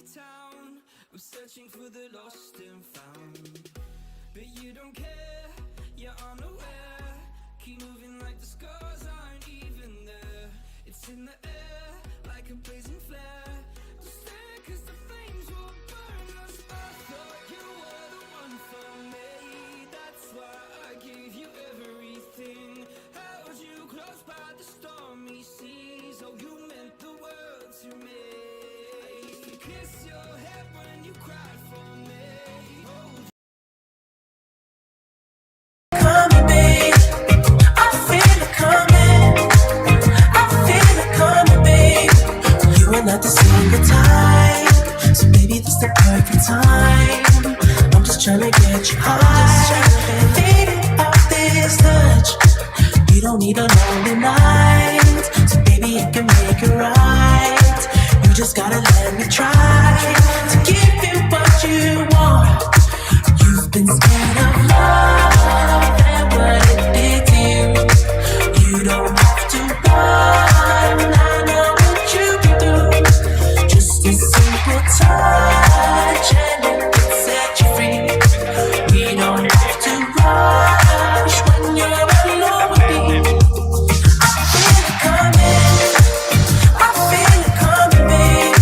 empty town. I'm searching for the lost and found, but you don't care, you're unaware. Keep moving like the scars aren't even there. It's in the air like a blazing flare. Just stare 'cause the flames will burn us. I thought you were the one for me. That's why I gave you everything. Held you close by the stormy seas. Oh, you meant the world to me. I used to kiss your head when you cried for me. Oh, coming, babe. I feel it coming. I feel it coming, babe. You are not the single time, so baby, this the perfect time. I'm just trying to get you high, faded off this touch. You don't need a lonely night, so baby, I can make it right. You just gotta let me try to give you what you want. You've been scared of love and what it did to you. You don't have to run, I know what you can do. Just a simple touch and it can set you free. We don't have to rush when you're alone with me. I feel it coming, I feel it coming, babe.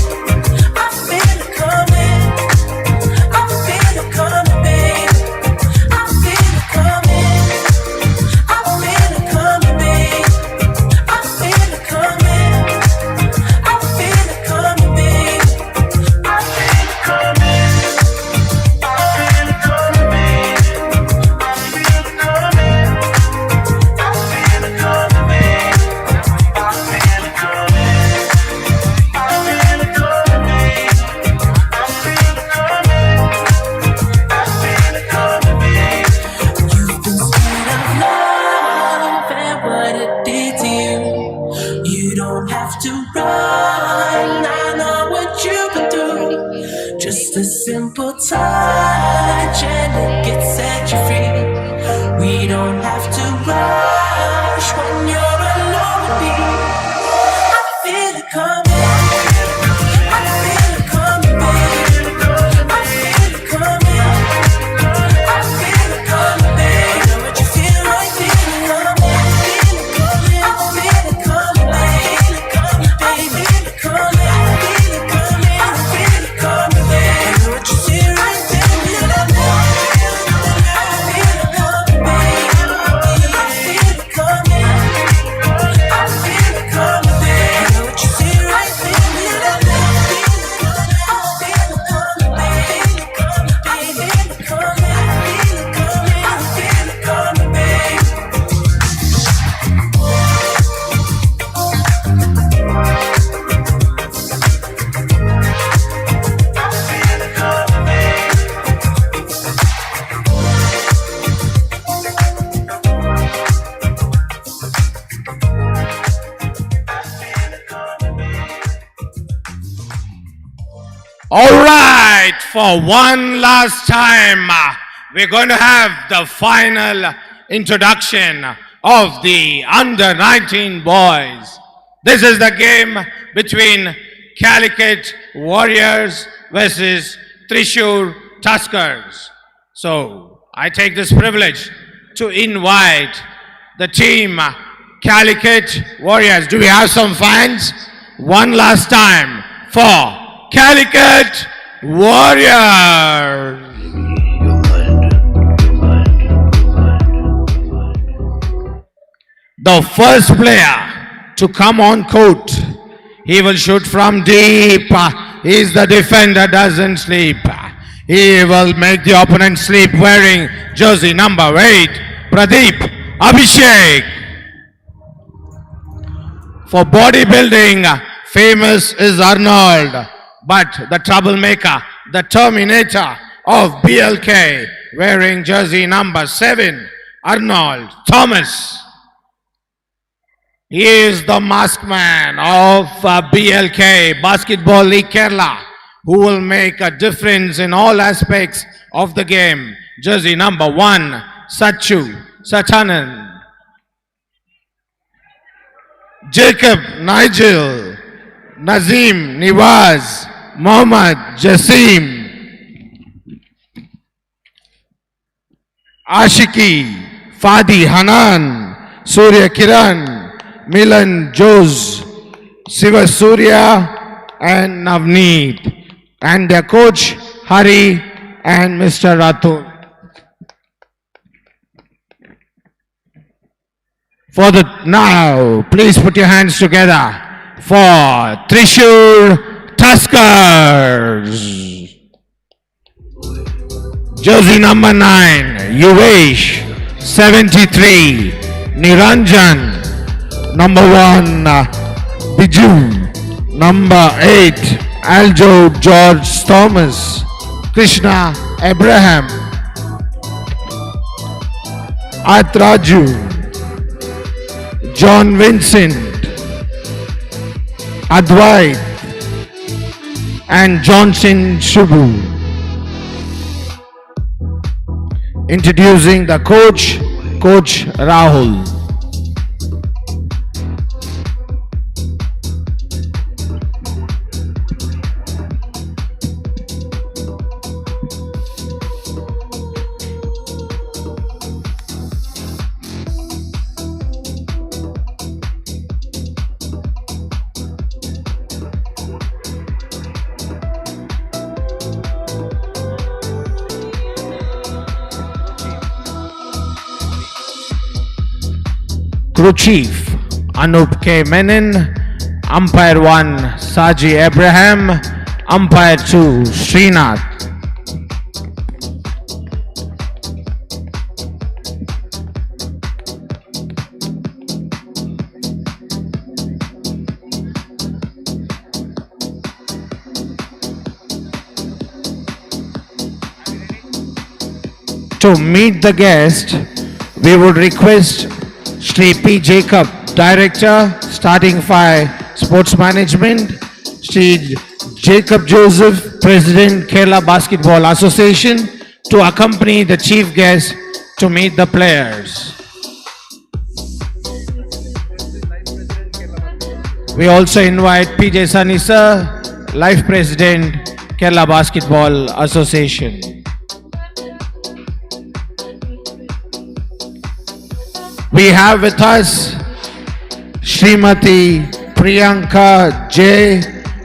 I feel it coming, I feel it coming, babe. I feel it coming, I feel it coming, babe. I feel it coming, I feel it coming, babe. I feel it coming, I feel it coming, babe. I feel it coming, I feel it coming, babe. I feel it coming, I feel it coming, babe. I feel it coming, I feel it coming, babe. You've been scared of love and what it did to you. You don't have to run, I know what you've been through. Just a simple touch and it can set you free. We don't have to rush when you're alone with me. I feel it coming, I feel it coming, babe. I feel it coming, I feel it coming, babe. Know what you feel like, feel it coming, I feel it coming, babe. I feel it coming, I feel it coming, I feel it coming, babe. Know what you feel like, feel it coming, I feel it coming, babe. I feel it coming, I feel it coming, babe. Know what you feel like, feel it coming, I feel it coming, babe. I feel it coming, I feel it coming, I feel it coming, babe. All right, for one last time, we're going to have the final introduction of the under-19 boys. This is the game between Calicut Warriors versus Thrissur Tuskers. So, I take this privilege to invite the team Calicut Warriors. Do we have some fans? One last time for Calicut Warriors. The first player to come on court, he will shoot from deep. He is the defender, doesn't sleep. He will make the opponent sleep wearing jersey number 8, Pradeep Abhishek. For bodybuilding, famous is Arnold. But the troublemaker, the terminator of BLK, wearing jersey number 7, Arnold Thomas. He is the masked man of BLK, Basketball League Kerala, who will make a difference in all aspects of the game. Jersey number 1, Sachu Satanan. Jacob Nigel, Nazim Niwaz, Mohammad Jasim, Ashiki, Fadi Hanan, Surya Kiran, Milan Jose, Siva Surya and Navneet, and their coach Hari and Mr. Rathod. Now, please put your hands together for Thrissur Tuskers. Jersey number 9, Yuvesh, 73, Niranjan, number 1, Biju, number 8, Aljo George Thomas, Krishna Abraham, Atraju, John Vincent, Advait, and Johnson Shubu. Introducing the coach, Coach Rahul. Crew Chief Anup K. Menon, Umpire 1 Saji Abraham, Umpire 2 Srinath. To meet the guest, we would request Shri P. Jacob, Director, Starting 5, Sports Management, Shri Jacob Joseph, President, Kerala Basketball Association, to accompany the chief guest to meet the players. We also invite PJ Sani Sir, Life President, Kerala Basketball Association. We have with us Srimati Priyanka J,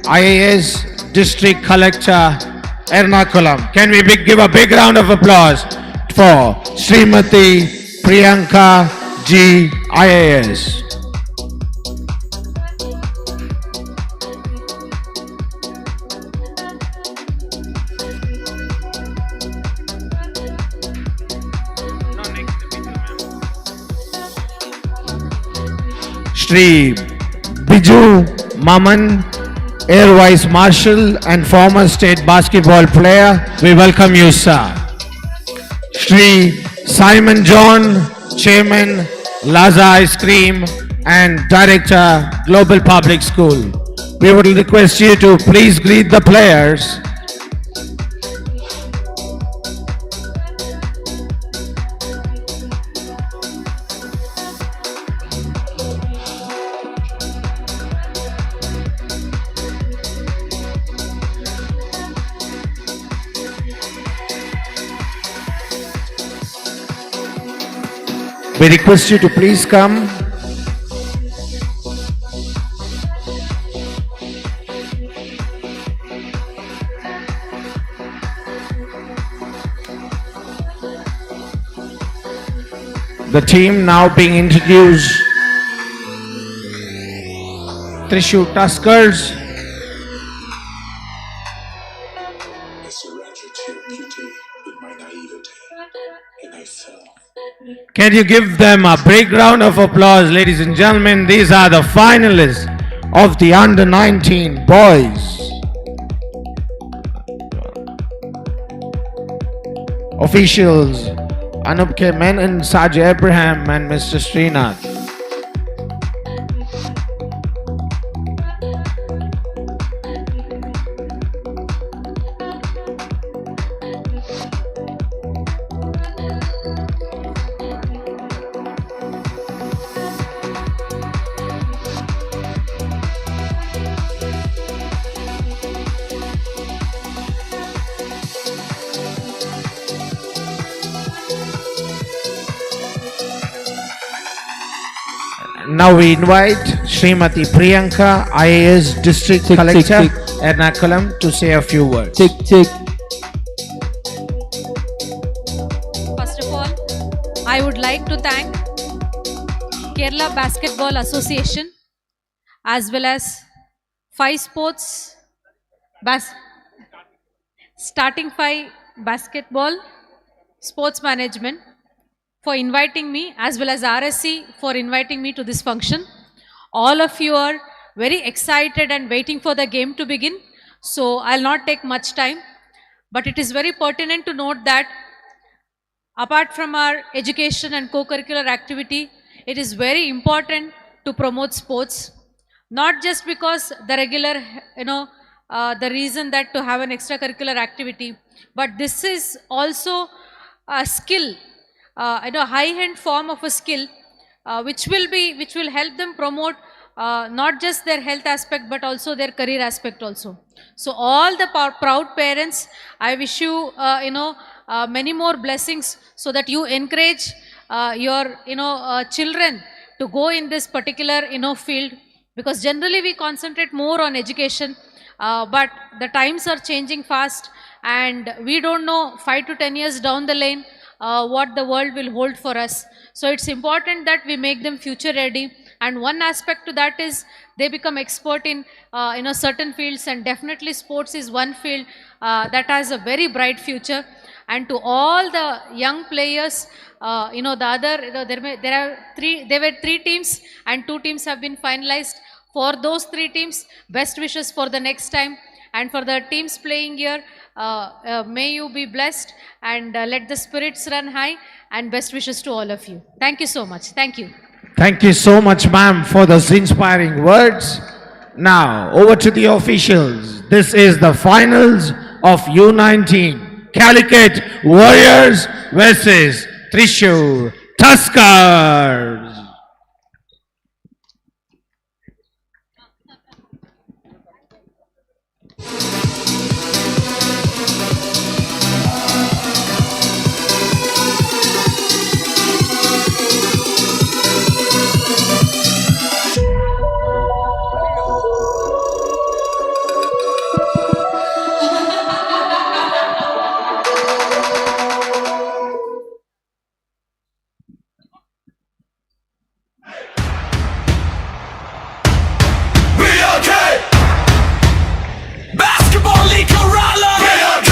IAS District Collector, Ernakulam. Can we give a big round of applause for Srimati Priyanka G, IAS. Shri Biju Maman, Air Vice Marshal and former state basketball player, we welcome you, sir. Shri Simon John, Chairman, Laza Ice Cream and Director, Global Public School. We would request you to please greet the players. We request you to please come. The team now being introduced. Thrissur Tuskers. I surrendered to your beauty with my naivety, and I fell. Can you give them a big round of applause, ladies and gentlemen? These are the finalists of the Under-19 boys. Officials Anup K. Menon, Sajay Abraham and Mr. Srinath. Now we invite Srimati Priyanka, IAS District Collector, Ernakulam, to say a few words. First of all, I would like to thank Kerala Basketball Association as well as 5 sports, starting 5 basketball sports management for inviting me, as well as RSC for inviting me to this function. All of you are very excited and waiting for the game to begin, so I'll not take much time, but it is very pertinent to note that apart from our education and co-curricular activity, it is very important to promote sports, not just because the regular, the reason that to have an extracurricular activity, but this is also a skill, high-end form of a skill, which will help them promote not just their health aspect but also their career aspect also. So all the proud parents, I wish you many more blessings so that you encourage your children to go in this particular field, because generally we concentrate more on education, but the times are changing fast and we don't know 5 to 10 years down the lane what the world will hold for us. So it's important that we make them future ready, and one aspect to that is they become expert in certain fields, and definitely sports is one field that has a very bright future. And to all the young players, there were 3 teams and 2 teams have been finalized. For those 3 teams, best wishes for the next time, and for the teams playing here, may you be blessed and let the spirits run high, and best wishes to all of you. Thank you so much. Thank you. Thank you so much, ma'am, for those inspiring words. Now, over to the officials. This is the finals of U19. Calicut Warriors versus Thrissur Tuskers. BLK! Basketball League Kerala! BLK!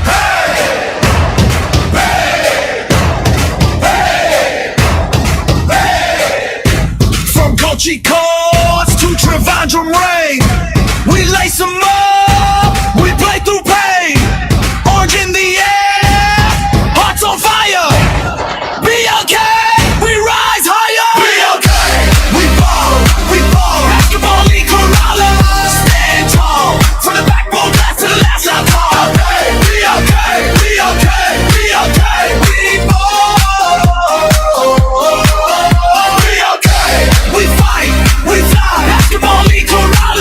Hey! Hey! Hey! Hey! From Kochi courts to Trivandrum rain, we lace them up, we play through pain. Orange in the air, hearts on fire. BLK, we rise higher. BLK, we ball, basketball League Kerala. Stand tall, from the backbone blast to the last shot call. BLK, BLK, BLK, we ball. BLK, we fight, we fly, basketball League Kerala.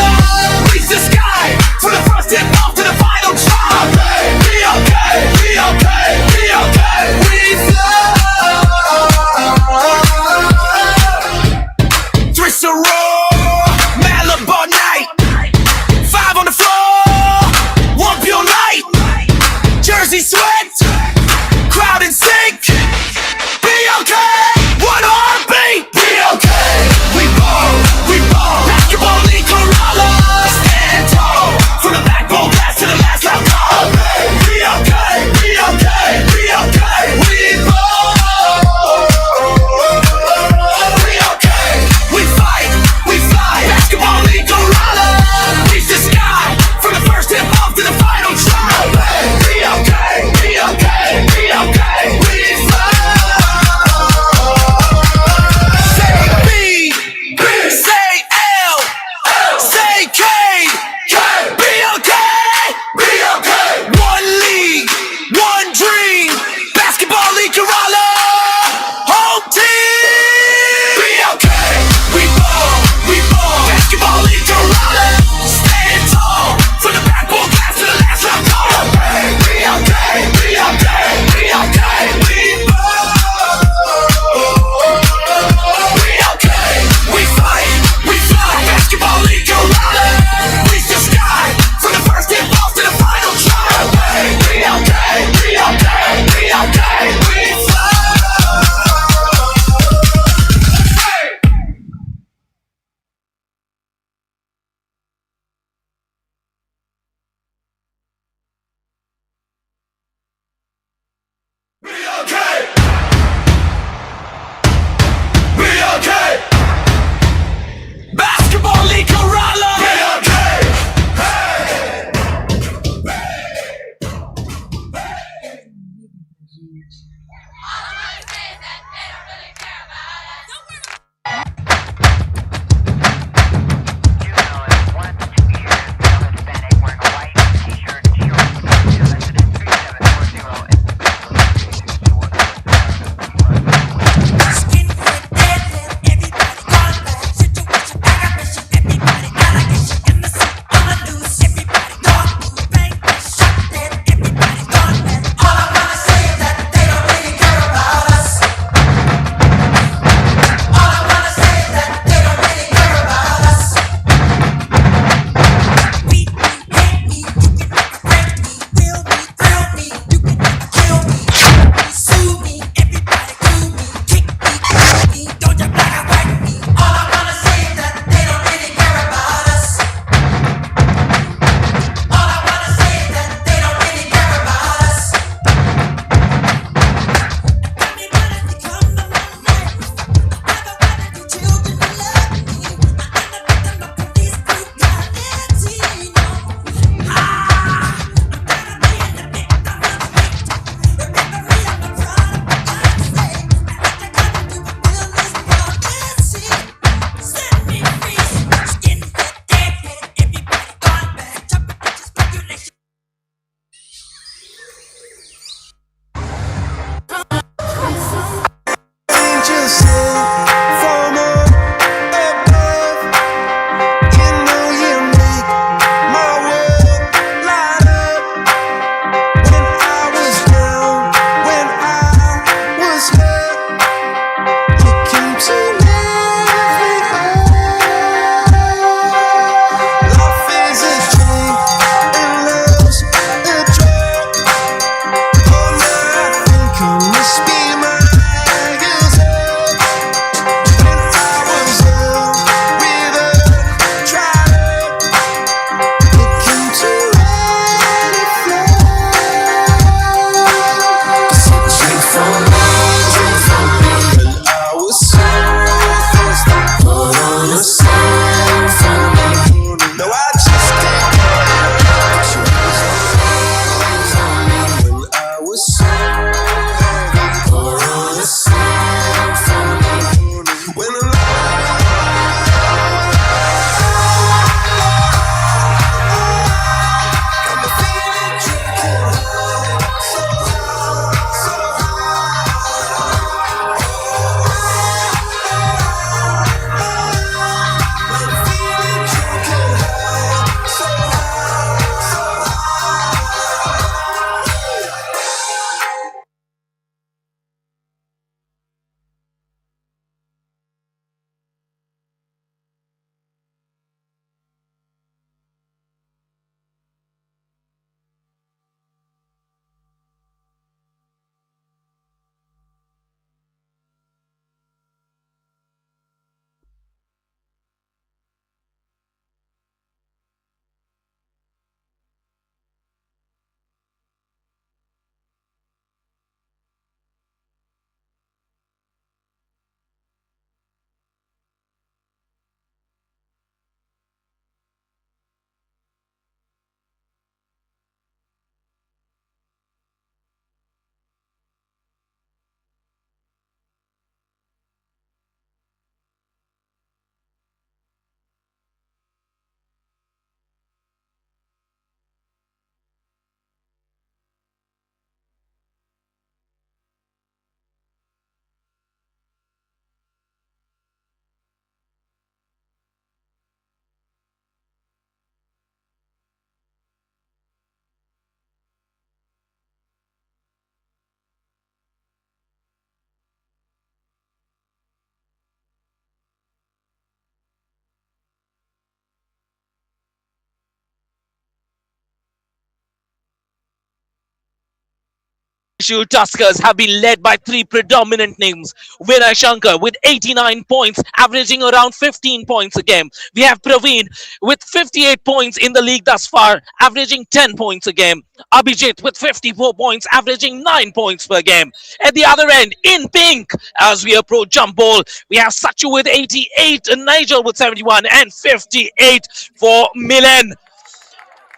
Thrissur Tuskers have been led by three predominant names. Vinay Shankar with 89 points, averaging around 15 points a game. We have Praveen with 58 points in the league thus far, averaging 10 points a game. Abhijit with 54 points, averaging 9 points per game. At the other end, in pink, as we approach jump ball, we have Sachu with 88, and Nigel with 71, and 58 for Milan.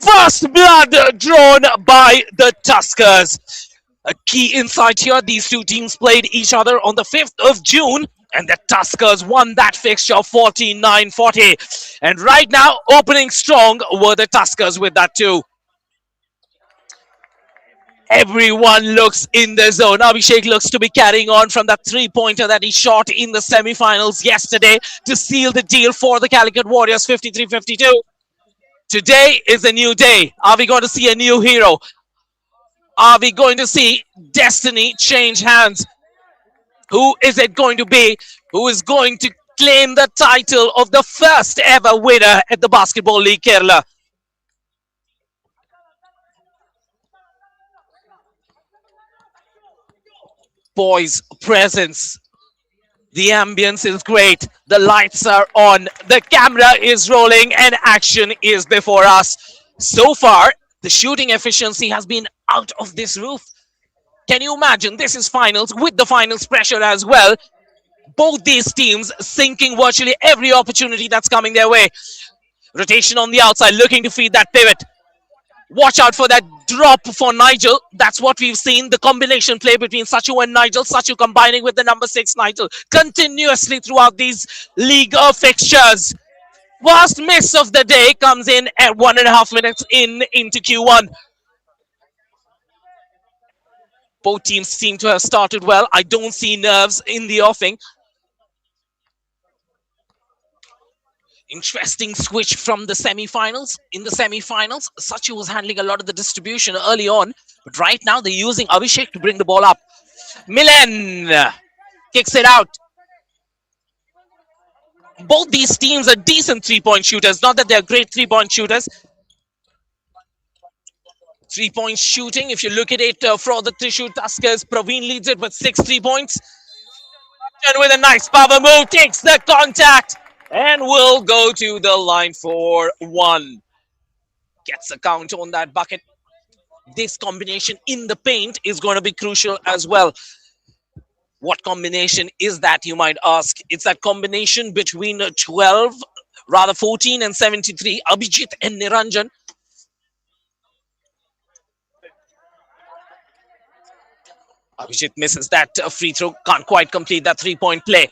First blood drawn by the Tuskers. A key insight here, these two teams played each other on the 5th of June, and the Tuskers won that fixture 49-40. And right now, opening strong were the Tuskers with that too. Everyone looks in the zone. Abhishek looks to be carrying on from that three-pointer that he shot in the semi-finals yesterday to seal the deal for the Calicut Warriors 53-52. Today is a new day. Are we going to see a new hero? Are we going to see destiny change hands? Who is it going to be? Who is going to claim the title of the first ever winner at the Basketball League Kerala? Boys' presence. The ambience is great. The lights are on. The camera is rolling and action is before us. So far, the shooting efficiency has been out of this roof. Can you imagine? This is finals with the finals pressure as well. Both these teams sinking virtually every opportunity that's coming their way. Rotation on the outside, looking to feed that pivot. Watch out for that drop for Nigel. That's what we've seen. The combination play between Sachu and Nigel. Sachu combining with the number 6 Nigel continuously throughout these league fixtures. First miss of the day comes in at 1.5 minutes into Q1. Both teams seem to have started well. I don't see nerves in the offing. Interesting switch from the semi-finals. In the semi-finals, Sachi was handling a lot of the distribution early on. But right now, they're using Abhishek to bring the ball up. Milan kicks it out. Both these teams are decent three-point shooters. Not that they're great three-point shooters. Three-point shooting, if you look at it for the Thrissur Tuskers, Praveen leads it with 6 3-points. And with a nice power move, takes the contact and will go to the line for 1. Gets a count on that bucket. This combination in the paint is going to be crucial as well. What combination is that, you might ask? It's that combination between 14 and 73, Abhijit and Niranjan. Abhijit misses that free throw, can't quite complete that three-point play.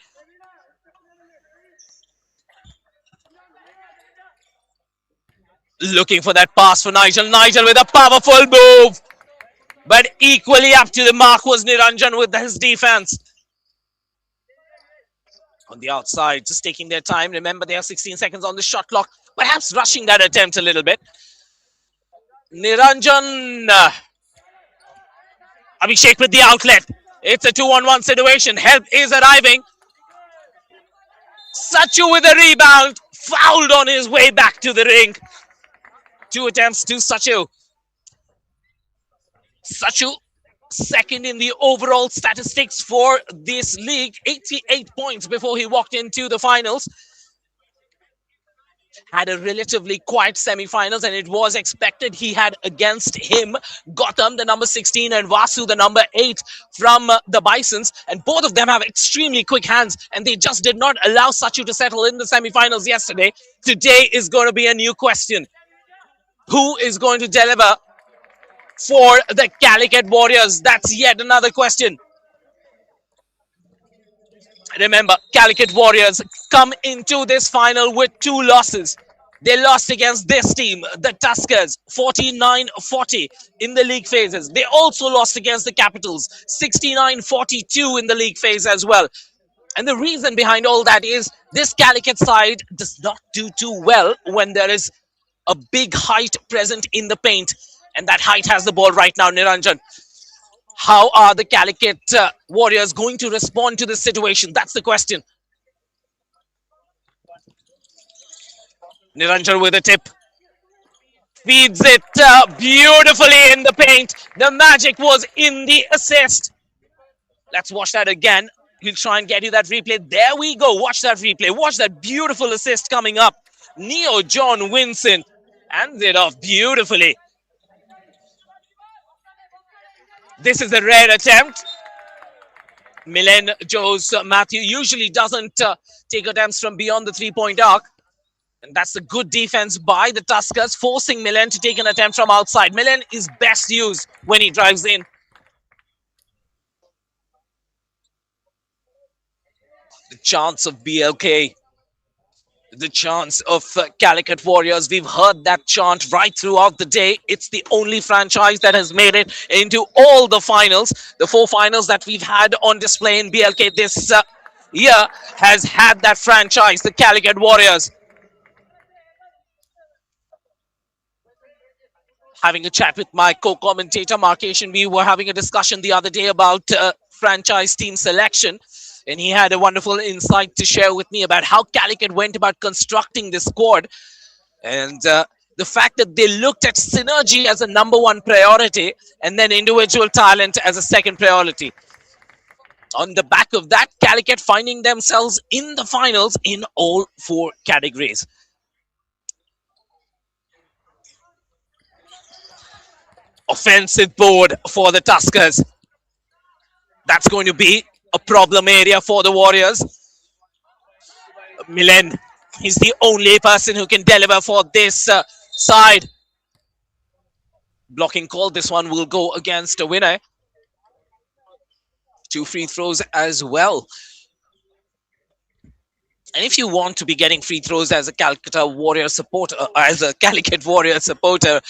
Looking for that pass for Nigel. Nigel with a powerful move. But equally up to the mark was Niranjan with his defense. On the outside, just taking their time. Remember, they have 16 seconds on the shot clock. Perhaps rushing that attempt a little bit. Niranjan. Abhishek with the outlet. It's a 2-on-1 situation. Help is arriving. Sachu with a rebound. Fouled on his way back to the ring. 2 attempts to Sachu. Sachu, second in the overall statistics for this league. 88 points before he walked into the finals. Had a relatively quiet semi-finals, and it was expected. He had against him Gautam, the number 16, and Vasu, the number 8 from the Bisons. And both of them have extremely quick hands, and they just did not allow Sachu to settle in the semi-finals yesterday. Today is going to be a new question. Who is going to deliver for the Calicut Warriors? That's yet another question. Remember, Calicut Warriors come into this final with 2 losses. They lost against this team, the Tuskers, 49-40 in the league phases. They also lost against the Capitals, 69-42 in the league phase as well. And the reason behind all that is this Calicut side does not do too well when there is a big height present in the paint. And that height has the ball right now, Niranjan. How are the Calicut Warriors going to respond to this situation? That's the question. Niranjan with a tip. Feeds it beautifully in the paint. The magic was in the assist. Let's watch that again. He'll try and get you that replay. There we go. Watch that replay. Watch that beautiful assist coming up. Neo John Vincent hands it off beautifully. This is a rare attempt. Milen Joe's Matthew usually doesn't take attempts from beyond the three-point arc. And that's a good defense by the Tuskers, forcing Milen to take an attempt from outside. Milen is best used when he drives in. The chance of BLK, the chance of Calicut Warriors. We've heard that chant right throughout the day. It's the only franchise that has made it into all the finals. The 4 finals that we've had on display in BLK this year has had that franchise, the Calicut Warriors. Having a chat with my co-commentator, Markation, we were having a discussion the other day about franchise team selection. And he had a wonderful insight to share with me about how Calicut went about constructing this squad. And the fact that they looked at synergy as a #1 priority and then individual talent as a second priority. On the back of that, Calicut finding themselves in the finals in all 4 categories. Offensive board for the Tuskers. That's going to be a problem area for the Warriors. Milen, he's the only person who can deliver for this side. Blocking call, this one will go against a winner. 2 free throws as well. And if you want to be getting free throws as a Calcutta Warrior supporter, as a Calicut Warrior supporter,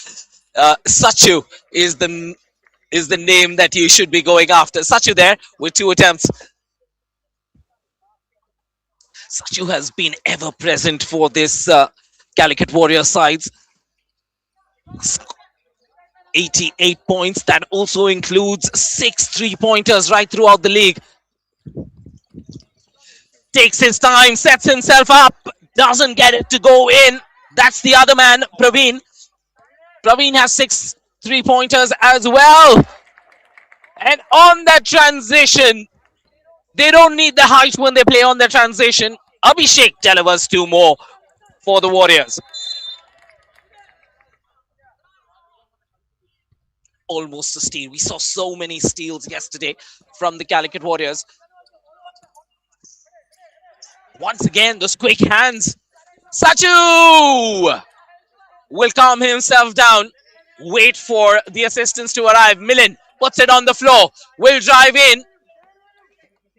Sachu is the name that you should be going after. Sachu there with 2 attempts. Sachu has been ever present for this Calicut Warrior sides. 88 points. That also includes 6 3-pointers right throughout the league. Takes his time, sets himself up, doesn't get it to go in. That's the other man, Praveen. Praveen has 6 3-pointers as well. And on that transition, they don't need the height when they play on the transition. Abhishek delivers 2 more for the Warriors. Almost a steal. We saw so many steals yesterday from the Calicut Warriors. Once again, those quick hands. Sachu will calm himself down. Wait for the assistants to arrive. Milen puts it on the floor. Will drive in.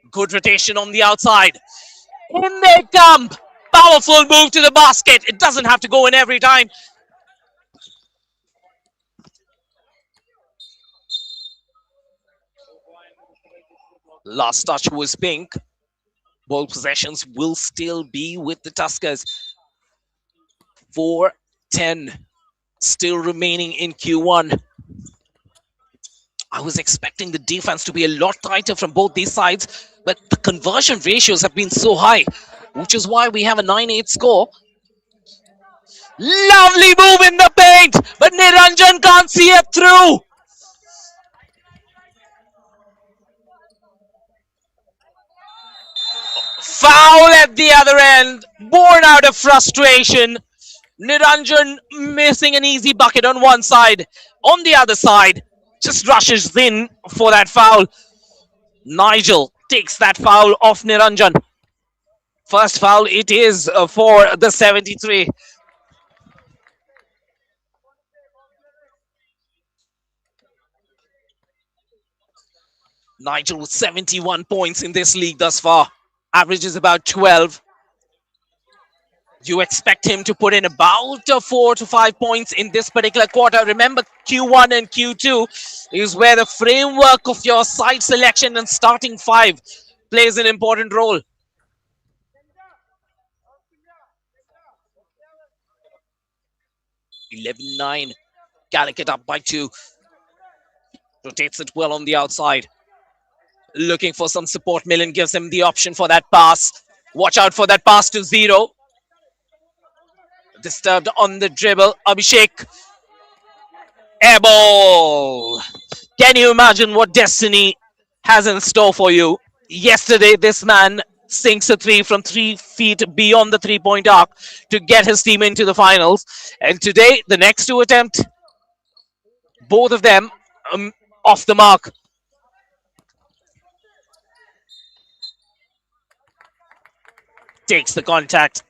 Good rotation on the outside. In they come. Powerful move to the basket. It doesn't have to go in every time. Last touch was pink. Ball possessions will still be with the Tuskers. 4-10 still remaining in Q1. I was expecting the defense to be a lot tighter from both these sides, but the conversion ratios have been so high, which is why we have a 9-8 score. Lovely move in the paint, but Niranjan can't see it through. Foul at the other end, born out of frustration. Niranjan missing an easy bucket on one side. On the other side, just rushes in for that foul. Nigel takes that foul off Niranjan. First foul it is for the 73. Nigel with 71 points in this league thus far. Average is about 12. You expect him to put in about 4 to 5 points in this particular quarter. Remember, Q1 and Q2 is where the framework of your side selection and starting 5 plays an important role. (11-9). Calicut up by 2. Rotates it well on the outside. Looking for some support. Milen gives him the option for that pass. Watch out for that pass to Zero. Disturbed on the dribble. Abhishek Air ball. Can you imagine what destiny has in store for you? Yesterday, this man sinks a three from 3 feet beyond the 3 point arc to get his team into the finals. And today, the next two attempts, both of them off the mark. Takes the contact.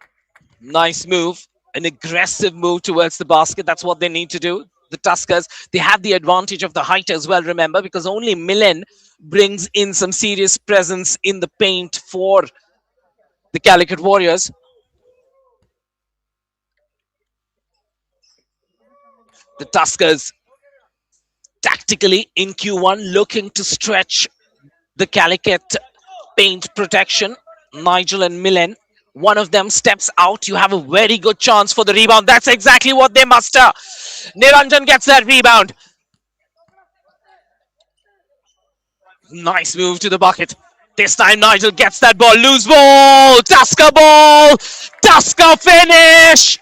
Nice move. An aggressive move towards the basket. That's what they need to do. The Tuskers, they have the advantage of the height as well, remember, because only Milan brings in some serious presence in the paint for the Calicut Warriors. The Tuskers tactically in Q1 looking to stretch the Calicut paint protection. Nigel and Milan, one of them steps out, you have a very good chance for the rebound. That's exactly what they muster. Niranjan gets that rebound. Nice move to the bucket. This time Nigel gets that ball. Loose ball. Tusker ball. Tusker finish.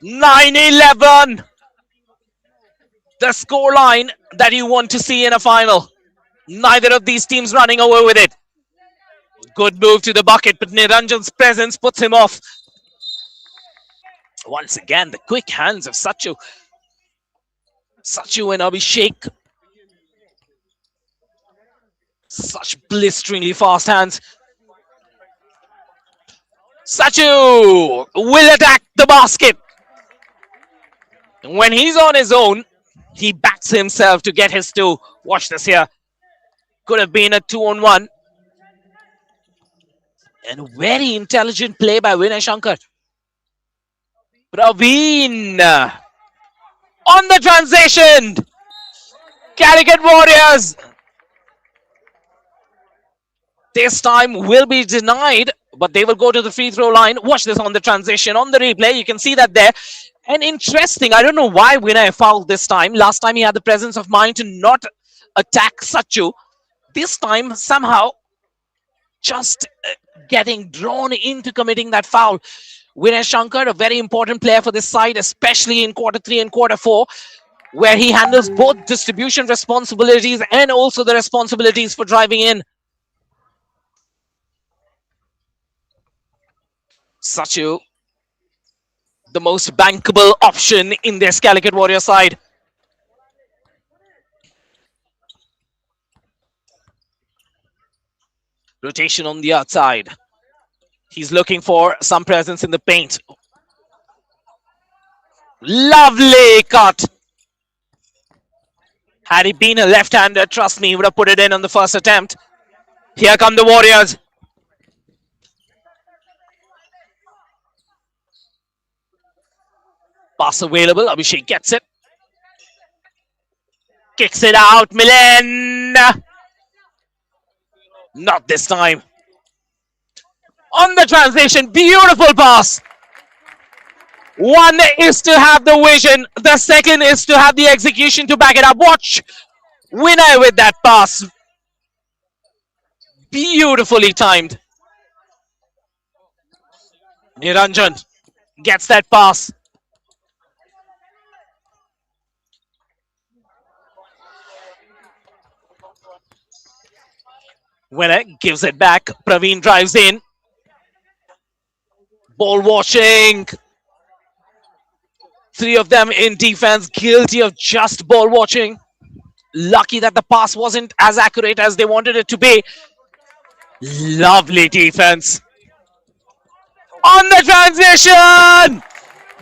9-11. The scoreline that you want to see in a final. Neither of these teams running away with it. Good move to the bucket, but Niranjan's presence puts him off. Once again, the quick hands of Sachu. Sachu and Abhishek. Such blisteringly fast hands. Sachu will attack the basket. When he's on his own, he backs himself to get his two. Watch this here. Could have been a 2-on-1. And very intelligent play by Vinay Shankar. Praveen on the transition. Calicut Warriors this time will be denied, but they will go to the free throw line. Watch this on the transition. On the replay, you can see that there. And interesting, I don't know why Vinay fouled this time. Last time he had the presence of mind to not attack Sachu. This time, somehow, just getting drawn into committing that foul. Vinay Shankar, a very important player for this side, especially in quarter 3 and quarter 4, where he handles both distribution responsibilities and also the responsibilities for driving in. Sachu, the most bankable option in this Calicut Warrior side. Rotation on the outside. He's looking for some presence in the paint. Lovely cut. Had he been a left-hander, trust me, he would have put it in on the first attempt. Here come the Warriors. Pass available. Abhishek gets it. Kicks it out. Milan. Not this time. On the transition. Beautiful pass. One is to have the vision. The second is to have the execution to back it up. Watch Vinay with that pass. Beautifully timed. Niranjan gets that pass. Vinay gives it back. Praveen drives in. Ball watching. 3 of them in defense, guilty of just ball watching. Lucky that the pass wasn't as accurate as they wanted it to be. Lovely defense. On the transition!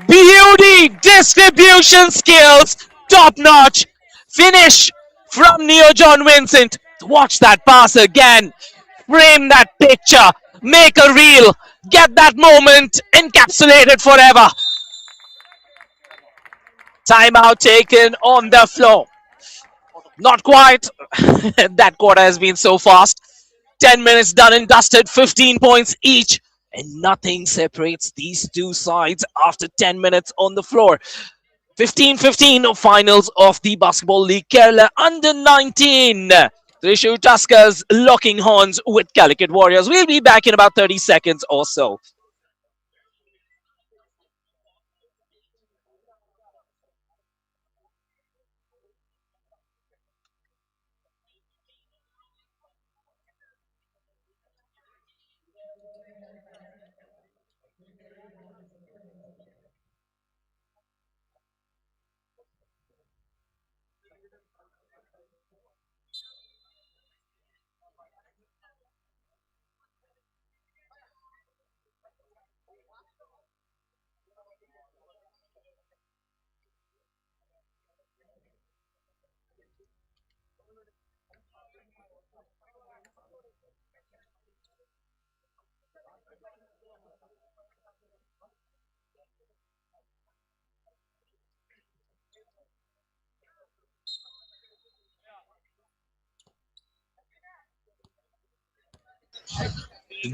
Beauty, distribution skills, top notch. Finish from Neo John Vincent. Watch that pass again. Frame that picture. Make a reel. Get that moment encapsulated forever. Timeout taken on the floor. Not quite. That quarter has been so fast. 10 minutes done and dusted. 15 points each. And nothing separates these two sides after 10 minutes on the floor. 15-15 finals of the Basketball League Kerala under 19. Thrissur Tuskers locking horns with Calicut Warriors. We'll be back in about 30 seconds or so.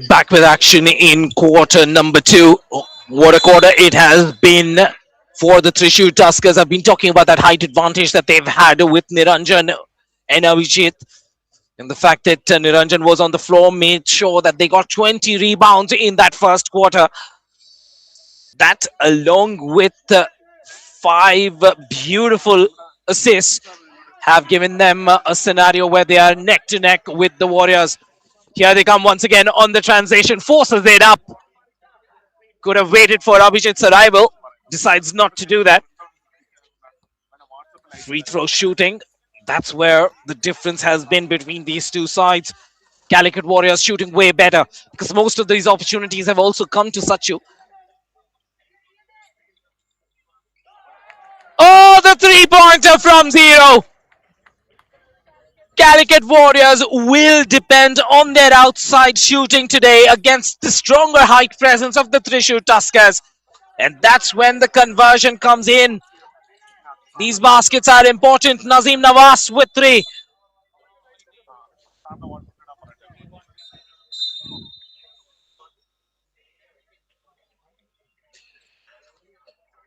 Back with action in quarter number 2. What a quarter it has been for the Thrissur Tuskers. I've been talking about that height advantage that they've had with Niranjan and Avijit. And the fact that Niranjan was on the floor made sure that they got 20 rebounds in that first quarter. That, along with 5 beautiful assists, have given them a scenario where they are neck to neck with the Warriors. Here they come once again on the transition, forces it up. Could have waited for Abhijit's arrival, decides not to do that. Free throw shooting, that's where the difference has been between these two sides. Calicut Warriors shooting way better because most of these opportunities have also come to Sachu. Oh, the three-pointer from 0. Calicut Warriors will depend on their outside shooting today against the stronger height presence of the Thrissur Tuskers. And that's when the conversion comes in. These baskets are important. Nazim Nawaz with 3.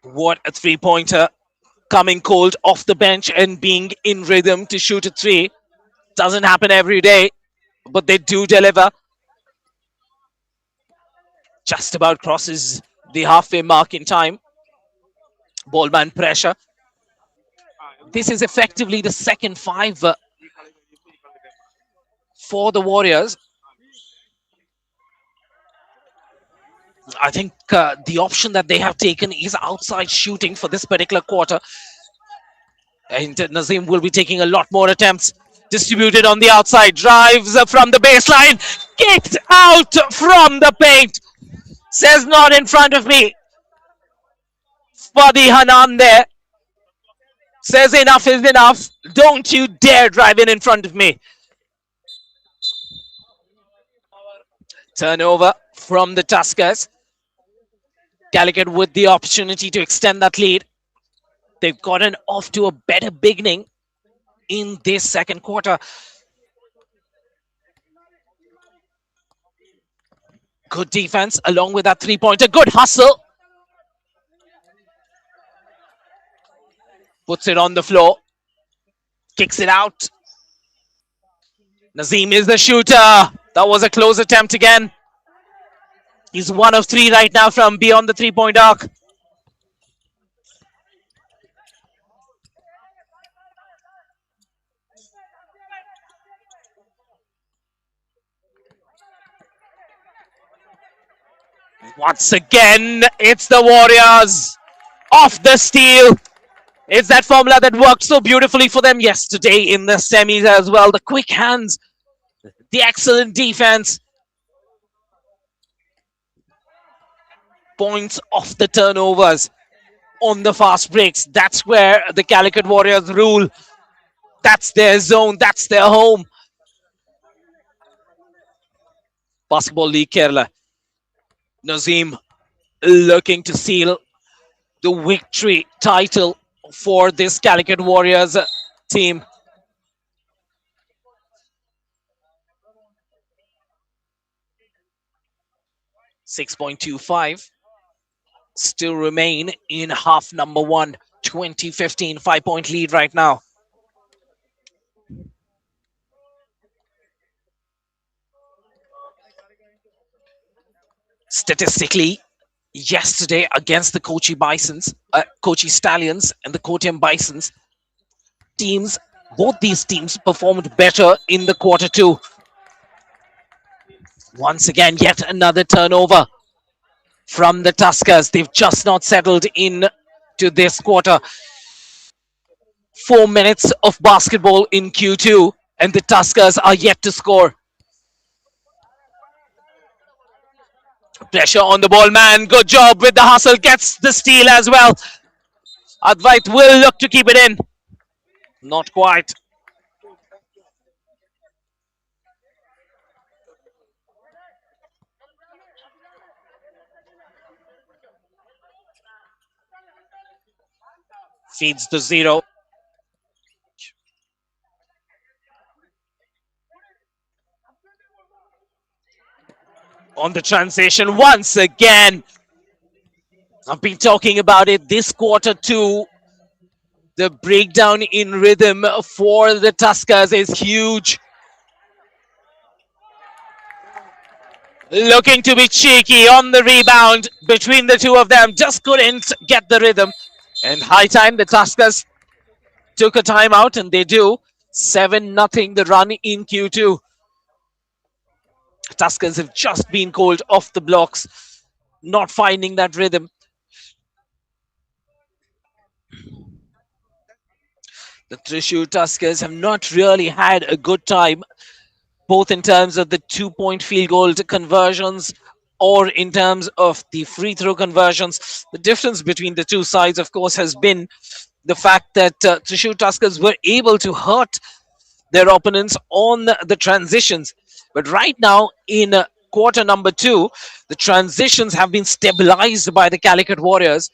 What a three-pointer. Coming cold off the bench and being in rhythm to shoot a 3. Doesn't happen every day, but they do deliver. Just about crosses the halfway mark in time. Ballman pressure. This is effectively the second 5 for the Warriors. I think the option that they have taken is outside shooting for this particular quarter. And Nazim will be taking a lot more attempts. Distributed on the outside. Drives from the baseline. Kicked out from the paint. Says not in front of me. Fadi Hanan there. Says enough is enough. Don't you dare drive in front of me. Turnover from the Tuskers. Calicut with the opportunity to extend that lead. They've gotten off to a better beginning in this second quarter. Good defense along with that three-pointer. Good hustle. Puts it on the floor. Kicks it out. Nazim is the shooter. That was a close attempt again. He's 1 of 3 right now from beyond the three-point arc. Once again, it's the Warriors off the steal. It's that formula that worked so beautifully for them yesterday in the semis as well. The quick hands, the excellent defense. Points off the turnovers on the fast breaks. That's where the Calicut Warriors rule. That's their zone. That's their home. Basketball League Kerala. Nazim looking to seal the victory title for this Calicut Warriors team. .25 still remain in half number 1. 20-15, 5-point lead right now. Statistically, yesterday against the Kochi Stallions and the Kottayam Bisons, both these teams performed better in the quarter 2. Once again, yet another turnover from the Tuskers. They've just not settled in to this quarter. 4 minutes of basketball in Q2, and the Tuskers are yet to score. Pressure on the ball, man. Good job with the hustle. Gets the steal as well. Advait will look to keep it in. Not quite. Feeds the 0. on the transition once again. I've been talking about it this quarter too. The breakdown in rhythm for the Tuskers is huge. Looking to be cheeky on the rebound between the two of them. Just couldn't get the rhythm. And high time the Tuskers took a timeout, and they do. 7-0 the run in Q2. Tuskers have just been called off the blocks, not finding that rhythm. The Thrissur Tuskers have not really had a good time, both in terms of the 2-point field goal conversions or in terms of the free throw conversions. The difference between the two sides, of course, has been the fact that Thrissur Tuskers were able to hurt their opponents on the transitions. But right now, in quarter number 2, the transitions have been stabilized by the Calicut Warriors.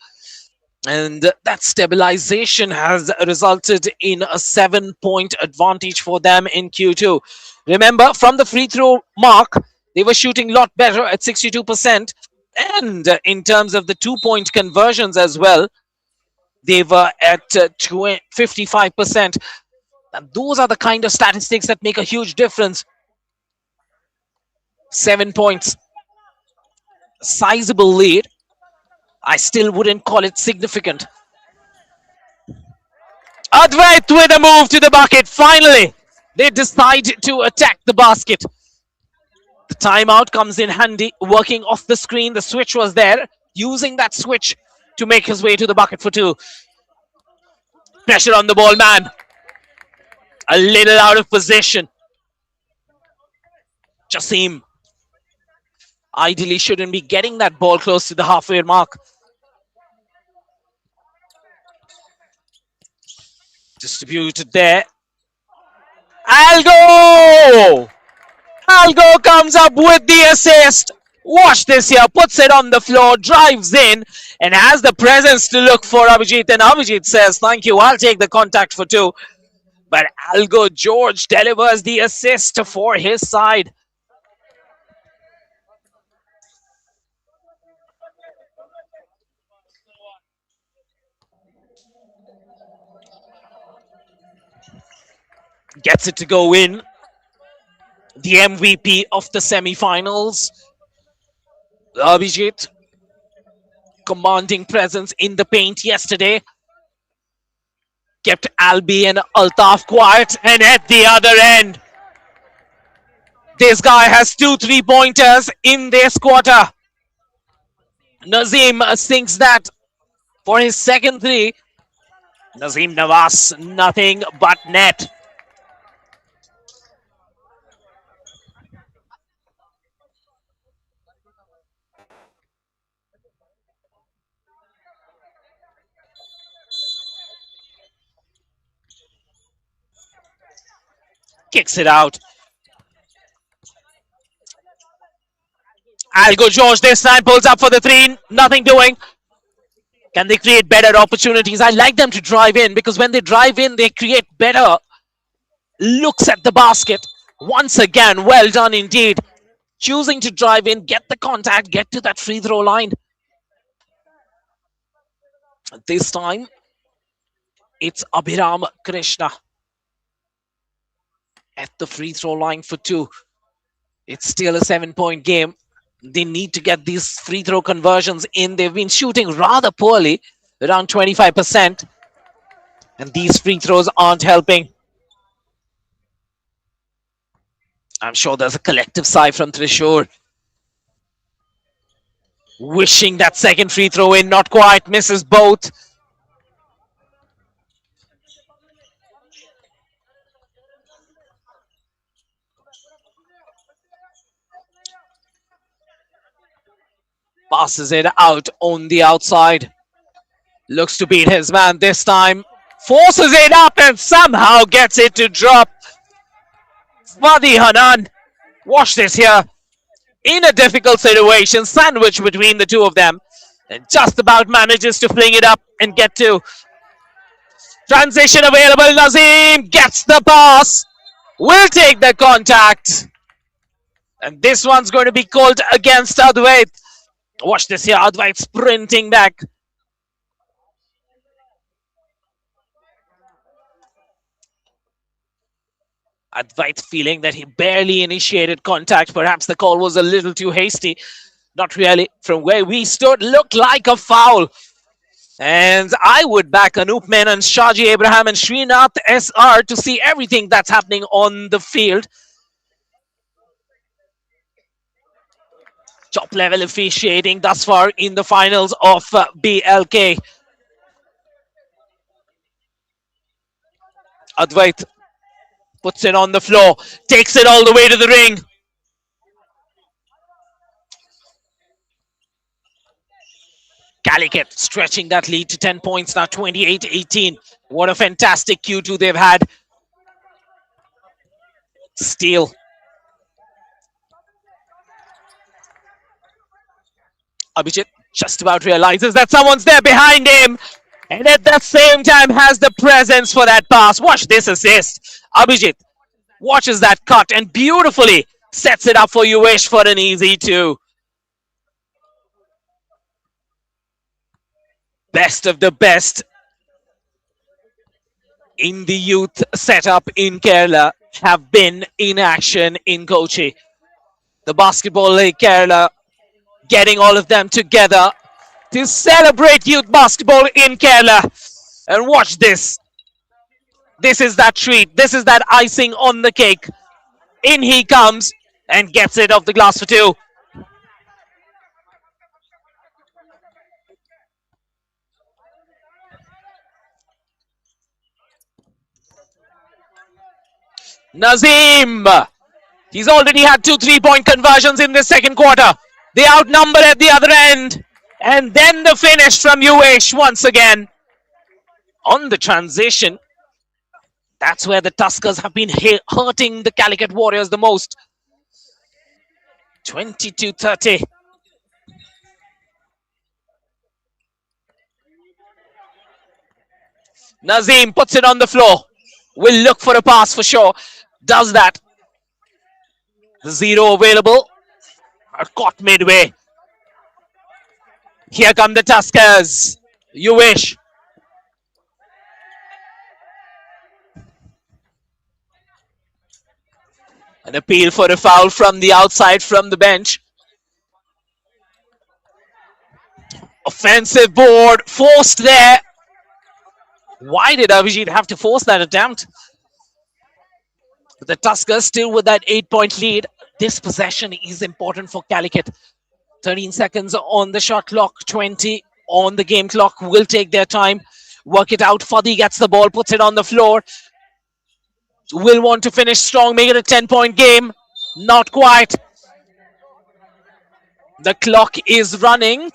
And that stabilization has resulted in a 7-point advantage for them in Q2. Remember, from the free throw mark, they were shooting a lot better at 62%. And in terms of the 2-point conversions as well, they were at 55%. And those are the kind of statistics that make a huge difference. 7 points. Sizable lead. I still wouldn't call it significant. Advait with a move to the bucket. Finally, they decide to attack the basket. The timeout comes in handy, working off the screen. The switch was there, using that switch to make his way to the bucket for 2. Pressure on the ball, man. A little out of position. Jasim ideally shouldn't be getting that ball close to the halfway mark. Distributed there. Algo! Algo comes up with the assist. Watch this here. Puts it on the floor, drives in, and has the presence to look for Abhijit. And Abhijit says, thank you, I'll take the contact for 2. But Algo George delivers the assist for his side. Gets it to go in. The MVP of the semi-finals. Abhijit, commanding presence in the paint yesterday. Kept Albi and Altaf quiet. And at the other end, this guy has 2 3-pointers in this quarter. Nazim sinks that for his second 3. Nazim Nawaz, nothing but net. Kicks it out. Algo George this time pulls up for the 3. Nothing doing. Can they create better opportunities? I like them to drive in, because when they drive in, they create better looks at the basket. Once again, well done indeed. Choosing to drive in, get the contact, get to that free throw line. This time, it's Abhiram Krishna at the free throw line for 2. It's still a 7-point game. They need to get these free throw conversions in. They've been shooting rather poorly, around 25%. And these free throws aren't helping. I'm sure there's a collective sigh from Thrissur. Wishing that second free throw in, not quite, misses both. Passes it out on the outside. Looks to beat his man this time. Forces it up and somehow gets it to drop. Fadi Hanan. Watch this here. In a difficult situation, sandwiched between the two of them. And just about manages to fling it up and get to. Transition available. Nazim gets the pass. Will take the contact. And this one's going to be called against Advait. Watch this here. Advait sprinting back. Advait feeling that he barely initiated contact. Perhaps the call was a little too hasty. Not really. From where we stood, looked like a foul. And I would back Anup Menon, Shaji Abraham, and Srinath SR to see everything that's happening on the field. Top level officiating thus far in the finals of BLK. Advait puts it on the floor, takes it all the way to the ring. Calicut stretching that lead to 10 points now, 28-18. What a fantastic Q2 they've had. Steal. Abhijit just about realizes that someone's there behind him. And at the same time has the presence for that pass. Watch this assist. Abhijit watches that cut and beautifully sets it up for Uvesh for an easy 2. Best of the best in the youth setup in Kerala have been in action in Kochi. The Basketball League Kerala getting all of them together to celebrate youth basketball in Kerala. And watch this. This is that treat. This is that icing on the cake. In he comes and gets it off the glass for 2. Nazim! He's already had 2 3-point conversions in the second quarter. They outnumber at the other end. And then the finish from Uvesh once again. On the transition, that's where the Tuskers have been hurting the Calicut Warriors the most. 22-30. Nazim puts it on the floor. Will look for a pass for sure. Does that. The 0 available. Are caught midway. Here come the Tuskers. Uvesh. An appeal for a foul from the outside from the bench. Offensive board forced there. Why did Abhijit have to force that attempt? But the Tuskers still with that 8-point lead. This possession is important for Calicut. 13 seconds on the shot clock, 20 on the game clock. Will take their time, work it out. Fadi gets the ball, puts it on the floor. Will want to finish strong, make it a 10-point game. Not quite. The clock is running.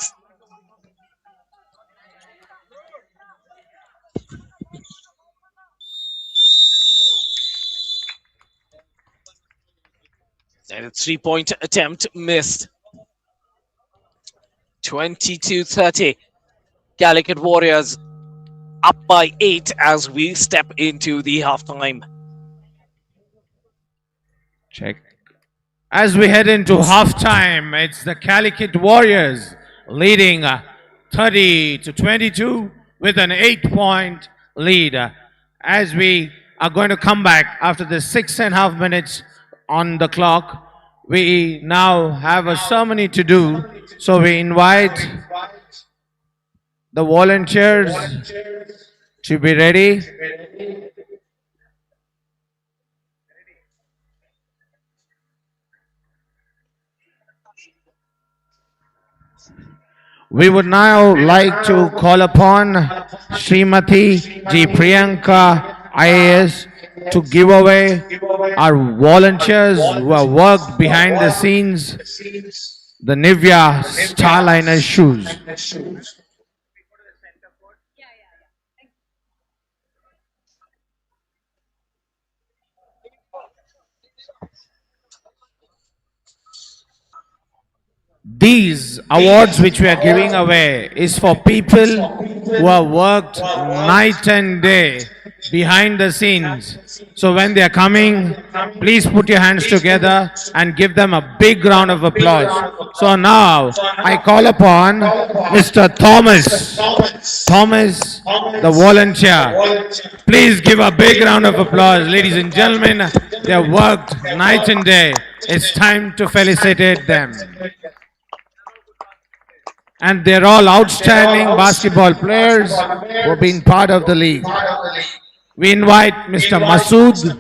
And a 3-point attempt missed. 22-30. Calicut Warriors up by 8 as we step into the halftime. Check. As we head into halftime, it's the Calicut Warriors leading 30-22 with an 8-point lead. As we are going to come back after the 6.5 minutes on the clock, we now have a ceremony to do. So we invite the volunteers to be ready. We would now like to call upon Srimati G. Priyanka IAS to give away our volunteers who have worked behind the scenes the Nivea Starliner shoes. These awards which we are giving away is for people who have worked night and day behind the scenes. So when they are coming, please put your hands together and give them a big round of applause. So now I call upon Mr. Thomas. Thomas, the volunteer. Please give a big round of applause. Ladies and gentlemen, they have worked night and day. It's time to felicitate them. And they're all outstanding basketball players who have been part of the league. We invite Mr. Masood,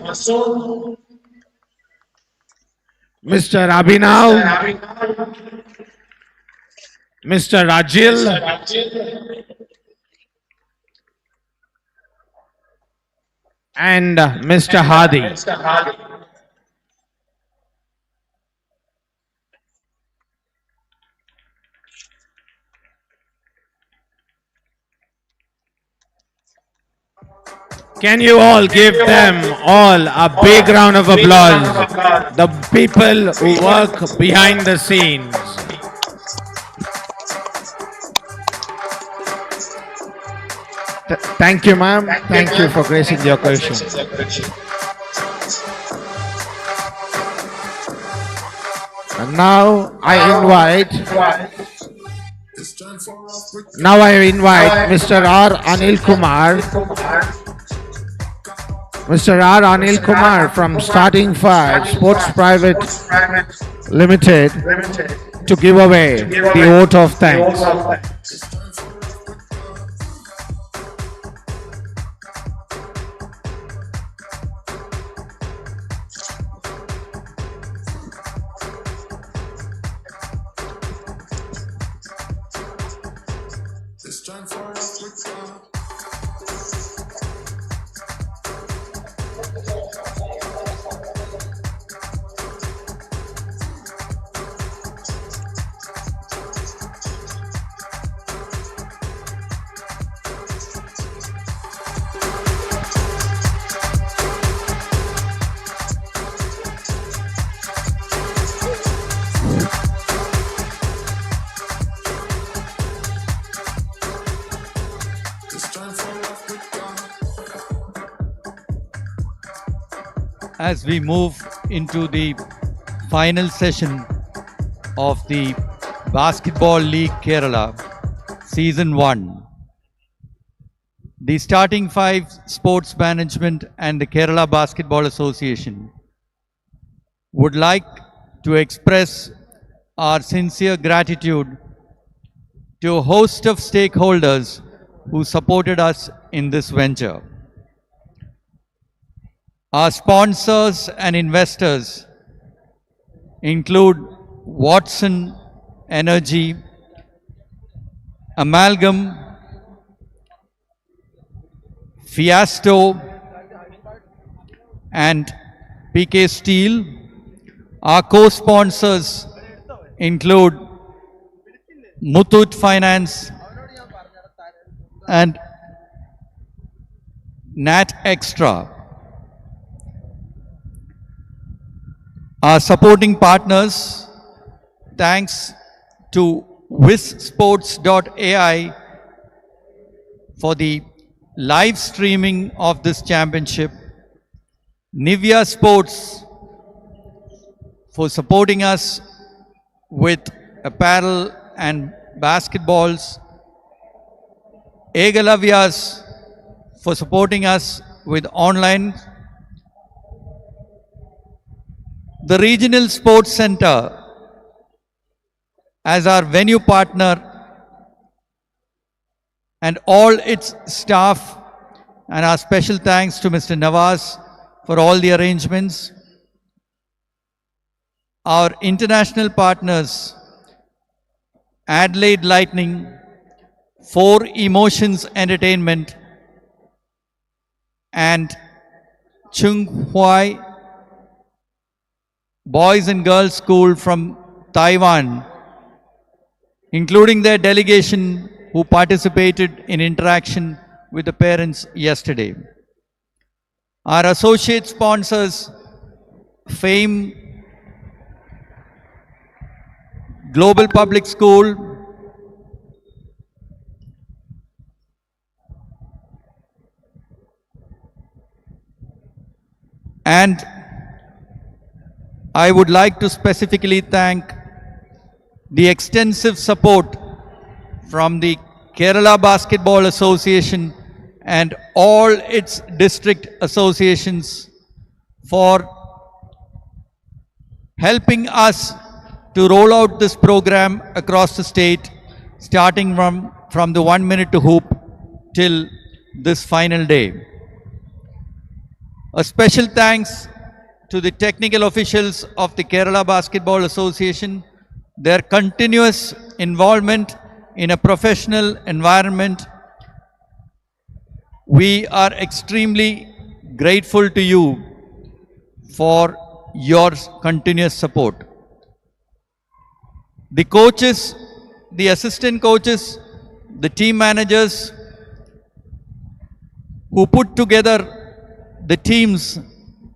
Mr. Abhinav, Mr. Rajil, and Mr. Hadi. Can you all give them all a big round of applause? The people who work behind the scenes. Thank you, ma'am. Thank you for gracing the occasion. And now I invite Mr. R. Anil Kumar. Mr. R. Anil Kumar from Starting 5 Sports Private Limited to give away the vote of thanks. As we move into the final session of the Basketball League Kerala Season 1, the Starting 5 Sports Management and the Kerala Basketball Association would like to express our sincere gratitude to a host of stakeholders who supported us in this venture. Our sponsors and investors include Watson Energy, Amalgam, Fiasco, and PK Steel. Our co-sponsors include Muthoot Finance and Nat Extra. Our supporting partners, thanks to WizSports.ai for the live streaming of this championship, Nivea Sports for supporting us with apparel and basketballs, Egalavyas for supporting us with online, the Regional Sports Center as our venue partner, and all its staff, and our special thanks to Mr. Nawaz for all the arrangements. Our international partners, Adelaide Lightning, 4 Emotions Entertainment, and Chung Huai Boys and Girls School from Taiwan, including their delegation who participated in interaction with the parents yesterday. Our associate sponsors, FAME Global Public School, And I would like to specifically thank the extensive support from the Kerala Basketball Association and all its district associations for helping us to roll out this program across the state, starting from the 1 minute to hoop till this final day. A special thanks to the technical officials of the Kerala Basketball Association, their continuous involvement in a professional environment. We are extremely grateful to you for your continuous support. The coaches, the assistant coaches, the team managers who put together the teams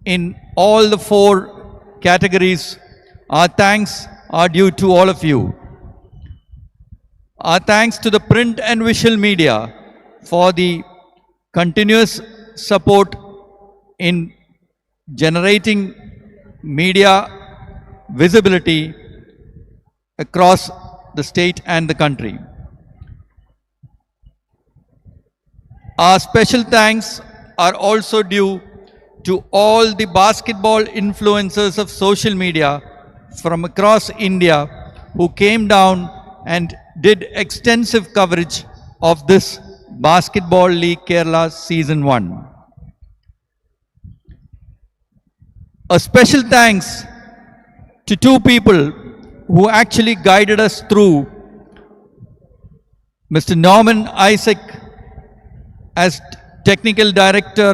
in all the 4 categories, our thanks are due to all of you. Our thanks to the print and visual media for the continuous support in generating media visibility across the state and the country. Our special thanks are also due to all the basketball influencers of social media from across India who came down and did extensive coverage of this Basketball League Kerala Season 1. A special thanks to 2 people who actually guided us through: Mr. Norman Isaac as Technical Director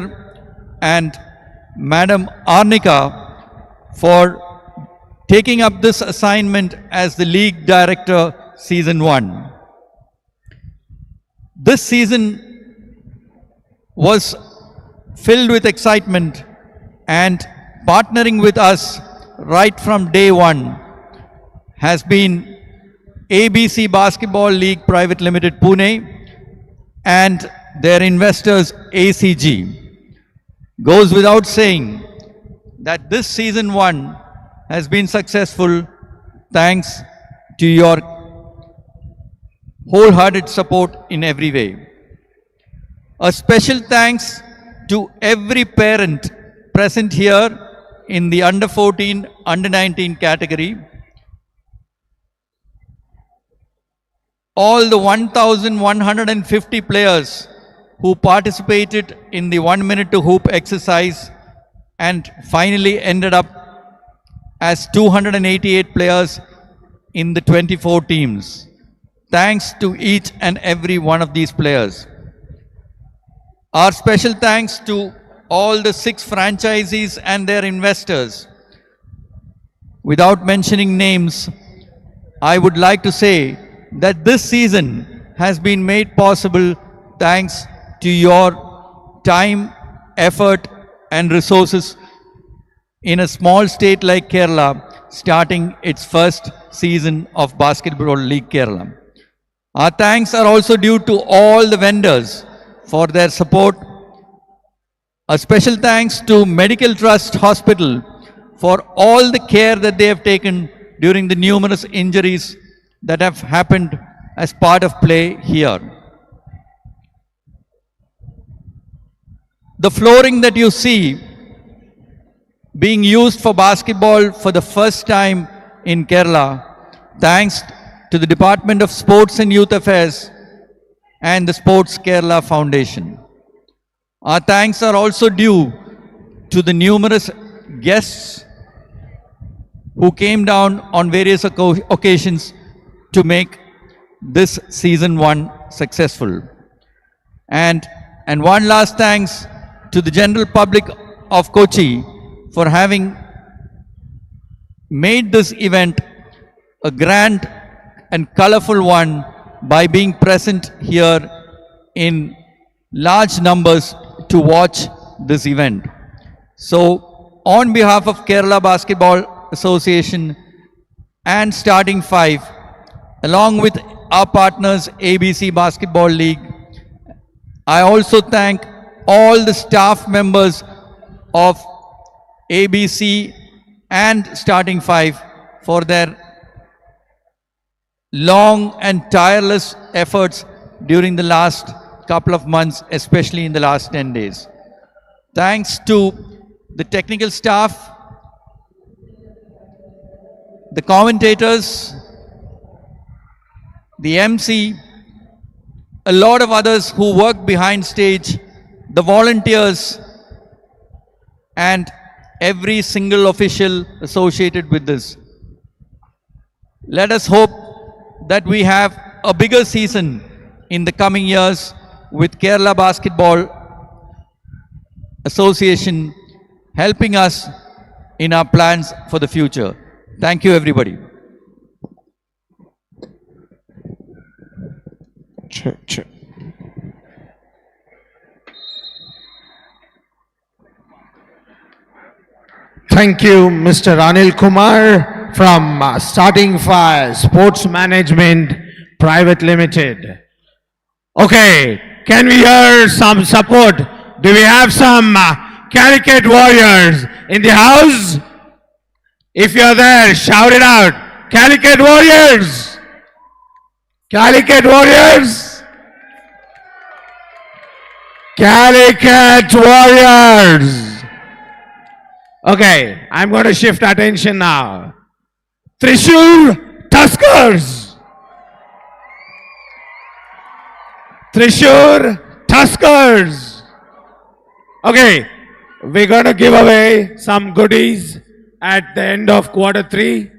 and Madam Arnika for taking up this assignment as the League Director Season 1. This season was filled with excitement, and partnering with us right from day one has been ABC Basketball League Private Limited Pune and their investors ACG. Goes without saying that this Season 1 has been successful thanks to your wholehearted support in every way. A special thanks to every parent present here in the under 14, under 19 category. All the 1,150 players who participated in the 1 minute to hoop exercise and finally ended up as 288 players in the 24 teams. Thanks to each and every one of these players. Our special thanks to all the 6 franchisees and their investors. Without mentioning names, I would like to say that this season has been made possible thanks to your time, effort and resources in a small state like Kerala starting its first season of Basketball League Kerala. Our thanks are also due to all the vendors for their support. A special thanks to Medical Trust Hospital for all the care that they have taken during the numerous injuries that have happened as part of play here. The flooring that you see being used for basketball for the first time in Kerala, thanks to the Department of Sports and Youth Affairs and the Sports Kerala Foundation. Our thanks are also due to the numerous guests who came down on various occasions to make this Season 1 successful. And one last thanks to the general public of Kochi for having made this event a grand and colorful one by being present here in large numbers to watch this event. So, on behalf of Kerala Basketball Association and Starting 5, along with our partners ABC Basketball League, I also thank all the staff members of ABC and starting five for their long and tireless efforts during the last couple of months, especially in the last 10 days. Thanks to the technical staff, the commentators, the MC, a lot of others who work behind stage, the volunteers, and every single official associated with this. Let us hope that we have a bigger season in the coming years with Kerala Basketball Association helping us in our plans for the future. Thank you, everybody. Thank you, Mr. Anil Kumar from Starting Fire Sports Management Private Limited. Okay, can we hear some support? Do we have some Calicut warriors in the house? If you're there, shout it out. Calicut warriors! Calicut warriors! Calicut warriors! Okay, I'm going to shift attention now. Thrissur Tuskers! Thrissur Tuskers! Okay, we're going to give away some goodies at the end of quarter 3.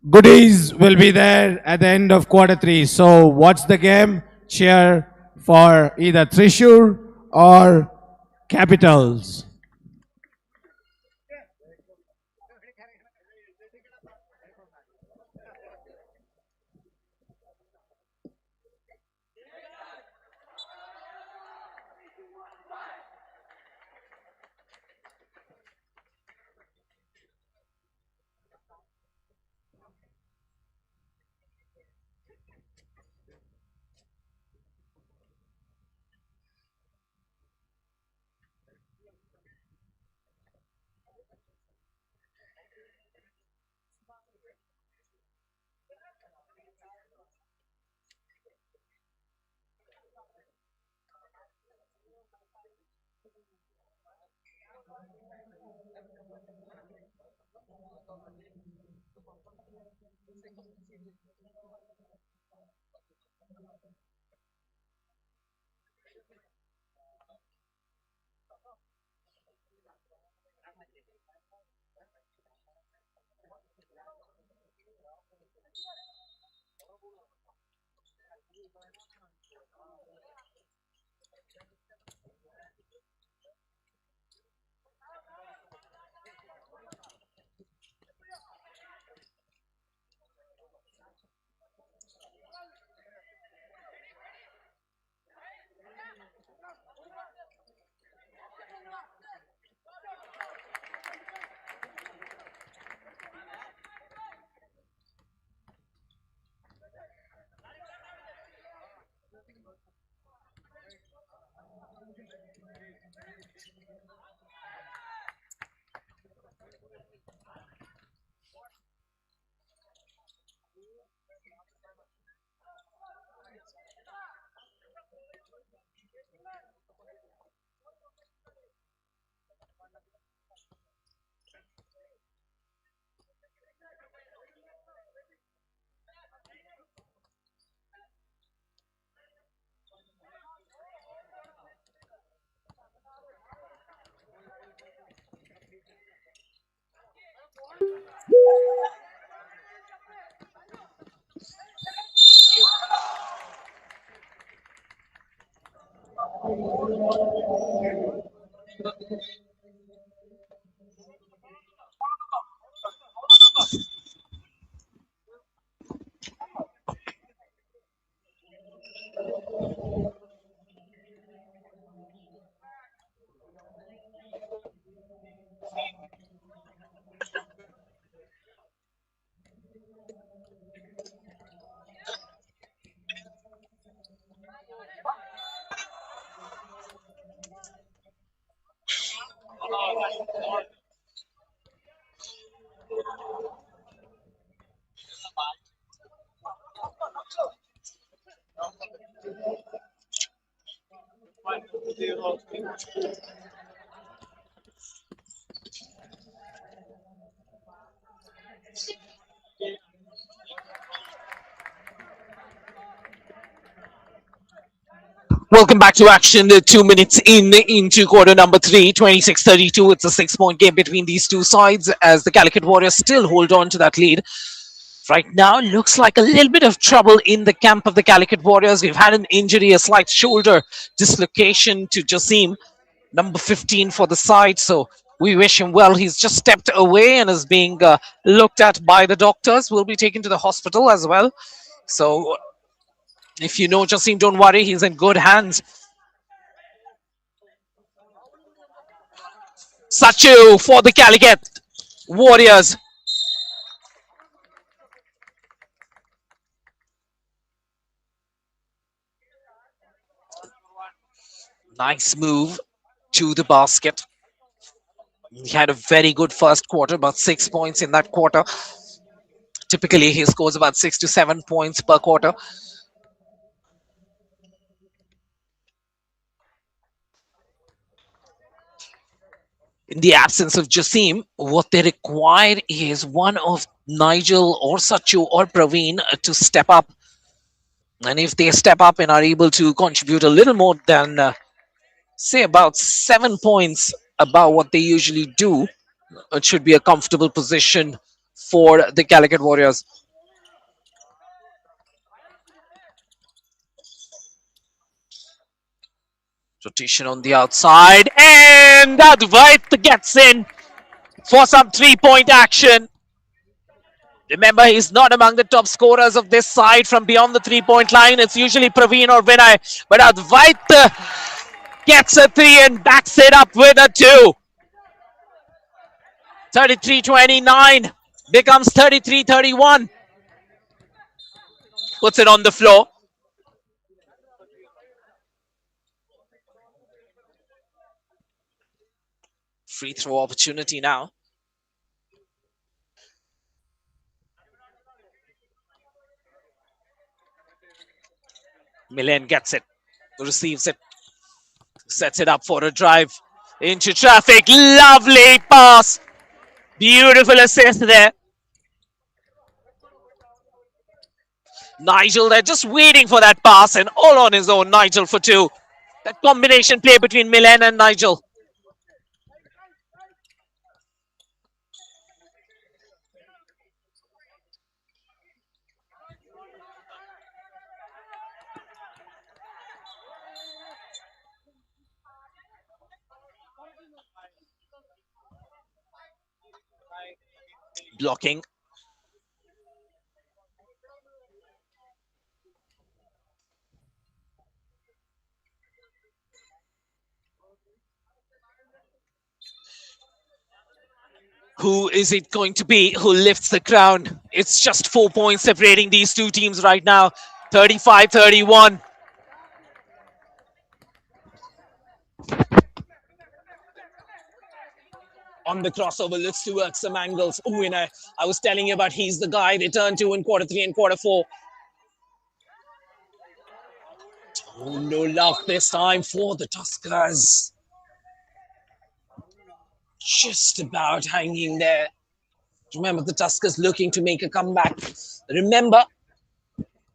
Goodies will be there at the end of quarter 3. So watch the game, cheer for either Thrissur or Capitals. Welcome back to action. 2 minutes into quarter number 3, 26-32. It's a 6-point game between these two sides as the Calicut Warriors still hold on to that lead. Right now, looks like a little bit of trouble in the camp of the Calicut Warriors. We've had an injury, a slight shoulder dislocation to Jasim, number 15 for the side. So we wish him well. He's just stepped away and is being looked at by the doctors. Will be taken to the hospital as well. So if you know Jasim, don't worry. He's in good hands. Sachu for the Calicut Warriors. Nice move to the basket. He had a very good first quarter, about 6 points in that quarter. Typically, he scores about 6 to 7 points per quarter. In the absence of Jasim, what they require is one of Nigel or Sachu or Praveen to step up. And if they step up and are able to contribute a little more than, say, about 7 points above what they usually do, it should be a comfortable position for the Calicut Warriors. Rotation on the outside, and Advait gets in for some 3-point action. Remember, he's not among the top scorers of this side from beyond the 3-point line. It's usually Praveen or Vinay, but Advait gets a 3 and backs it up with a 2. 33-29 becomes 33-31. Puts it on the floor. Free throw opportunity now. Milan gets it, receives it, sets it up for a drive into traffic. Lovely pass. Beautiful assist there. Nigel there just waiting for that pass and all on his own. Nigel for 2. That combination play between Milan and Nigel. Blocking. Who is it going to be who lifts the crown? It's just 4 points separating these two teams right now. 35-31. On the crossover, looks to work some angles. Oh, and I was telling you about he's the guy they turn to in quarter 3 and quarter 4. Oh, no luck this time for the Tuskers. Just about hanging there. Remember, the Tuskers looking to make a comeback. Remember,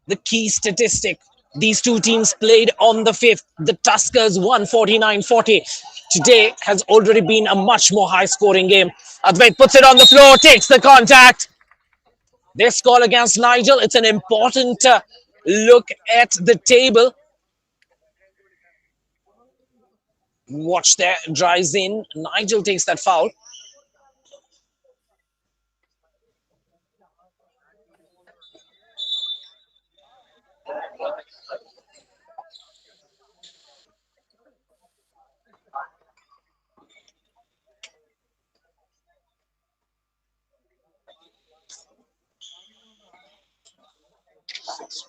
the key statistic. These two teams played on the 5th. The Tuskers won 49-40. Today has already been a much more high-scoring game. Advait puts it on the floor, takes the contact. This call against Nigel, it's an important look at the table. Watch there, drives in. Nigel takes that foul.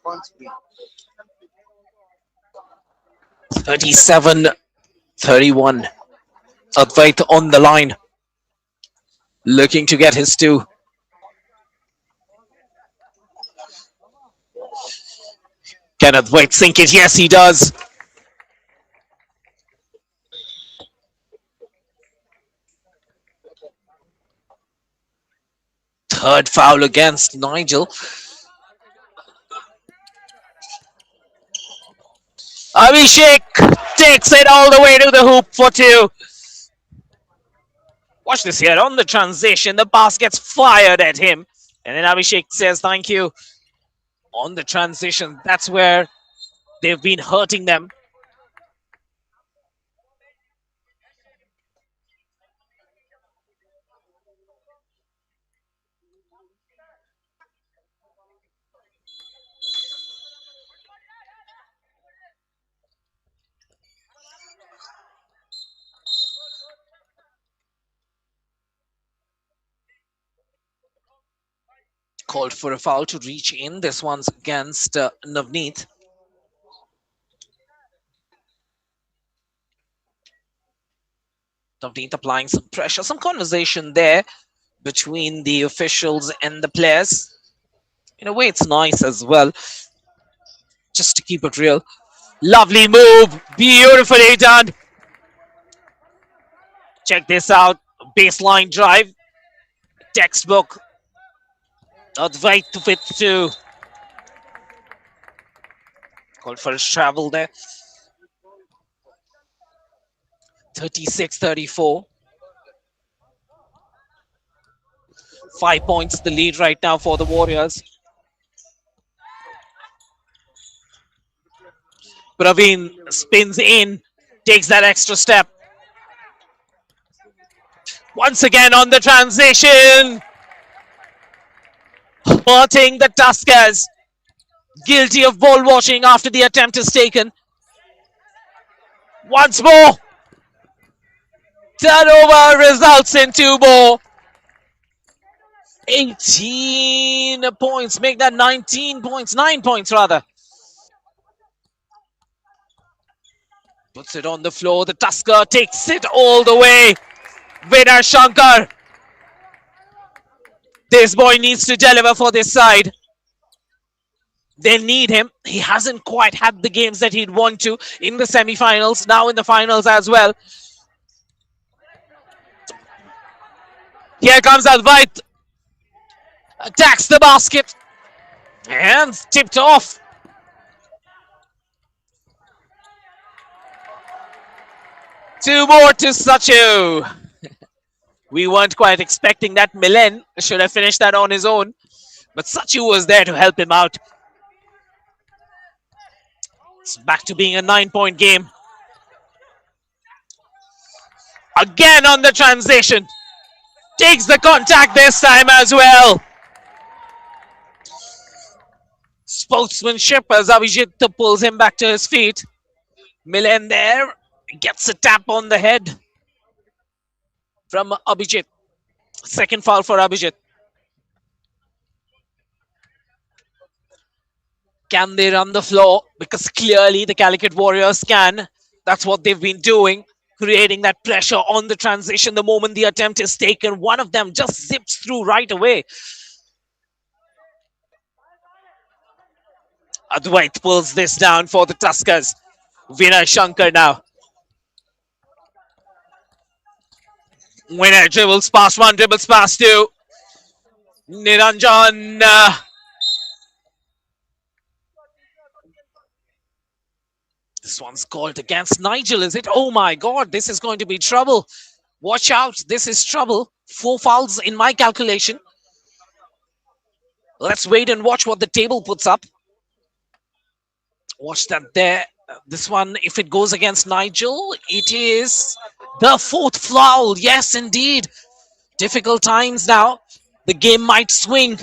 Points lead. 37-31. Advait on the line, looking to get his two. Can Advait sink it? Yes, he does. Third foul against Nigel. Abhishek takes it all the way to the hoop for two. Watch this here. On the transition, the pass gets fired at him. And then Abhishek says, thank you. On the transition, that's where they've been hurting them. Called for a foul to reach in. This one's against Navneet. Navneet applying some pressure, some conversation there between the officials and the players. In a way, it's nice as well, just to keep it real. Lovely move, beautifully done. Check this out, baseline drive, textbook. Advait with two. Called for his travel there. 36-34. 5 points the lead right now for the Warriors. Praveen spins in, takes that extra step. Once again on the transition. Hurting the Tuskers. Guilty of ball watching after the attempt is taken. Once more. Turnover results in two more. 18 points. Make that 19 points. 9 points rather. Puts it on the floor. The Tusker takes it all the way. Vinay Shankar. This boy needs to deliver for this side. They need him. He hasn't quite had the games that he'd want to in the semi-finals, now in the finals as well. Here comes Advait. Attacks the basket. And tipped off. Two more to Sachu. We weren't quite expecting that. Milen should have finished that on his own. But Sachu was there to help him out. It's back to being a 9-point game. Again on the transition. Takes the contact this time as well. Sportsmanship as Abhijit pulls him back to his feet. Milen there gets a tap on the head from Abhijit. Second foul for Abhijit. Can they run the floor? Because clearly the Calicut Warriors can. That's what they've been doing. Creating that pressure on the transition. The moment the attempt is taken, one of them just zips through right away. Advait pulls this down for the Tuskers. Vinay Shankar now. Winner dribbles past one, dribbles past two. Niranjan. This one's called against Nigel, is it? Oh my God, this is going to be trouble. Watch out, this is trouble. 4 fouls in my calculation. Let's wait and watch what the table puts up. Watch that there. This one, if it goes against Nigel, it is the 4th foul. Yes, indeed. Difficult times now. The game might swing.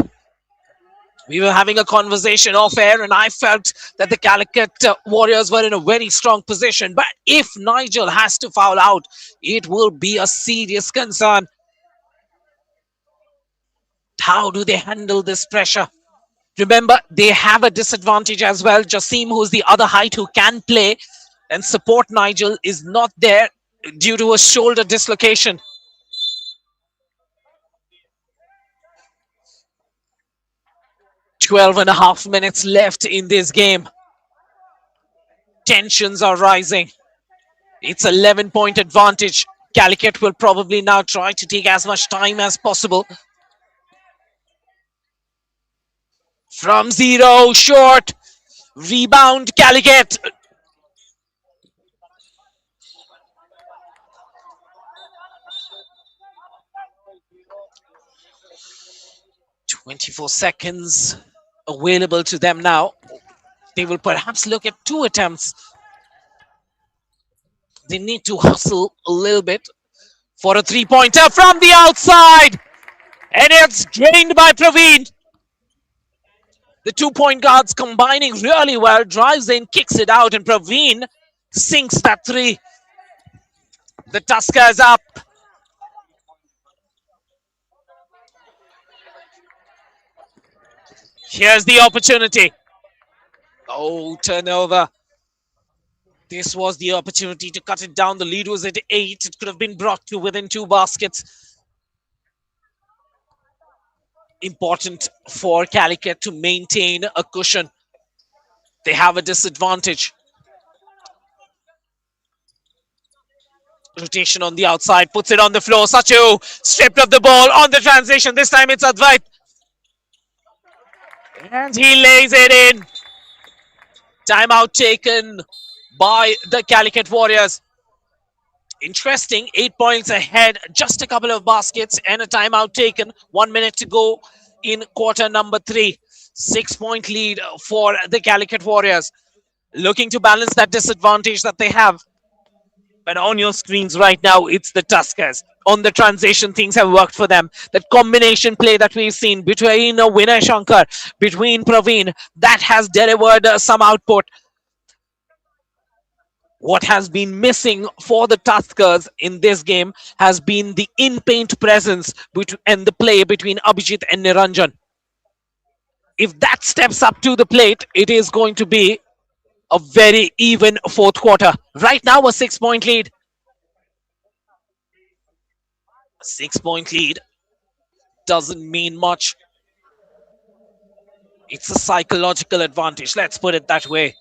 We were having a conversation off air and I felt that the Calicut Warriors were in a very strong position. But if Nigel has to foul out, it will be a serious concern. How do they handle this pressure? Remember, they have a disadvantage as well. Jasim, who's the other height who can play and support Nigel, is not there. due to a shoulder dislocation. Twelve and a half minutes left in this game. Tensions are rising. It's 11-point advantage. Calicut will probably now try to take as much time as possible. From zero, short. Rebound, Calicut. "24 seconds available to them now. They will perhaps look at 2 attempts. They need to hustle a little bit for a 3-pointer from the outside. And it's drained by Praveen. The 2-point guards combining really well. Drives in, kicks it out, and Praveen sinks that 3. The Tuskers up. Here's the opportunity. Oh, turnover. This was the opportunity to cut it down. The lead was at 8. It could have been brought to within 2 baskets. Important for Calicut to maintain a cushion. They have a disadvantage. Rotation on the outside, puts it on the floor. Sachu stripped of the ball on the transition. This time it's Advait. And he lays it in. Timeout taken by the Calicut Warriors. Interesting, 8 points ahead, just a couple of baskets and a timeout taken. 1 minute to go in quarter number 3. 6-point lead for the Calicut Warriors. Looking to balance that disadvantage that they have. But on your screens right now, it's the Tuskers. On the transition, things have worked for them. That combination play that we've seen between Vinay Shankar, between Praveen, that has delivered some output. What has been missing for the Tuskers in this game has been the in-paint presence and the play between Abhijit and Niranjan. If that steps up to the plate, it is going to be a very even 4th quarter. Right now, a 6-point lead. A 6-point lead doesn't mean much. It's a psychological advantage, let's put it that way.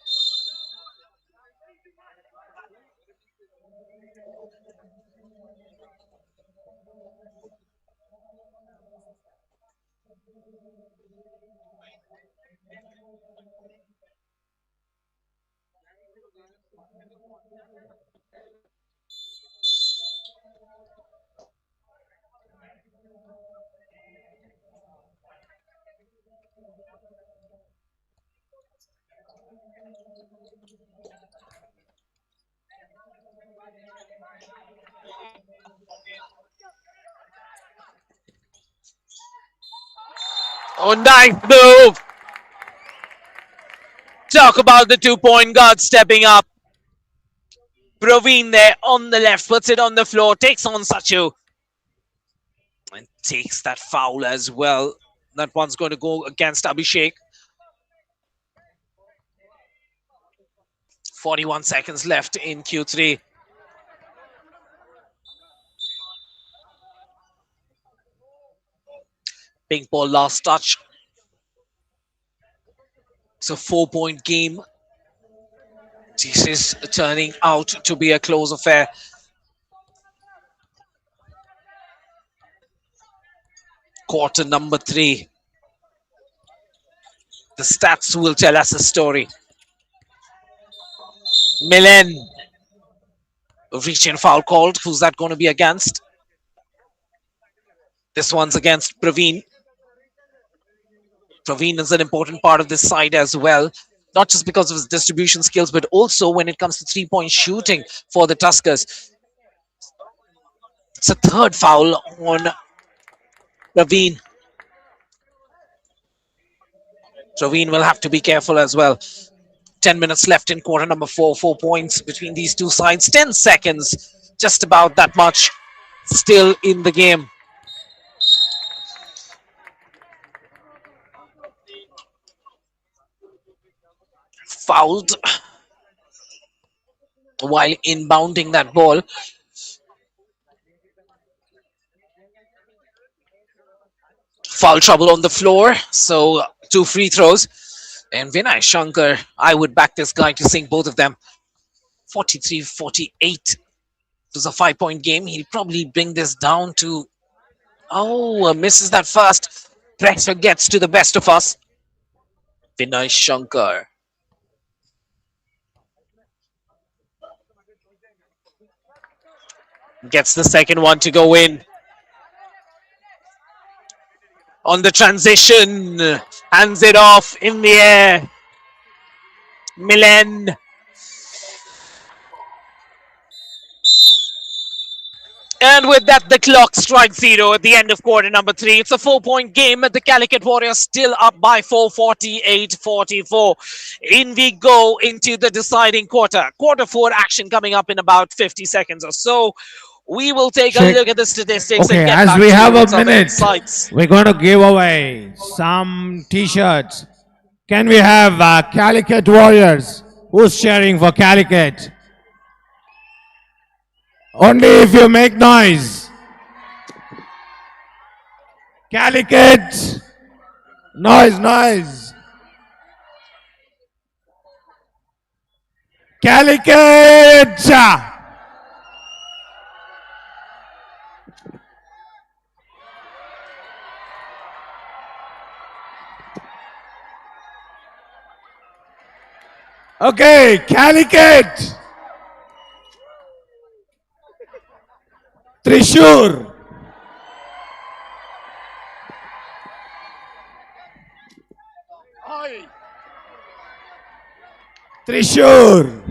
Oh, nice move. Talk about the 2-point guard stepping up. Praveen there on the left, puts it on the floor, takes on Sachu. And takes that foul as well. That one's going to go against Abhishek. 41 seconds left in Q3. Pink ball last touch. It's a 4-point game. This is turning out to be a close affair. Quarter number 3. The stats will tell us a story. Milan. Reach-in foul called. Who's that going to be against? This one's against Praveen. Praveen is an important part of this side as well. Not just because of his distribution skills, but also when it comes to 3-point shooting for the Tuskers. It's a 3rd foul on Praveen. Praveen will have to be careful as well. 10 minutes left in quarter number 4. 4 points between these two sides. 10 seconds, just about that much still in the game. Fouled while inbounding that ball. Foul trouble on the floor. So 2 free throws. And Vinay Shankar, I would back this guy to sink both of them. 43-48. It was a 5-point game. He'll probably bring this down to... Oh, misses that first. Pressure gets to the best of us. Vinay Shankar. Gets the second one to go in. On the transition. Hands it off in the air. Milen. And with that, the clock strikes 0 at the end of quarter number 3. It's a 4-point game. The Calicut Warriors still up by 4, 48-44. In we go into the deciding quarter. Quarter 4 action coming up in about 50 seconds or so. We will take a look at the statistics Okay, and get as back we to have a some minute, insights. we're going to give away some t-shirts. Can we have Calicut Warriors? Who's cheering for Calicut? Only if you make noise. Calicut! Noise, noise. Calicut! Okay, Calicut! Thrissur! Thrissur!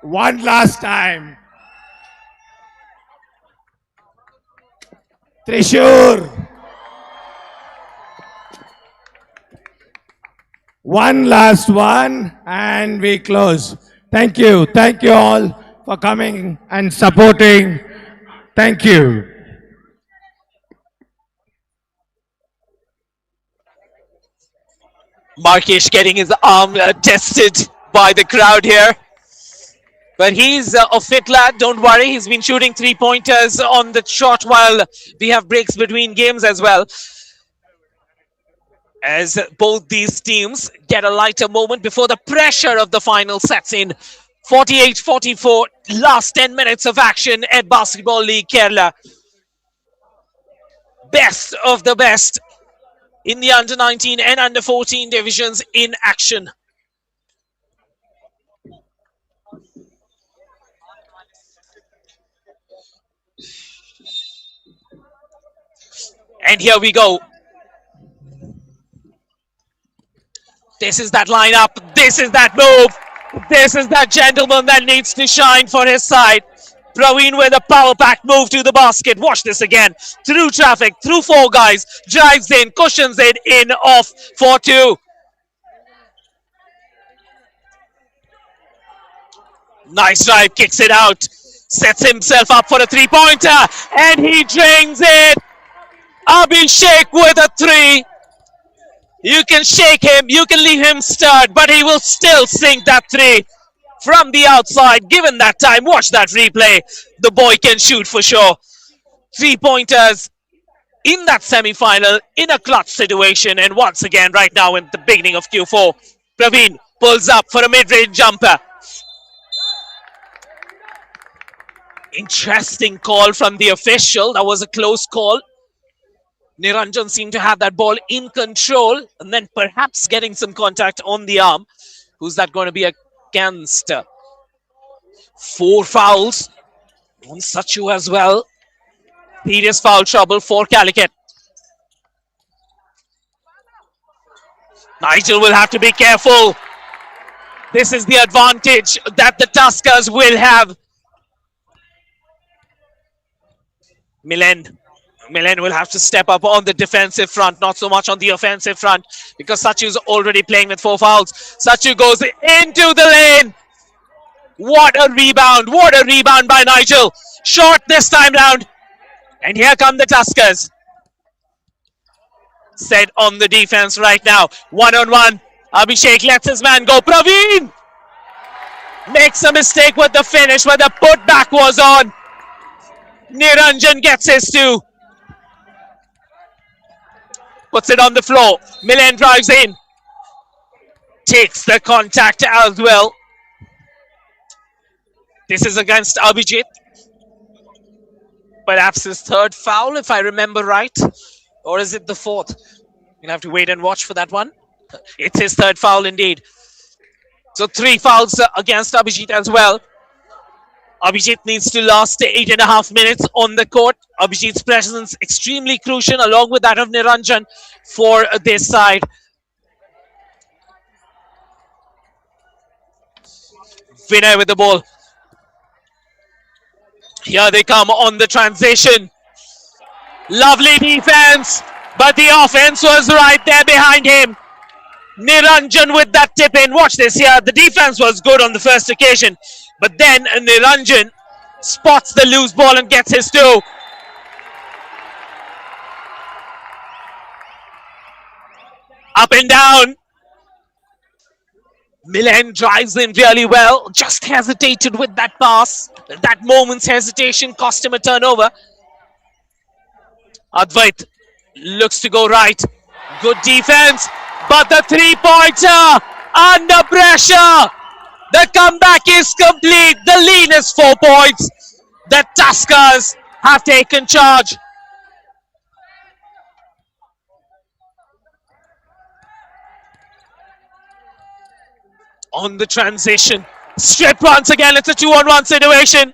One last time. Thrissur! One last one and we close. Thank you. Thank you all for coming and supporting. Thank you. Markesh getting his arm tested by the crowd here. But he's a fit lad, don't worry. He's been shooting 3-pointers on the shot while we have breaks between games as well. As both these teams get a lighter moment before the pressure of the final sets in. 48-44, last 10 minutes of action at Basketball League Kerala. Best of the best in the under-19 and under-14 divisions in action. And here we go. This is that lineup. This is that move. This is that gentleman that needs to shine for his side. Praveen with a power pack move to the basket. Watch this again. Through traffic, through 4 guys. Drives in, cushions it in, off for 2. Nice drive, kicks it out. Sets himself up for a 3-pointer. And he drains it. Abhishek with a 3. You can shake him, you can leave him stirred, but he will still sink that 3 from the outside. Given that time, watch that replay. The boy can shoot for sure. 3-pointers in that semi-final in a clutch situation. And once again, right now in the beginning of Q4, Praveen pulls up for a mid-range jumper. Interesting call from the official. That was a close call. Niranjan seemed to have that ball in control and then perhaps getting some contact on the arm. Who's that going to be against? 4 fouls on Sachu as well. Serious foul trouble for Calicut. Nigel will have to be careful. This is the advantage that the Tuskers will have. Milen will have to step up on the defensive front, not so much on the offensive front, because Sachu's already playing with 4 fouls. Sachu goes into the lane. What a rebound. What a rebound by Nigel. Short this time round. And here come the Tuskers. Set on the defense right now. 1-on-1. Abhishek lets his man go. Praveen! Makes a mistake with the finish where the putback was on. Niranjan gets his two. Puts it on the floor. Milan drives in. Takes the contact as well. This is against Abhijit. Perhaps his third foul, if I remember right. Or is it the fourth? You'll have to wait and watch for that one. It's his third foul indeed. So 3 fouls against Abhijit as well. Abhijit needs to last 8.5 minutes on the court. Abhijit's presence extremely crucial along with that of Niranjan for this side. Vinay with the ball. Here they come on the transition. Lovely defense, but the offense was right there behind him. Niranjan with that tip in. Watch this here. The defense was good on the first occasion, but then Niranjan spots the loose ball and gets his two. Up and down. Milan drives in really well. Just hesitated with that pass. That moment's hesitation cost him a turnover. Advait looks to go right. Good defense. But the 3-pointer under pressure. The comeback is complete. The lead is 4 points. The Tuskers have taken charge. On the transition. Strip once again. It's a 2-on-1 situation.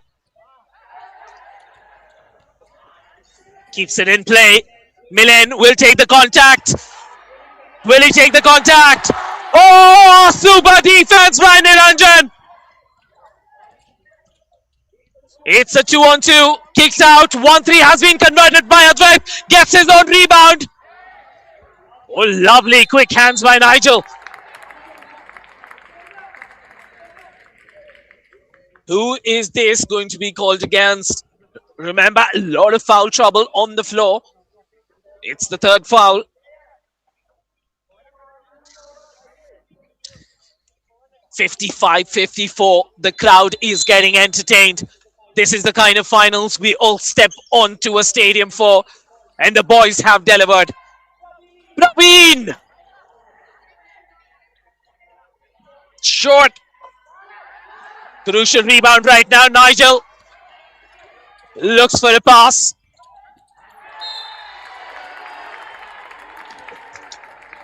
Keeps it in play. Milan will take the contact. Will he take the contact? Oh, super defense by Niranjan. It's a 2-on-2. Kicks out. 1-3 has been converted by Advait. Gets his own rebound. Oh, lovely quick hands by Nigel. Who is this going to be called against? Remember, a lot of foul trouble on the floor. It's the third foul. (55-54). The crowd is getting entertained. This is the kind of finals we all step onto a stadium for. And the boys have delivered. Praveen! Short. Crucial rebound right now. Nigel looks for a pass.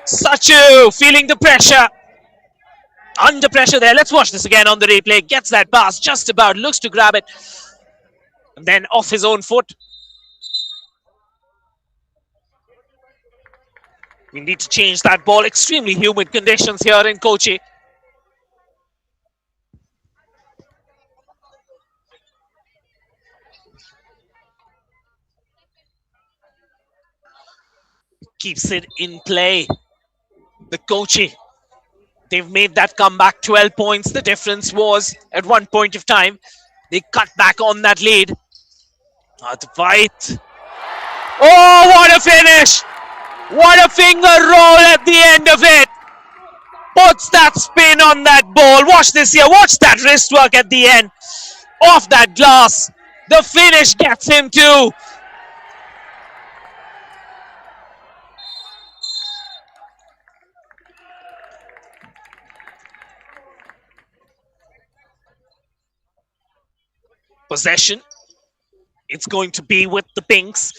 Sachu feeling the pressure. Under pressure there. Let's watch this again on the replay. Gets that pass just about. Looks to grab it. And then off his own foot. We need to change that ball. Extremely humid conditions here in Kochi. Keeps it in play. The Kochi. They've made that comeback. 12 points. The difference was at one point of time. They cut back on that lead. Advait. Oh, what a finish! What a finger roll at the end of it. Puts that spin on that ball. Watch this here. Watch that wrist work at the end. Off that glass. The finish gets him too. Possession. It's going to be with the Pinks.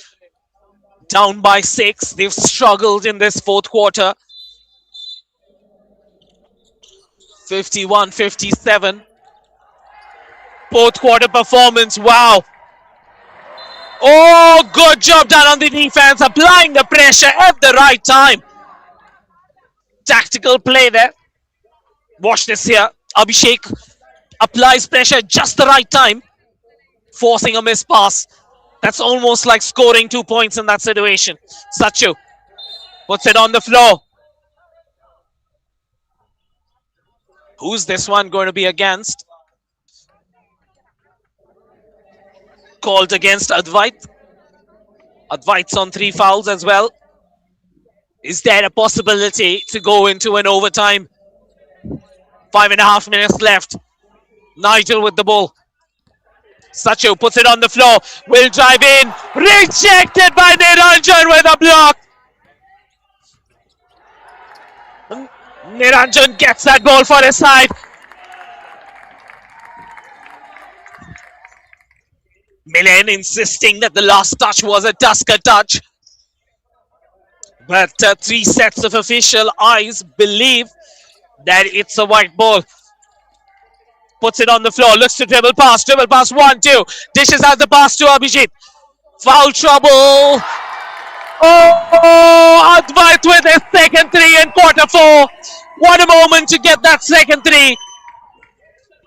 Down by 6. They've struggled in this fourth quarter. 51-57. Fourth quarter performance. Wow. Oh, good job done on the defense. Applying the pressure at the right time. Tactical play there. Watch this here. Abhishek applies pressure at just the right time. Forcing a missed pass. That's almost like scoring 2 points in that situation. Sachu puts it on the floor. Who's this one going to be against? Called against Advait. Advait's on 3 fouls as well. Is there a possibility to go into an overtime? 5.5 minutes left. Nigel with the ball. Sachu puts it on the floor. Will drive in. Rejected by Niranjan with a block. Niranjan gets that ball for his side. Milan insisting that the last touch was a Tusker touch. But 3 sets of official eyes believe that it's a white ball. Puts it on the floor, looks to dribble pass, 1-2. Dishes out the pass to Abhijit. Foul trouble. Oh, Advait with his second 3 in quarter 4. What a moment to get that second 3.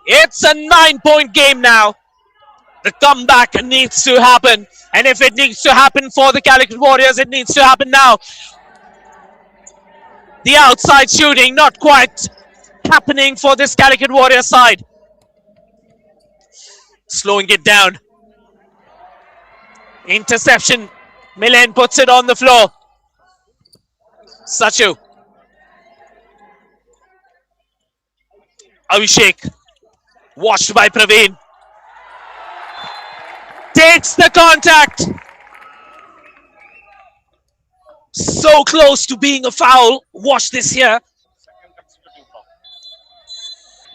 It's a 9-point game now. The comeback needs to happen. And if it needs to happen for the Calicut Warriors, it needs to happen now. The outside shooting not quite happening for this Calicut Warriors side. Slowing it down. Interception. Milan puts it on the floor. Sachu. Abhishek. Watched by Praveen. Takes the contact. So close to being a foul. Watch this here.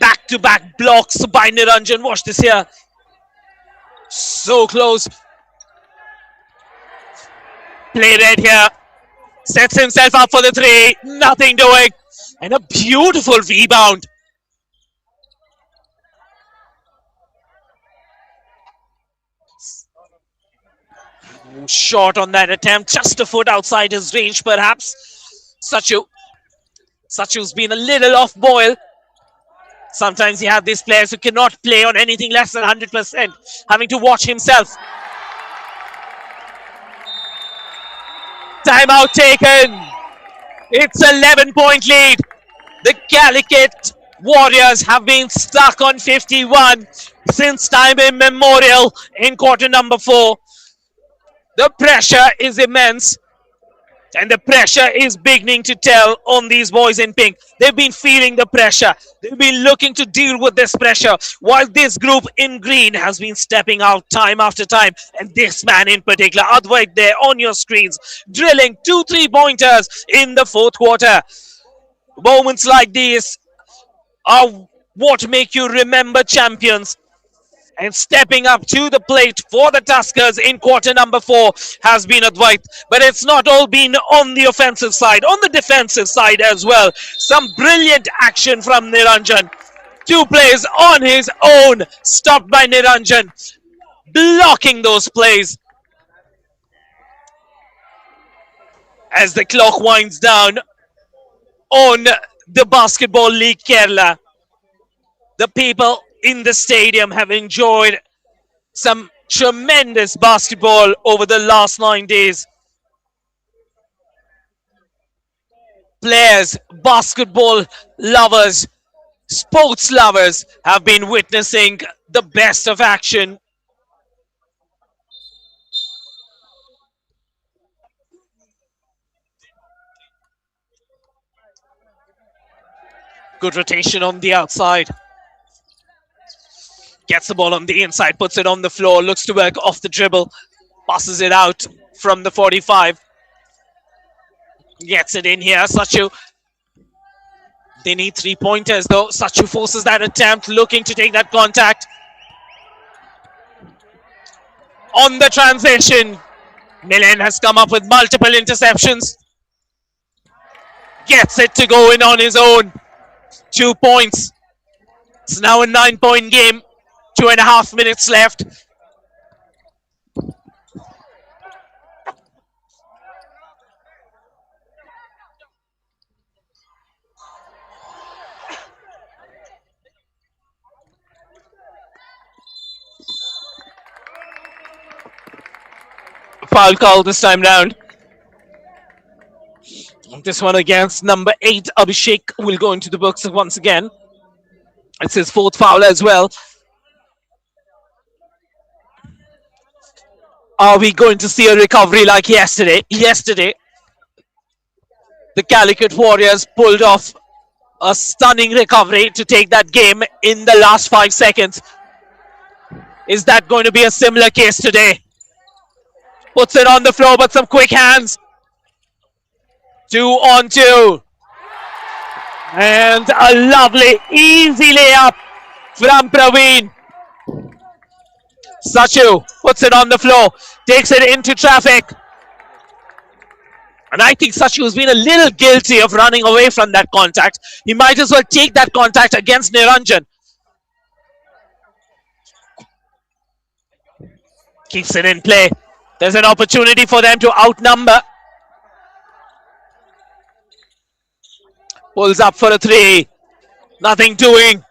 Back-to-back blocks by Niranjan. Watch this here. So close. Play red here. Sets himself up for the 3. Nothing doing. And a beautiful rebound. Short on that attempt. Just a foot outside his range, perhaps. Sachu's been a little off boil. Sometimes you have these players who cannot play on anything less than 100%, having to watch himself. Timeout taken. It's 11-point lead. The Calicut Warriors have been stuck on 51 since time immemorial in quarter number 4. The pressure is immense. And the pressure is beginning to tell on these boys in pink. They've been feeling the pressure. They've been looking to deal with this pressure, while this group in green has been stepping out time after time. And this man in particular, Advait, there on your screens, drilling 2 3-pointers in the 4th quarter. Moments like these are what make you remember champions. And stepping up to the plate for the Tuskers in quarter number 4 has been Advait. But it's not all been on the offensive side, on the defensive side as well. Some brilliant action from Niranjan. 2 plays on his own, stopped by Niranjan, blocking those plays. As the clock winds down on the Basketball League Kerala, the people in the stadium have enjoyed some tremendous basketball over the last 9 days. Players, basketball lovers, sports lovers have been witnessing the best of action. Good rotation on the outside. Gets the ball on the inside, puts it on the floor, looks to work off the dribble, passes it out from the 45. Gets it in here, Sachu. They need 3-pointers though. Sachu forces that attempt, looking to take that contact. On the transition, Milan has come up with multiple interceptions. Gets it to go in on his own. 2 points. It's now a 9-point game. 2.5 minutes left. Foul call this time round. This one against number 8, Abhishek, will go into the books once again. It's his 4th foul as well. Are we going to see a recovery like yesterday? Yesterday, the Calicut Warriors pulled off A stunning recovery to take that game in the last 5 seconds. Is that going to be a similar case today? Puts it on the floor, but some quick hands. 2 on 2. And a lovely, easy layup from Praveen. Sachu puts it on the floor, takes it into traffic. And I think Sachu has been a little guilty of running away from that contact. He might as well take that contact against Niranjan. Keeps it in play. There's an opportunity for them to outnumber. Pulls up for a 3. Nothing doing.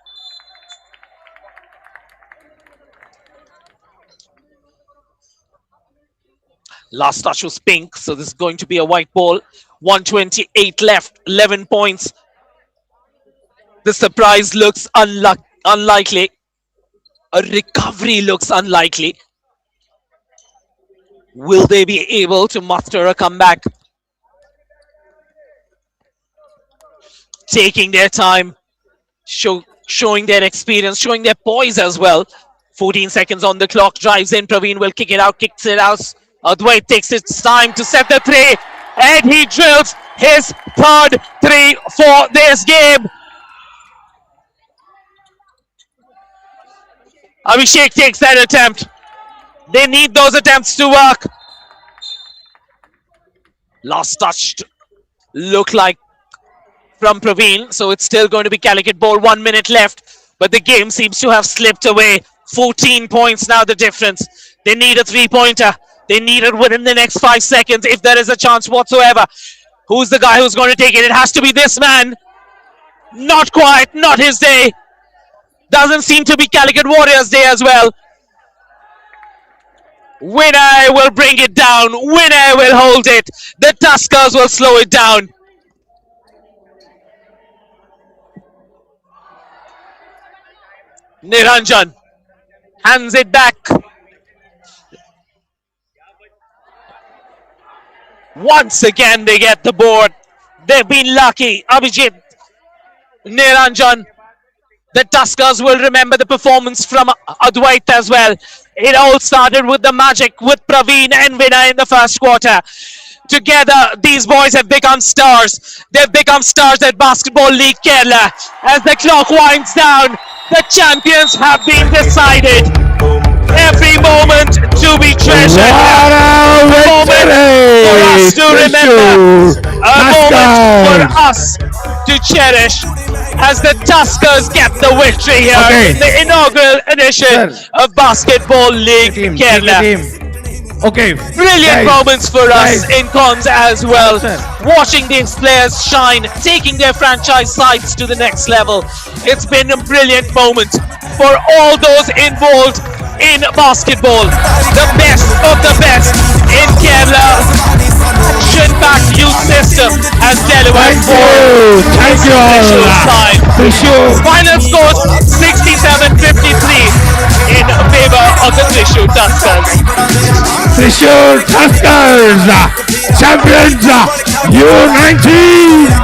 Last touch was pink, so this is going to be a white ball. 128 left, 11 points. The surprise looks unlikely. A recovery looks unlikely. Will they be able to muster a comeback? Taking their time, showing their experience, showing their poise as well. 14 seconds on the clock, drives in, Praveen will kick it out, kicks it out. Adwait takes its time to set the 3, and he drills his third 3 for this game. Abhishek takes that attempt. They need those attempts to work. Last touch look like from Praveen, so it's still going to be Calicut ball. 1 minute left, but the game seems to have slipped away. 14 points now the difference. They need a 3-pointer. They need it within the next 5 seconds if there is a chance whatsoever. Who's the guy who's going to take it? It has to be this man. Not quite, not his day. Doesn't seem to be Calicut Warriors' day as well. Winner will bring it down. Winner will hold it. The Tuskers will slow it down. Niranjan hands it back. Once again they get the board. They've been lucky. Abhijit, Niranjan. The Tuskers will remember the performance from Adwait as well. It all started with the magic with Praveen and Vinay in the first quarter. Together, these boys have become stars. They've become stars at Basketball League Kerala. As the clock winds down, the champions have been decided. Every moment to be treasured. What a moment for us to remember. A moment for us to cherish. As the Tuskers get the victory here in the inaugural edition of Basketball League Kerala. Okay. Brilliant moments for us in cons as well. Watching these players shine, taking their franchise sides to the next level. It's been a brilliant moment for all those involved in basketball. The best of the best in Kerala. Action-packed youth system has delivered for Thank you all. Thrissur. Final score 67-53 in favor of the Thrissur Tuskers. Thrissur Tuskers, champions U19.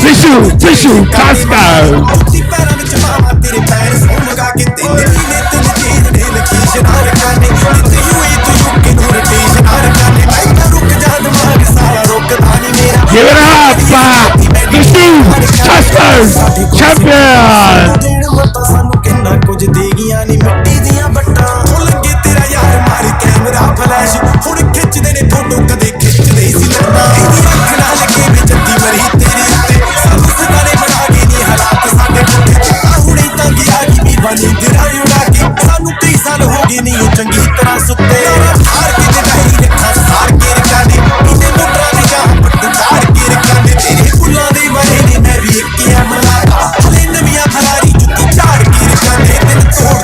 Thrissur Tuskers. Give it up, Thrissur Tuskers, champion.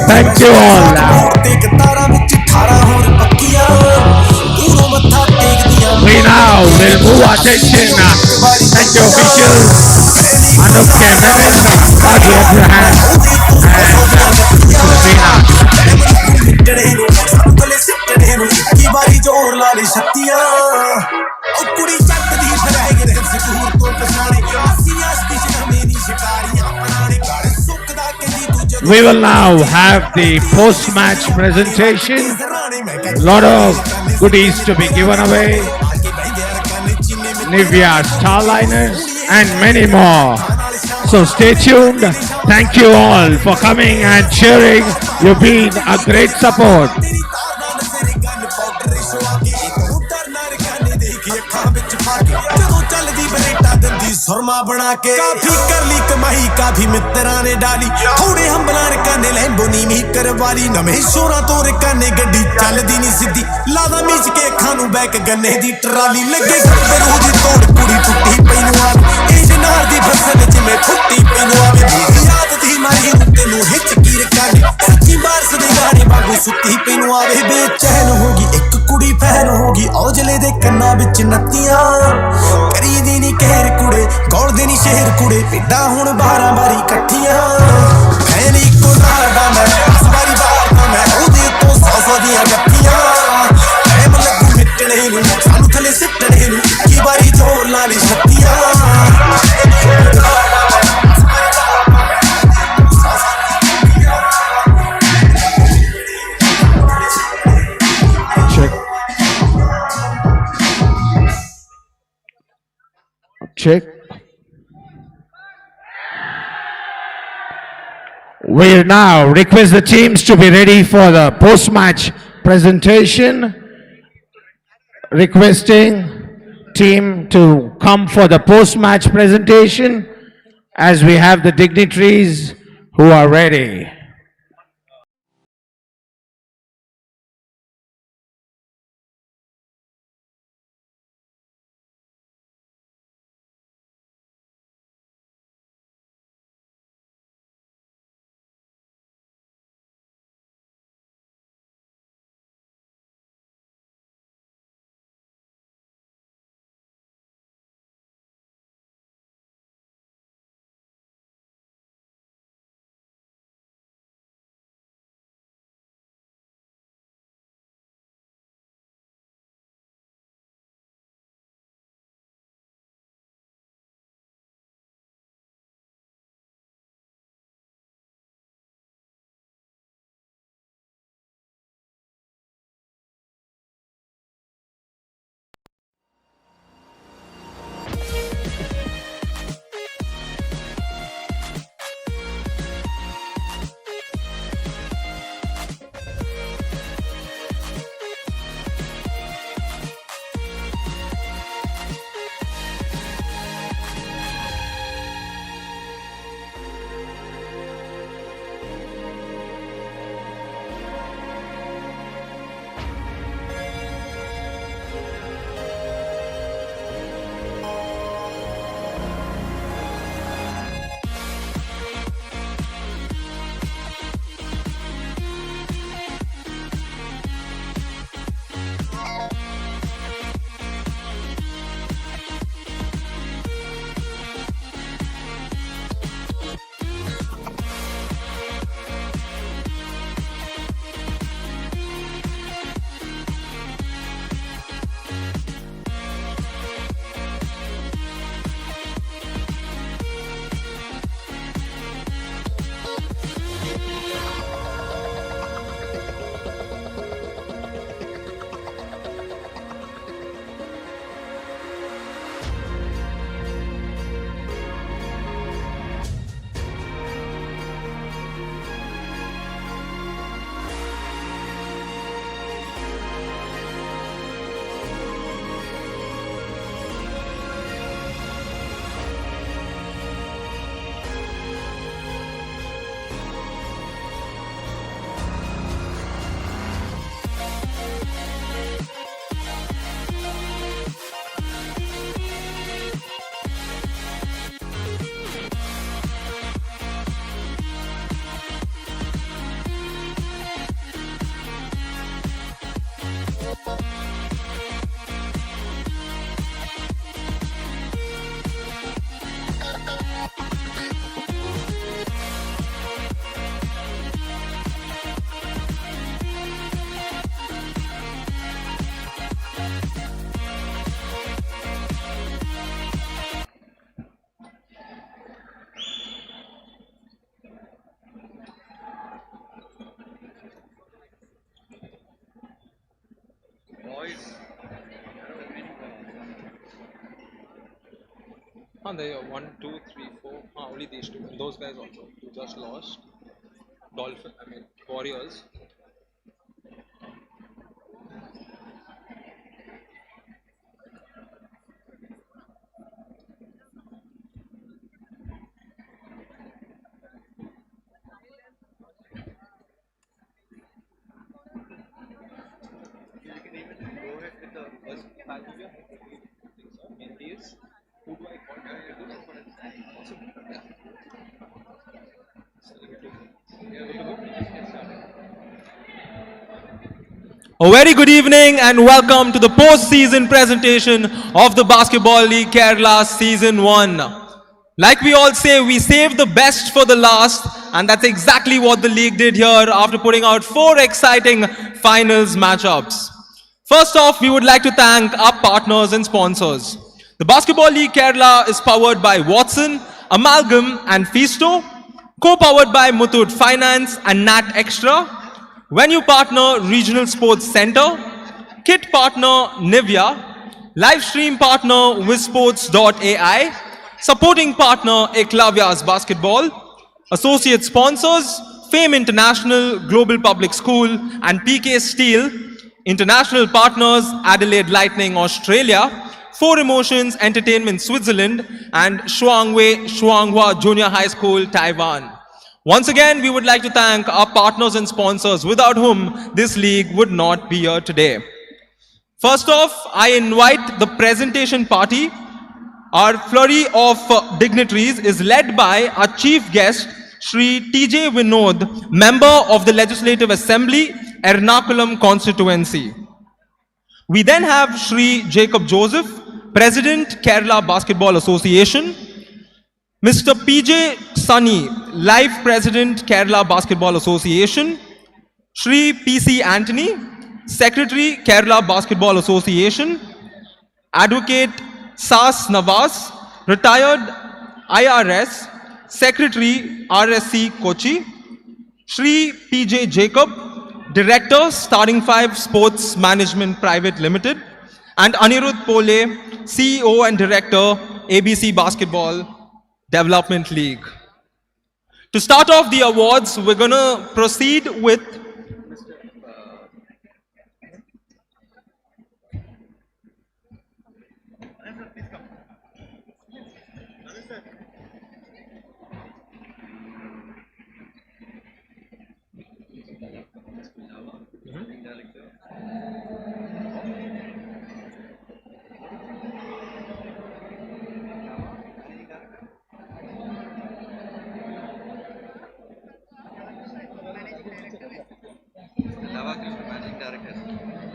Thank you all. We now will move our attention. Thank you officials. Anup cameraman, Raju Abraham, and Sabrina. We will now have the post-match presentation. A lot of goodies to be given away. Nivea Starliners and many more. So stay tuned. Thank you all for coming and cheering. You've been a great support. ਜਦੋਂ ਚੱਲਦੀ Beretta ਦਿੰਦੀ ਸੁਰਮਾ ਬਣਾ ਕੇ ਕਾਫੀ ਕਰ ਲਈ ਕਮਾਈ ਕਾਫੀ ਮਿੱਤਰਾਂ ਨੇ ਡਾਲੀ ਥੋੜੇ ਹੰਬਲਾਂ ਰਕਾਨੇ ਲੈਂਬੋ ਨੀਵੀਂ ਕਰਵਾਲੀ ਨਵੇਂ ਸ਼ੋਰਾਂ ਤੋਂ ਰਕਾਨੇ ਗੱਡੀ ਚੱਲਦੀ ਨਹੀਂ ਸਿੱਧੀ ਲਾਦਾ ਮੀਚ ਕੇ ਅੱਖਾਂ ਨੂੰ ਬੈਕ ਗੰਨੇ ਦੀ ਟਰਾਲੀ ਲੱਗੇ ਗੱਭਰੂ ਦੀ ਤੋੜ ਕੁੜੀ ਟੁੱਟੀ ਪਈ ਨੂੰ ਆਵੇ ਇਹ ਨਾਲ ਦੀ ਫਸਲ ਜਿਵੇਂ ਫੁੱਟੀ ਪਈ ਨੂੰ ਆਵੇ ਯਾਦ ਦੀ ਮਾਰੀ ਨੂੰ ਤੈਨੂੰ ਹਿੱਚ ਕੀ ਰਕਾਨੇ ਸੱਚੀ ਬਾਰਸ ਦੇ ਗਾਣੇ ਵਾਂਗੂ ਸੁੱਤੀ ਪਈ ਨੂੰ ਆਵੇ ਬੇਚੈਨ ਹੋ ਗਈ ਇੱਕ ਕੁੜੀ ਫੈਨ ਹੋ ਗਈ ਔਜਲੇ ਦੇ ਕੰਨਾਂ ਵਿੱਚ ਨੱਤੀਆਂ ਕਰੀਦੀ ਨੀ ਕਹਿਰ ਕੁੜੇ ਗੌਲਦੇ ਨੀ ਸ਼ਹਿਰ ਕੁੜੇ ਪਿੱਡਾਂ ਹੁਣ 12 ਵਾਰੀ ਇਕੱਠੀਆਂ ਫੈਨ ਇੱਕੋ ਨਾਲ ਦਾ ਮੈਂ 10 ਵਾਰੀ ਬਾਹਰ ਦਾ ਮੈਂ ਉਹਦੇ ਤੋਂ 100 ਦੀਆਂ ਗੱਤੀਆਂ ਟਾਈਮ ਲੱਗੂ ਮਿੱਟਣੇ ਨੂੰ ਸਾਨੂੰ ਥੱਲੇ ਸਿੱਟਣੇ ਨੂੰ ਕੀ ਵਾਰੀ ਜ਼ੋਰ ਲਾ ਲਈ ਛੱਤੀਆਂ Check. We'll now request the teams to be ready for the post-match presentation. Requesting team to come for the post-match presentation as we have the dignitaries who are ready. They are 1, 2, 3, 4. Only these two. And those guys also who just lost. Warriors. Who do I A very good evening and welcome to the post-season presentation of the Basketball League Kerala Season 1. Like we all say, we saved the best for the last, and that's exactly what the league did here after putting out 4 exciting finals matchups. First off, we would like to thank our partners and sponsors. The Basketball League Kerala is powered by Watson, Amalgam and Feasto, co-powered by Muthoot Finance and Nat Extra, Venue partner Regional Sports Center, kit partner Nivea, live stream partner Wizsports.ai, supporting partner Eklavya's Basketball, associate sponsors Fame International, Global Public School and PK Steel, international partners Adelaide Lightning Australia, Four Emotions Entertainment Switzerland and Shuanghua Junior High School Taiwan. Once again, we would like to thank our partners and sponsors without whom this league would not be here today. First off, I invite the presentation party. Our flurry of dignitaries is led by our chief guest, Shri TJ Vinod, member of the Legislative Assembly, Ernakulam constituency. We then have Shri Jacob Joseph, President, Kerala Basketball Association, Mr. PJ Sunny, Live President, Kerala Basketball Association, Shri PC Anthony, Secretary, Kerala Basketball Association, Advocate Sas Nawaz, Retired IRS, Secretary, RSC Kochi, Shri PJ Jacob, Director, Starting 5 Sports Management Private Limited, and Anirudh Pole, CEO and Director, ABC Basketball Development League. To start off the awards, we're going to proceed with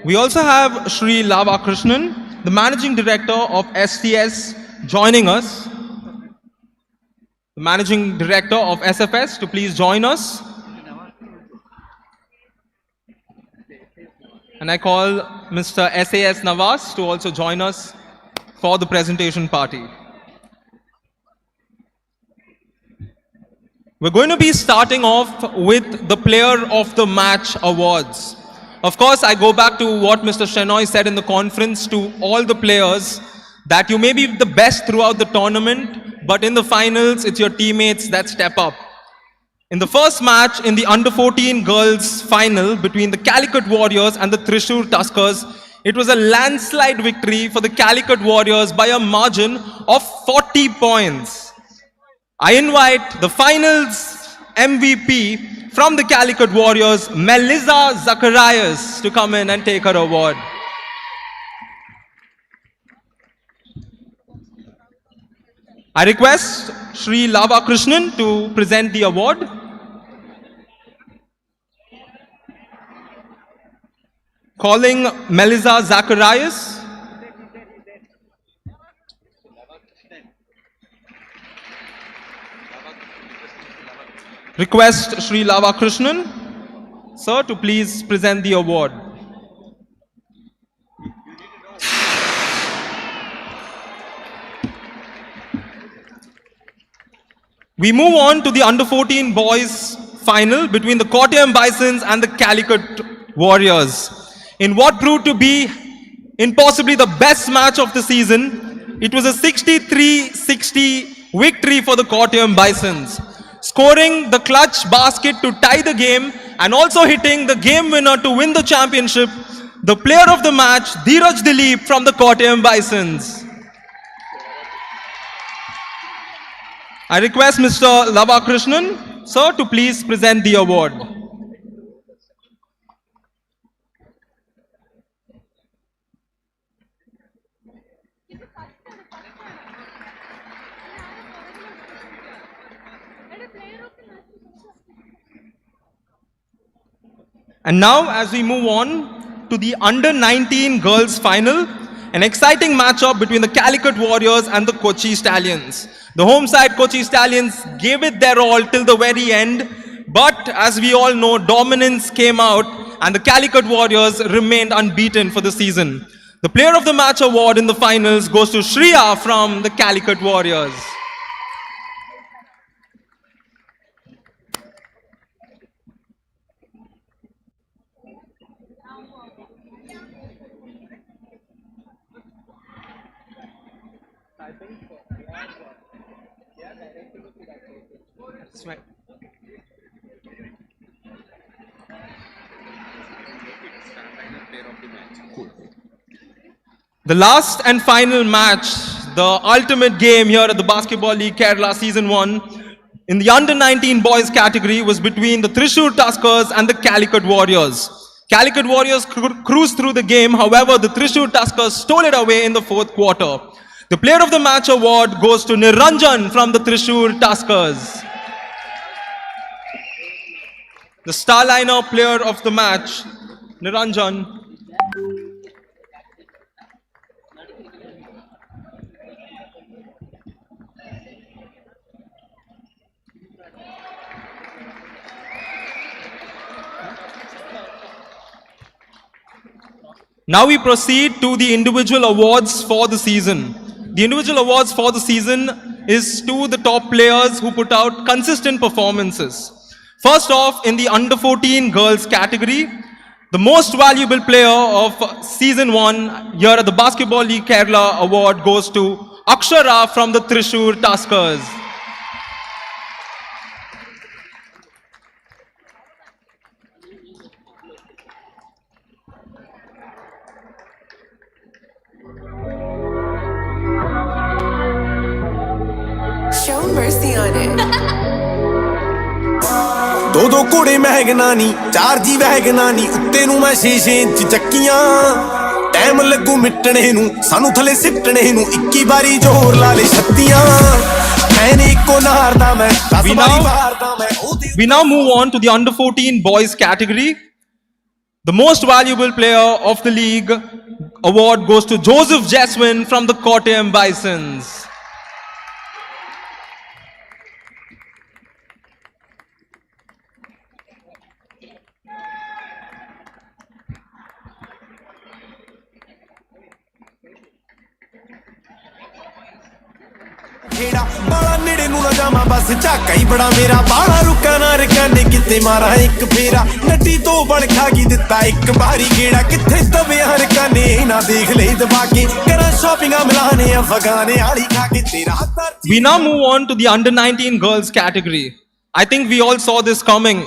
we also have Shri Lava Krishnan, the Managing Director of STS, joining us. The Managing Director of SFS to please join us. And I call Mr. SAS Nawaz to also join us for the presentation party. We're going to be starting off with the Player of the Match awards. Of course, I go back to what Mr. Shenoy said in the conference to all the players, that you may be the best throughout the tournament, but in the finals, it's your teammates that step up. In the first match in the Under-14 girls final between the Calicut Warriors and the Thrissur Tuskers, it was a landslide victory for the Calicut Warriors by a margin of 40 points. I invite the finals MVP from the Calicut Warriors, Melissa Zacharias, to come in and take her award. I request Shri Lava Krishnan to present the award. Calling Melissa Zacharias. Request Shri Lava Krishnan, sir, to please present the award. We move on to the Under-14 boys final between the Kottayam Bisons and the Calicut Warriors. In what proved to be in possibly the best match of the season, it was a 63-60 victory for the Kottayam Bisons, scoring the clutch basket to tie the game and also hitting the game winner to win the championship. The player of the match, Dheeraj Dilip from the Kottayam Bisons. I request Mr. Lava Krishnan, sir, to please present the award. And now, as we move on to the Under-19 girls final, an exciting matchup between the Calicut Warriors and the Kochi Stallions. The home side Kochi Stallions gave it their all till the very end, but as we all know, dominance came out and the Calicut Warriors remained unbeaten for the season. The Player of the Match award in the finals goes to Shriya from the Calicut Warriors. The last and final match, the ultimate game here at the Basketball League Kerala Season 1 in the Under-19 boys category was between the Thrissur Tuskers and the Calicut Warriors. Calicut Warriors cruised through the game, however the Thrissur Tuskers stole it away in the fourth quarter. The Player of the Match award goes to Niranjan from the Thrissur Tuskers. The Starliner Player of the Match, Niranjan. Now we proceed to the individual awards for the season. The individual awards for the season is to the top players who put out consistent performances. First off, in the Under-14 girls category, the most valuable player of Season 1 here at the Basketball League Kerala award goes to Akshara from the Thrissur Tuskers. Show mercy on it. ਦੋ ਘੋੜੇ ਮਹਿਗਨਾ ਨੀ ਚਾਰ ਜੀ ਵਹਿਗਨਾ ਨੀ ਉੱਤੇ ਨੂੰ ਮੈਂ 6 inch ਚੱਕੀਆਂ time ਲੱਗੂ ਮਿਟਣੇ ਨੂੰ ਸਾਨੂੰ ਥੱਲੇ ਸਿੱਟਣੇ ਨੂੰ 21 ਵਾਰੀ ਜ਼ੋਰ ਲਾ ਲੈ ਛੱਤੀਆਂ ਮੈਨੇ ਇੱਕੋ ਨਾਰਦਾ ਮੈਂ 10 ਵਾਰੀ ਮਾਰਦਾ ਮੈਂ We now move on to the Under-14 boys category. The most valuable player of the league award goes to Joseph Jaswin from the Kottayam Bisons. ਬਾਲਾ ਨੇੜੇ ਨੂੰ ਨਾ ਜਾਵਾਂ ਬਸ ਝਾਕਾ ਹੀ ਬੜਾ ਮੇਰਾ ਬਾਲਾ ਰੁਕਾ ਨਾ ਰਕਾਨੇ ਕਿਤੇ ਮਾਰਾਂ ਇੱਕ ਫੇਰਾ ਨੱਟੀ ਤੋਂ ਬਣ ਖਾ ਗਈ ਦਿੱਤਾ ਇੱਕ ਵਾਰੀ ਗੇੜਾ ਕਿੱਥੇ ਦਬਿਆ ਰਕਾਨੇ ਨਾ ਦੇਖ ਲਈ ਦਬਾ ਕੇ ਕਰਾਂ ਸ਼ਾਪਿੰਗਾਂ ਮਿਲਾਨੇ ਅਫਗਾਨੇ ਵਾਲੀ ਖਾ ਕੇ ਤੇਰਾ We now move on to the Under-19 girls category. I think we all saw this coming.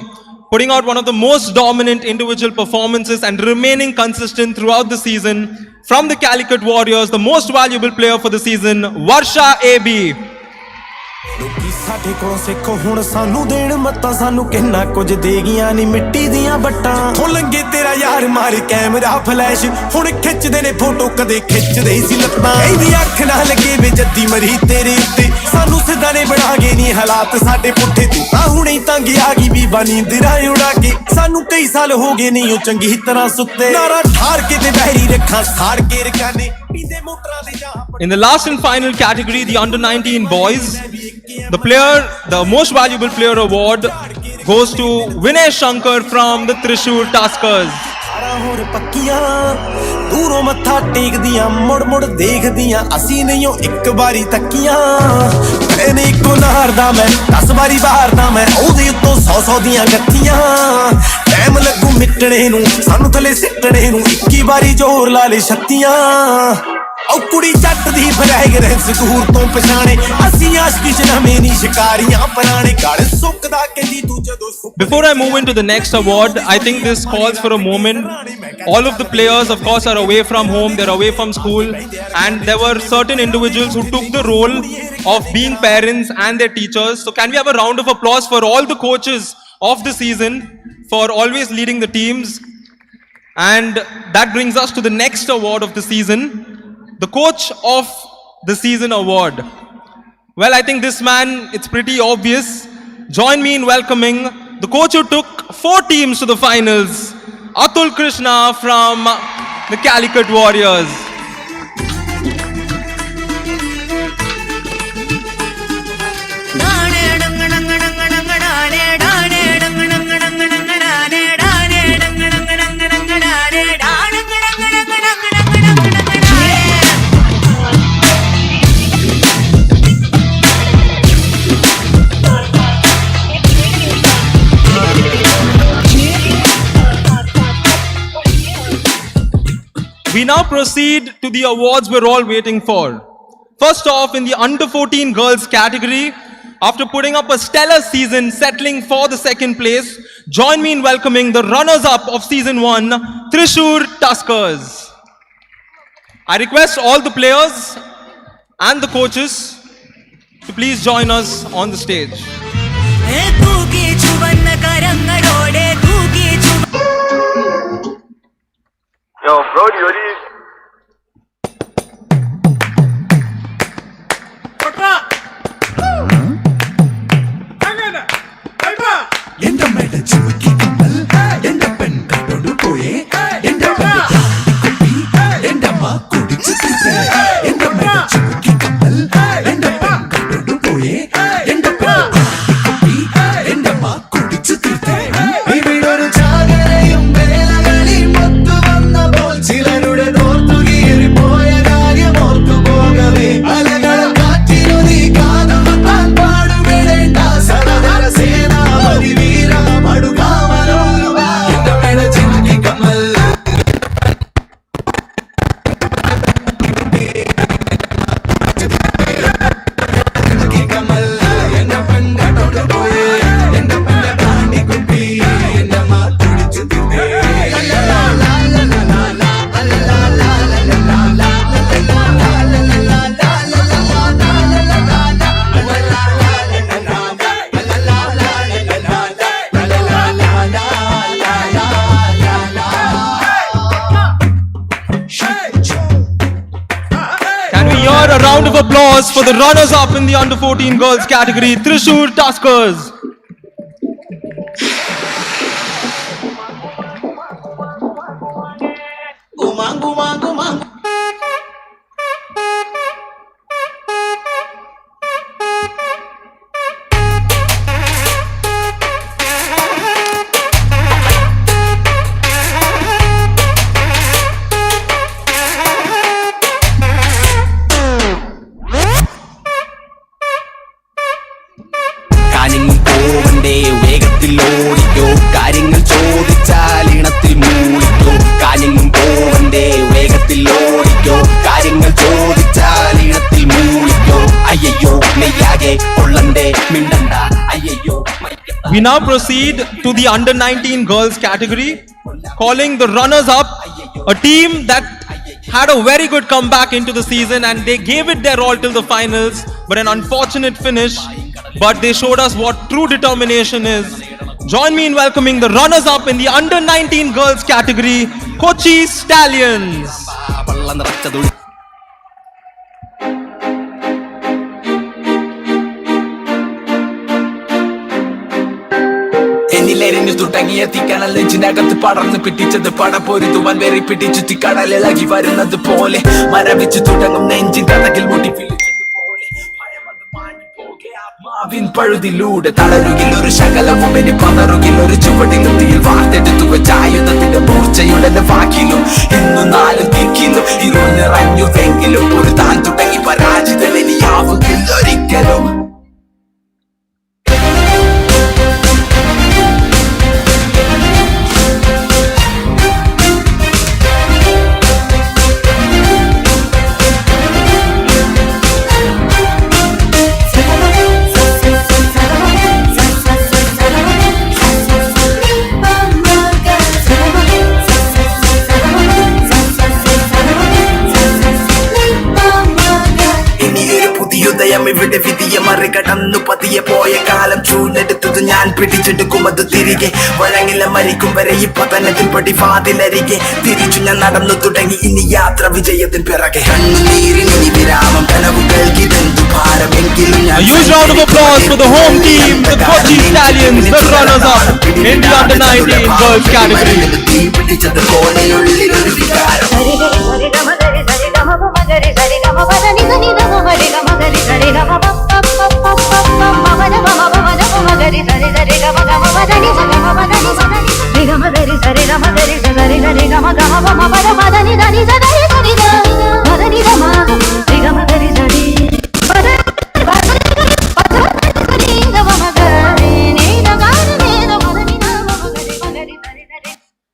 Putting out one of the most dominant individual performances and remaining consistent throughout the season from the Calicut Warriors, the most valuable player for the season, Varsha AB. ਲੋਕੀ ਸਾਡੇ ਕੋਲੋਂ ਸਿੱਖੋ ਹੁਣ ਸਾਨੂੰ ਦੇਣ ਮੱਤਾਂ ਸਾਨੂੰ ਕਿੰਨਾ ਕੁਝ ਦੇ ਗਈਆਂ ਨੀ ਮਿੱਟੀ ਦੀਆਂ ਬੱਟਾਂ ਹੋ ਲੰਗੇ ਤੇਰਾ ਯਾਰ ਮਾਰ ਕੈਮਰਾ ਫਲੈਸ਼ ਹੁਣ ਖਿੱਚਦੇ ਨੇ ਫੋਟੋ ਕਦੇ ਖਿੱਚਦੇ ਸੀ ਲੱਤਾਂ ਇਹਦੀ ਅੱਖ ਨਾ ਲੱਗੇ ਵੇ ਜੱਦੀ ਮਰੀ ਤੇਰੇ ਉੱਤੇ ਸਾਨੂੰ ਸਿੱਧਾ ਨੇ ਬਣਾ ਗਏ ਨੀ ਹਾਲਾਤ ਸਾਡੇ ਪੁੱਠੇ ਤੂੰ ਤਾਂ ਹੁਣੇ ਤੰਗ ਆ ਗਈ ਬੀਬਾ ਨੀਂਦਰਾਂ ਉਡਾ ਕੇ ਸਾਨੂੰ ਕਈ ਸਾਲ ਹੋ ਗਏ ਨਹੀਂ ਉਹ ਚੰਗੀ ਤਰ੍ਹਾਂ ਸੁੱਤੇ ਨਾਰਾ ਠਾਰ ਕੇ ਤੇ ਬਹਿਰੀ ਰੱਖਾਂ ਸਾੜ ਕੇ ਰਕਾਨੇ ਪੀਂਦੇ ਮੋਟਰਾਂ ਦੇ ਜਾਂ In the last and final category, the Under-19 boys, the most valuable player award goes to Vinay Shankar from the Thrissur Tuskers. ਹੋਰ ਪੱਕੀਆਂ ਦੂਰੋਂ ਮੱਥਾ ਟੇਕਦੀਆਂ ਮੁੜ ਮੁੜ ਦੇਖਦੀਆਂ ਅਸੀਂ ਨਹੀਂ ਉਹ ਇੱਕ ਵਾਰੀ ਤੱਕੀਆਂ ਮੈਨੇ ਇੱਕੋ ਨਾਰਦਾ ਮੈਂ 10 ਵਾਰੀ ਬਾਹਰਦਾ ਮੈਂ ਉਹਦੇ ਉੱਤੋਂ 100 ਦੀਆਂ ਗੱਤੀਆਂ ਟਾਈਮ ਲੱਗੂ ਮਿਟਣੇ ਨੂੰ ਸਾਨੂੰ ਥੱਲੇ ਸਿੱਟਣੇ ਨੂੰ 21 ਵਾਰੀ ਜ਼ੋਰ ਲਾ ਲੈ ਛੱਤੀਆਂ ਉਹ ਕੁੜੀ ਜੱਟ ਦੀ ਫਰੈਗਰੈਂਸ ਦੂਰ ਤੋਂ ਪਛਾਣੇ ਅਸੀਂ ਆਸ਼ਕੀ ਚ ਨਵੇਂ ਨਹੀਂ ਸ਼ਿਕਾਰੀਆਂ ਪੁਰਾਣੇ ਗਲ ਸੁੱਕਦਾ ਕਹਿੰਦੀ ਤੂੰ ਜਦੋਂ Before I move into the next award, I think this calls for a moment. All of the players, of course, are away from home, they're away from school, and there were certain individuals who took the role of being parents and their teachers. So can we have a round of applause for all the coaches of the season for always leading the teams? And that brings us to the next award of the season, the Coach of the Season award. Well, I think this man, it's pretty obvious. Join me in welcoming the coach who took 4 teams to the finals, Atul Krishna from the Calicut Warriors. We now proceed to the awards we're all waiting for. First off, in the under 14 girls category, after putting up a stellar season, settling for the second place, join me in welcoming the runners-up of season 1, Thrissur Tuskers. I request all the players and the coaches to please join us on the stage. Yo, Brody, what is? A round of applause for the runners-up in the under 14 girls category, Thrissur Tuskers. We now proceed to the under 19 girls category, calling the runners-up a team that had a very good comeback into the season and they gave it their all till the finals, but an unfortunate finish. But they showed us what true determination is. Join me in welcoming the runners-up in the under 19 girls category, Kochi Stallions. എന്നിലെരിഞ്ഞു തുടങ്ങിയ തീക്കണൽ നെഞ്ചിനകത്ത് പടർന്ന് പിടിച്ചത് പടപൊരുതുവാൻ വെറി പിടിച്ചു തീക്കടലിളകി വരുന്നത് പോലെ മരവിച്ചു തുടങ്ങും നെഞ്ചിൻ കഥകിൽ മുട്ടി പിടിച്ചതുപോലെ ഭയമത് മാഞ്ഞുപോകെ ആത്മാവിൻ പഴുതിലൂടെ തളരുകിൽ ഒരു ശകലവും ഇനി പതറുകിൽ ഒരു ചുവടിലും തീയിൽ വാർത്തെടുത്തു വെച്ച ആയുധത്തിന്റെ മൂർച്ചയുടെ വാക്കിലും ഇന്നു നാലും തിക്കിലും ഇരുൾ നിറഞ്ഞുവെങ്കിലും ഒരു താൻ തുടങ്ങി പരാജിതൻ ഇനിയാവുകില്ല ഒരിക്കലും. മറികടന്നു പതിയെ പോയ കാലം ചൂണ്ടെടുത്തത് ഞാൻ പിടിച്ചെടുക്കും അത് തിരികെ വഴങ്ങില്ല മരിക്കും വരെ ഇപ്പൊ തന്നെ പടി വാതിലരികെ തിരിച്ചു ഞാൻ നടന്നു തുടങ്ങി ഇനി യാത്ര വിജയത്തിൻ പിറകെ കണ്ണുനീരിനി വിരാമം കനവുകൾക്കിതെന്തു ഭാരമെങ്കിലും A huge round of applause for the home team, the Kochi Stallions, the runners-up in the under-19 girls category. പിടിച്ചതുപോലെയുള്ളിലൊരു വികാരം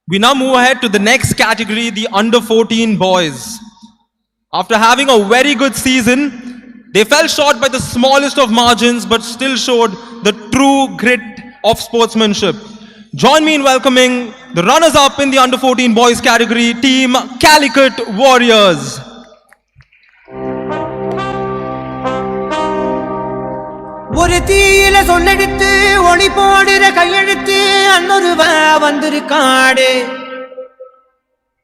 We now move ahead to the next category, the under-14 boys. After having a very good season, they fell short by the smallest of margins but still showed the true grit of sportsmanship. Join me in welcoming the runners-up in the under-14 boys category, team Calicut Warriors. ஒரு தீயில சொல்லெடுத்து ஒளி போடுற கையெழுத்து அன்னொருவன் வந்திருக்காடே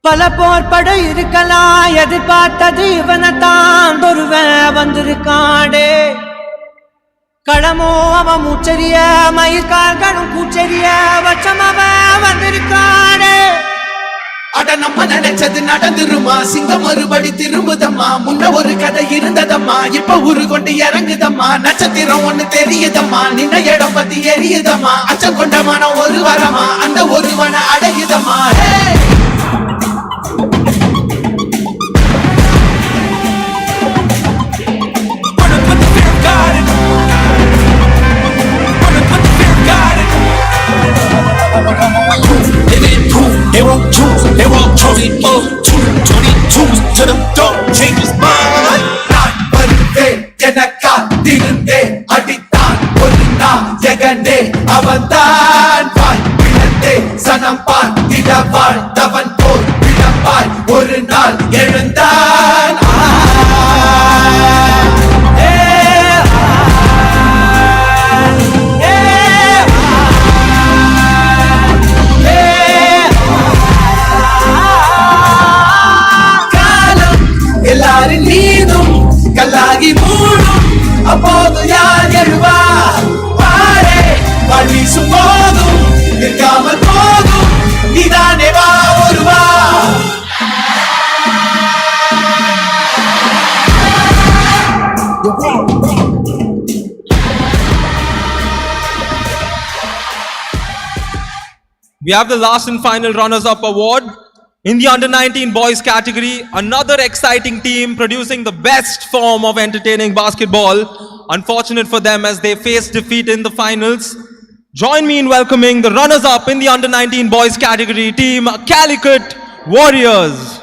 பல போர்பட இருக்கலாம் எதிர்பார்த்தது இவனைத்தான் ஒருவன் வந்திருக்காடே களமோ அவன் மூச்சரிய மயிர்கால்களும் கூச்சரிய வச்சம் அவன் வந்திருக்காடே அட நம்ம நினைச்சது நடந்துருமா சிங்கம் மறுபடி திரும்புதம்மா முன்ன ஒரு கதை இருந்ததம்மா இப்ப உரு கொண்டு இறங்குதம்மா நட்சத்திரம் ஒண்ணு தெரியுதம்மா நின்ன இடம் பத்தி எரியுதம்மா அச்சம் கொண்ட மனம் ஒரு வரமா அந்த ஒருவன அடையுதம்மா They won't choose, they won't choose it. 22s to the door, change his mind. நான் வருவேன் என காத்திருந்தேன் அடித்தான் ஒரு நாள் ஜெகனே அவன்தான் வாய் பிளந்தே சனம் பார்த்திட வாழ்ந்தவன் போல் விளப்பாய் ஒரு நாள் எழுந்தான் எல்லாரின் மீதும் கல்லாகி மூடும் அப்போது யார் எழுவா பாரே வீசும் போதும் நிற்காமல் போதும் நீதானே வா ஒருவா We have the last and final runners-up award. In the under-19 boys category, another exciting team producing the best form of entertaining basketball. Unfortunate for them as they face defeat in the finals. Join me in welcoming the runners-up in the under-19 boys category, team Calicut Warriors.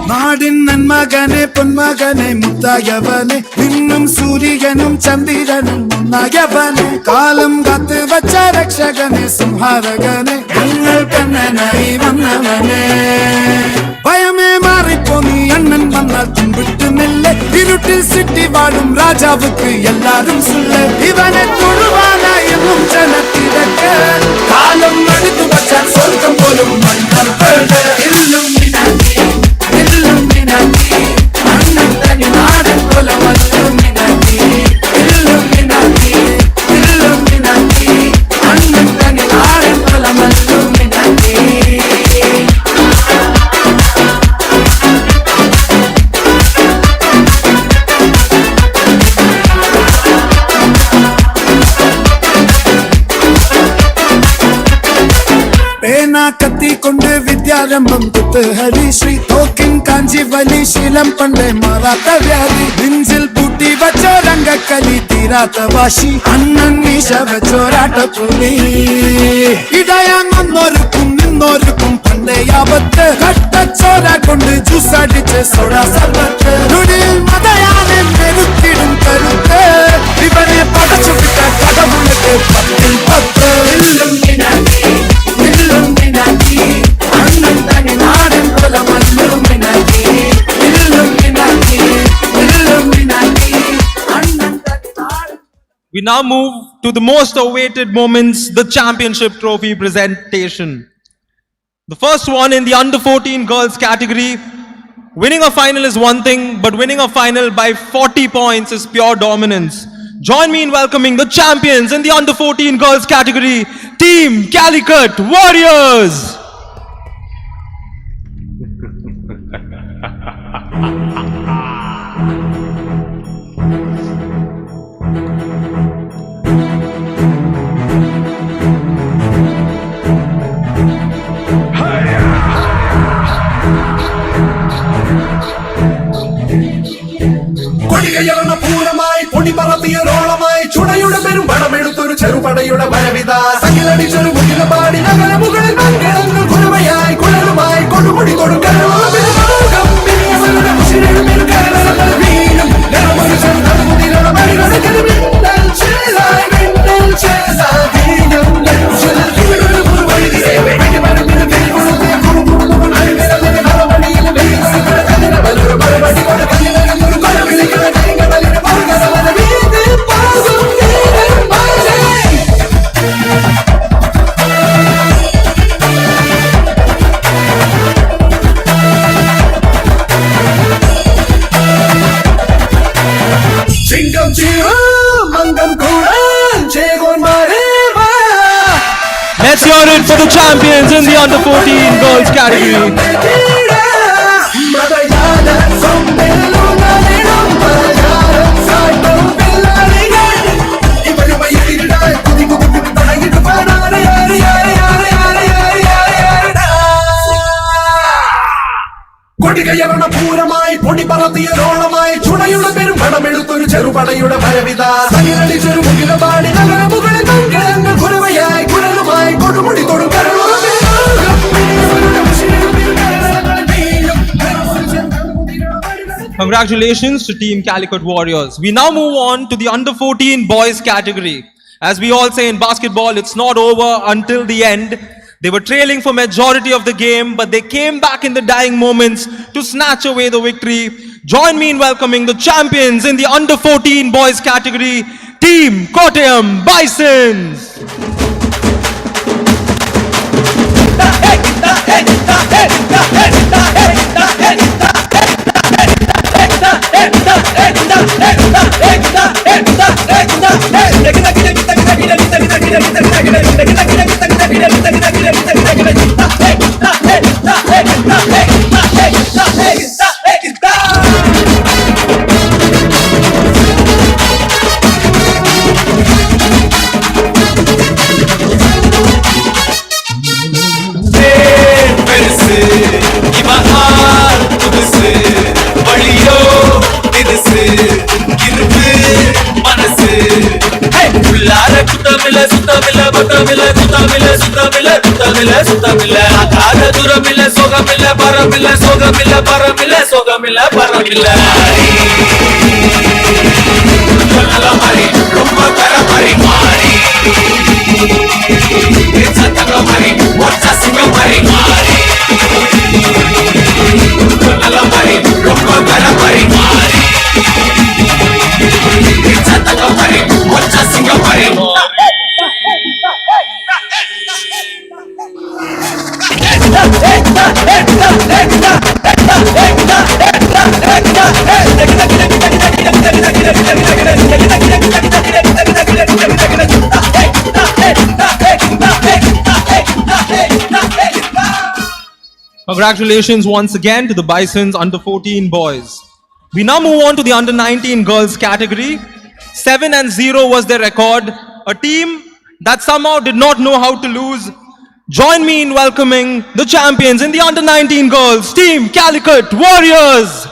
நாடின் நன்மகனே பொன்மகனே முத்தாயவனே இன்னும் சூரியனும் சந்திரனும் முன்னாயவனே காலம் காத்து வச்ச ரக்ஷகனே சிம்ஹாரகனே எங்கள் கண்ணனாய் வந்தவனே பயமே மாறிப்போ நீ அண்ணன் வந்தால் தும்பிட்டு நில்ல இருட்டில் சிட்டி வாழும் ராஜாவுக்கு எல்லாரும் சொல்ல இவனை தொழுவானா என்னும் ஜனத்திடக்க காலம் நடித்து வச்சார் சொர்க்கம் போலும் மன்னர் இல்லும் கத்தி கொண்டு வித்யாரம்பம் குத்து ஹரி ஸ்ரீ தோக்கின் காஞ்சி வலி சீலம் பண்டை மாறாத்த வியாதி நெஞ்சில் பூட்டி வச்ச ரங்க கலி தீராத்த வாசி அண்ணன் மீச வச்சோராட்ட புலி இடையான் வந்தோருக்கும் நின்னோருக்கும் பண்டை ஆபத்து கட்ட சோற கொண்டு ஜூஸ் அடிச்சு சோடா சர்பத்து நுடில் மதையானே பெருத்திடும் கருத்து இவனே படைச்சு விட்ட கடவுளுக்கு 10 10 இல்லும் we now move to the most awaited moments, the championship trophy presentation. The first one in the under 14 girls category. Winning a final is one thing, but winning a final by 40 points is pure dominance. Join me in welcoming the champions in the under 14 girls category, Team Calicut Warriors. കൊടികയറുന്ന പൂരമായി പൊടിപറത്തിയ റോളമായി ചുടയുടെ പെരും പടമെടുത്തൊരു ചെറുപടയുടെ വരവിത സകിലടിച്ചൊരു മുകിലപാടി നഗര മുകളിൽ മംഗളങ്ങൾ കുരുമയായി കുഴലുമായി കൊടുമുടി കൊടുക്കൽ Let's hear it for the champions in the under 14 girls category. കൊടികയറുന്ന പൂരമായി പൊടിപറത്തിയ റോളമായി ചുടയുടെ പെരും പടമെടുത്തൊരു ചെറുപടയുടെ വരവിത സകിലടിച്ചൊരു മുകിലപാടി നഗര മുകളിൽ മംഗളങ്ങൾ കുരുമയായി കുഴലുമായി കൊടുമുടി കൊടുക്കൽ Congratulations to Team Calicut Warriors. We now move on to the under 14 boys category. As we all say in basketball, it's not over until the end. They were trailing for majority of the game, but they came back in the dying moments to snatch away the victory. Join me in welcoming the champions in the under 14 boys category, Team Kottayam Bisons. Congratulations once again to the Bisons under 14 boys. We now move on to the under 19 girls category. 7-0 was their record. A team that somehow did not know how to lose. Join me in welcoming the champions in the under 19 girls, Team Calicut Warriors.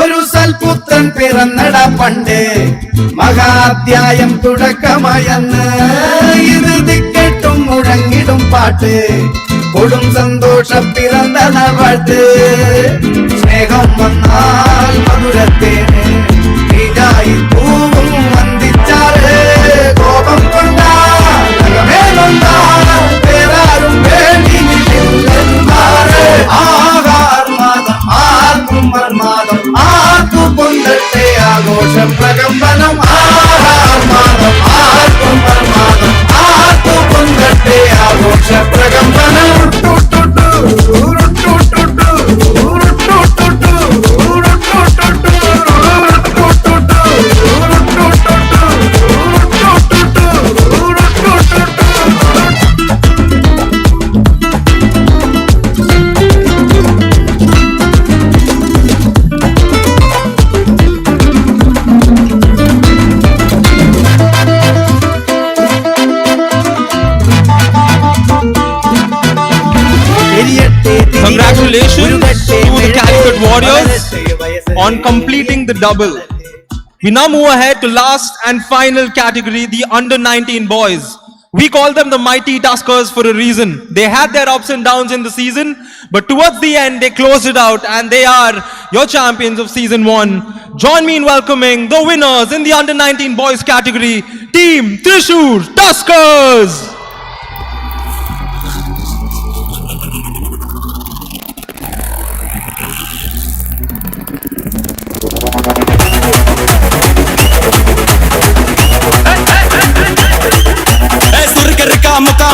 ഒരു സൽപുത്രൻ പിറന്നട പണ്ട് മഹാധ്യായം തുടക്കമായെന്ന് ഇത് ദിക്കെട്ടും മുഴങ്ങിടും പാട്ട് കൊടും സന്തോഷം പിറന്ന പാട്ട് സ്നേഹം വന്നാൽ മധുരത്തേന് തീരായി പൂവും വന്ദിച്ചാല് കോപം കൊണ്ടാൽ പേരാരും വേണ്ടി ആഹാർമാദം ആർക്കും മർമാദം ആർക്കു പൊന്തട്ടെ ആഘോഷ പ്രകമ്പനം ആഹാർമാദം ആർക്കും മർമാദം ആർക്കു പൊന്തട്ടെ ആഘോഷ പ്രകമ്പനം Congratulations to the Calicut Warriors on completing the double. We now move ahead to last and final category, the under-19 boys. We call them the mighty Tuskers for a reason. They had their ups and downs in the season, but towards the end they closed it out, and they are your champions of season 1. Join me in welcoming the winners in the under-19 boys category, Team Thrissur Tuskers.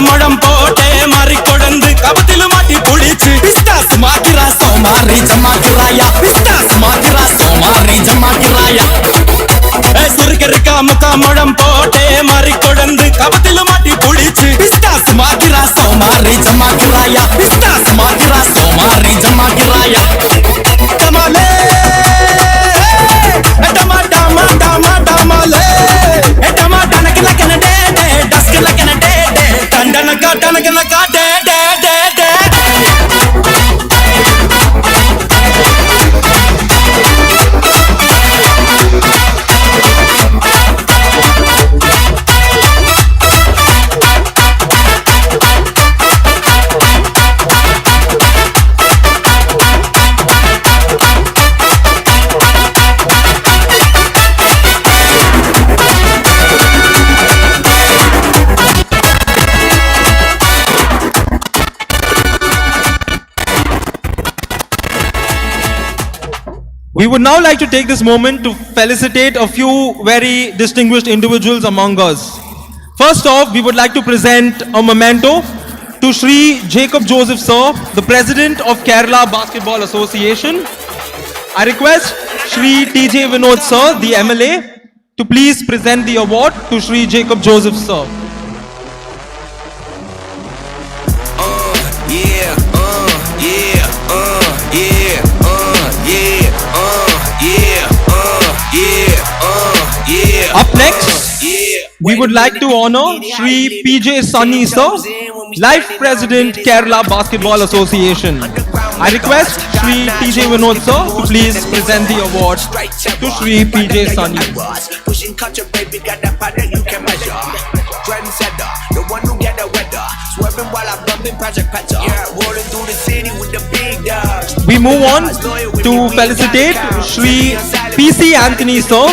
முகம் போட்டே மாறி கொடந்து கபத்தில மாட்டி புடிச்சு pistas மாக்கிரா சோமாரி ஜமாக்கிராயா pistas மாக்கிரா சோமாரி ஜமாக்கிராயா சுருக்கருக்கா முகம் போட்டே மாறி கொடந்து கபத்தில மாட்டி புடிச்சு பிஸ்தாஸ் மாக்கிரா சோமாரி ஜமாக்கிராயா பிஸ்தாஸ் மாக்கிரா சோமாரி ஜமாக்கிராயா டமாலே டமா டமா டமா டமாலே டமா டனக்கல கனடே டஸ்கல கனடே Tanaka, tanaka, de, de, de, de. We would now like to take this moment to felicitate a few very distinguished individuals among us. First off, we would like to present a memento to Shri Jacob Joseph Sir, the President of Kerala Basketball Association. I request Shri TJ Vinod Sir, the MLA, to please present the award to Shri Jacob Joseph Sir. Up next, we would like to honor Shri PJ Sunny Sir, Life President Kerala Basketball Association. I request Shri TJ Vinod Sir to please present the award to Shri PJ Sunny. Pushing culture, baby, got that power you can measure. Trendsetter, the one who get the weather. Swerving while I'm bumping Project Petter. Yeah, rolling through the city with the big dogs. We move on to felicitate Shri PC Anthony Sir,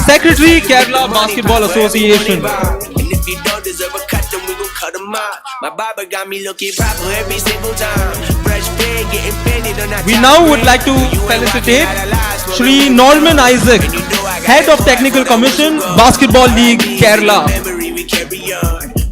Secretary Kerala Basketball Association. And if you don't deserve a cut, then we gon' cut them out. My barber got me looking proper every single time. Fresh pig, getting faded on that. We now would like to felicitate Shri Norman Isaac, Head of Technical Commission, Basketball League, Kerala.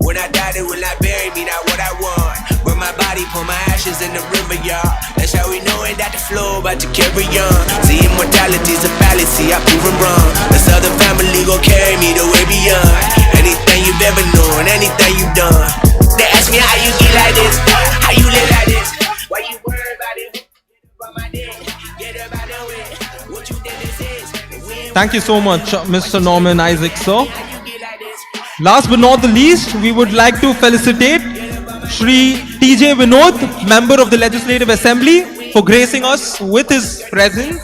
When I die, they will not bury me, not what I want. Burn my body, pour my ashes in the river, y'all. That's how we know it, that the flow about to carry on. See, immortality's a fallacy, I prove them wrong. This other family gon' carry me the way beyond. Anything you've ever known, anything you've done. They ask me how you get like this, how you live like this. Why you worry about it? About my dick, get up out of it. What you did this is. Thank you so much, Mr. Norman Isaac, sir. Last but not the least, we would like to felicitate Shri TJ Vinod, member of the Legislative Assembly, for gracing us with his presence.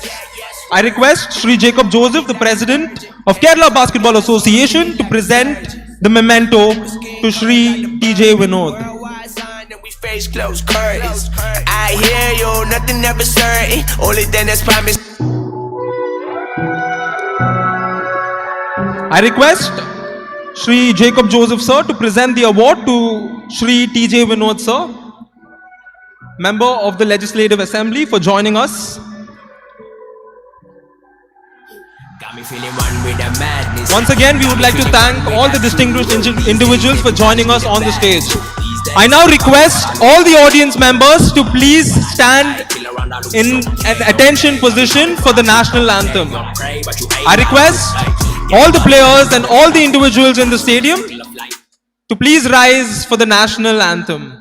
I request Shri Jacob Joseph, the President of Kerala Basketball Association, to present the memento to Shri TJ Vinod. Face closed curtains. I hear you, nothing ever certain. Only then that's promised. I request Shri Jacob Joseph sir to present the award to Shri TJ Vinod sir, member of the Legislative Assembly, for joining us. Once again, we would like to thank all the distinguished individuals for joining us on the stage. I now request all the audience members to please stand in an attention position for the national anthem. I request all the players and all the individuals in the stadium to please rise for the national anthem.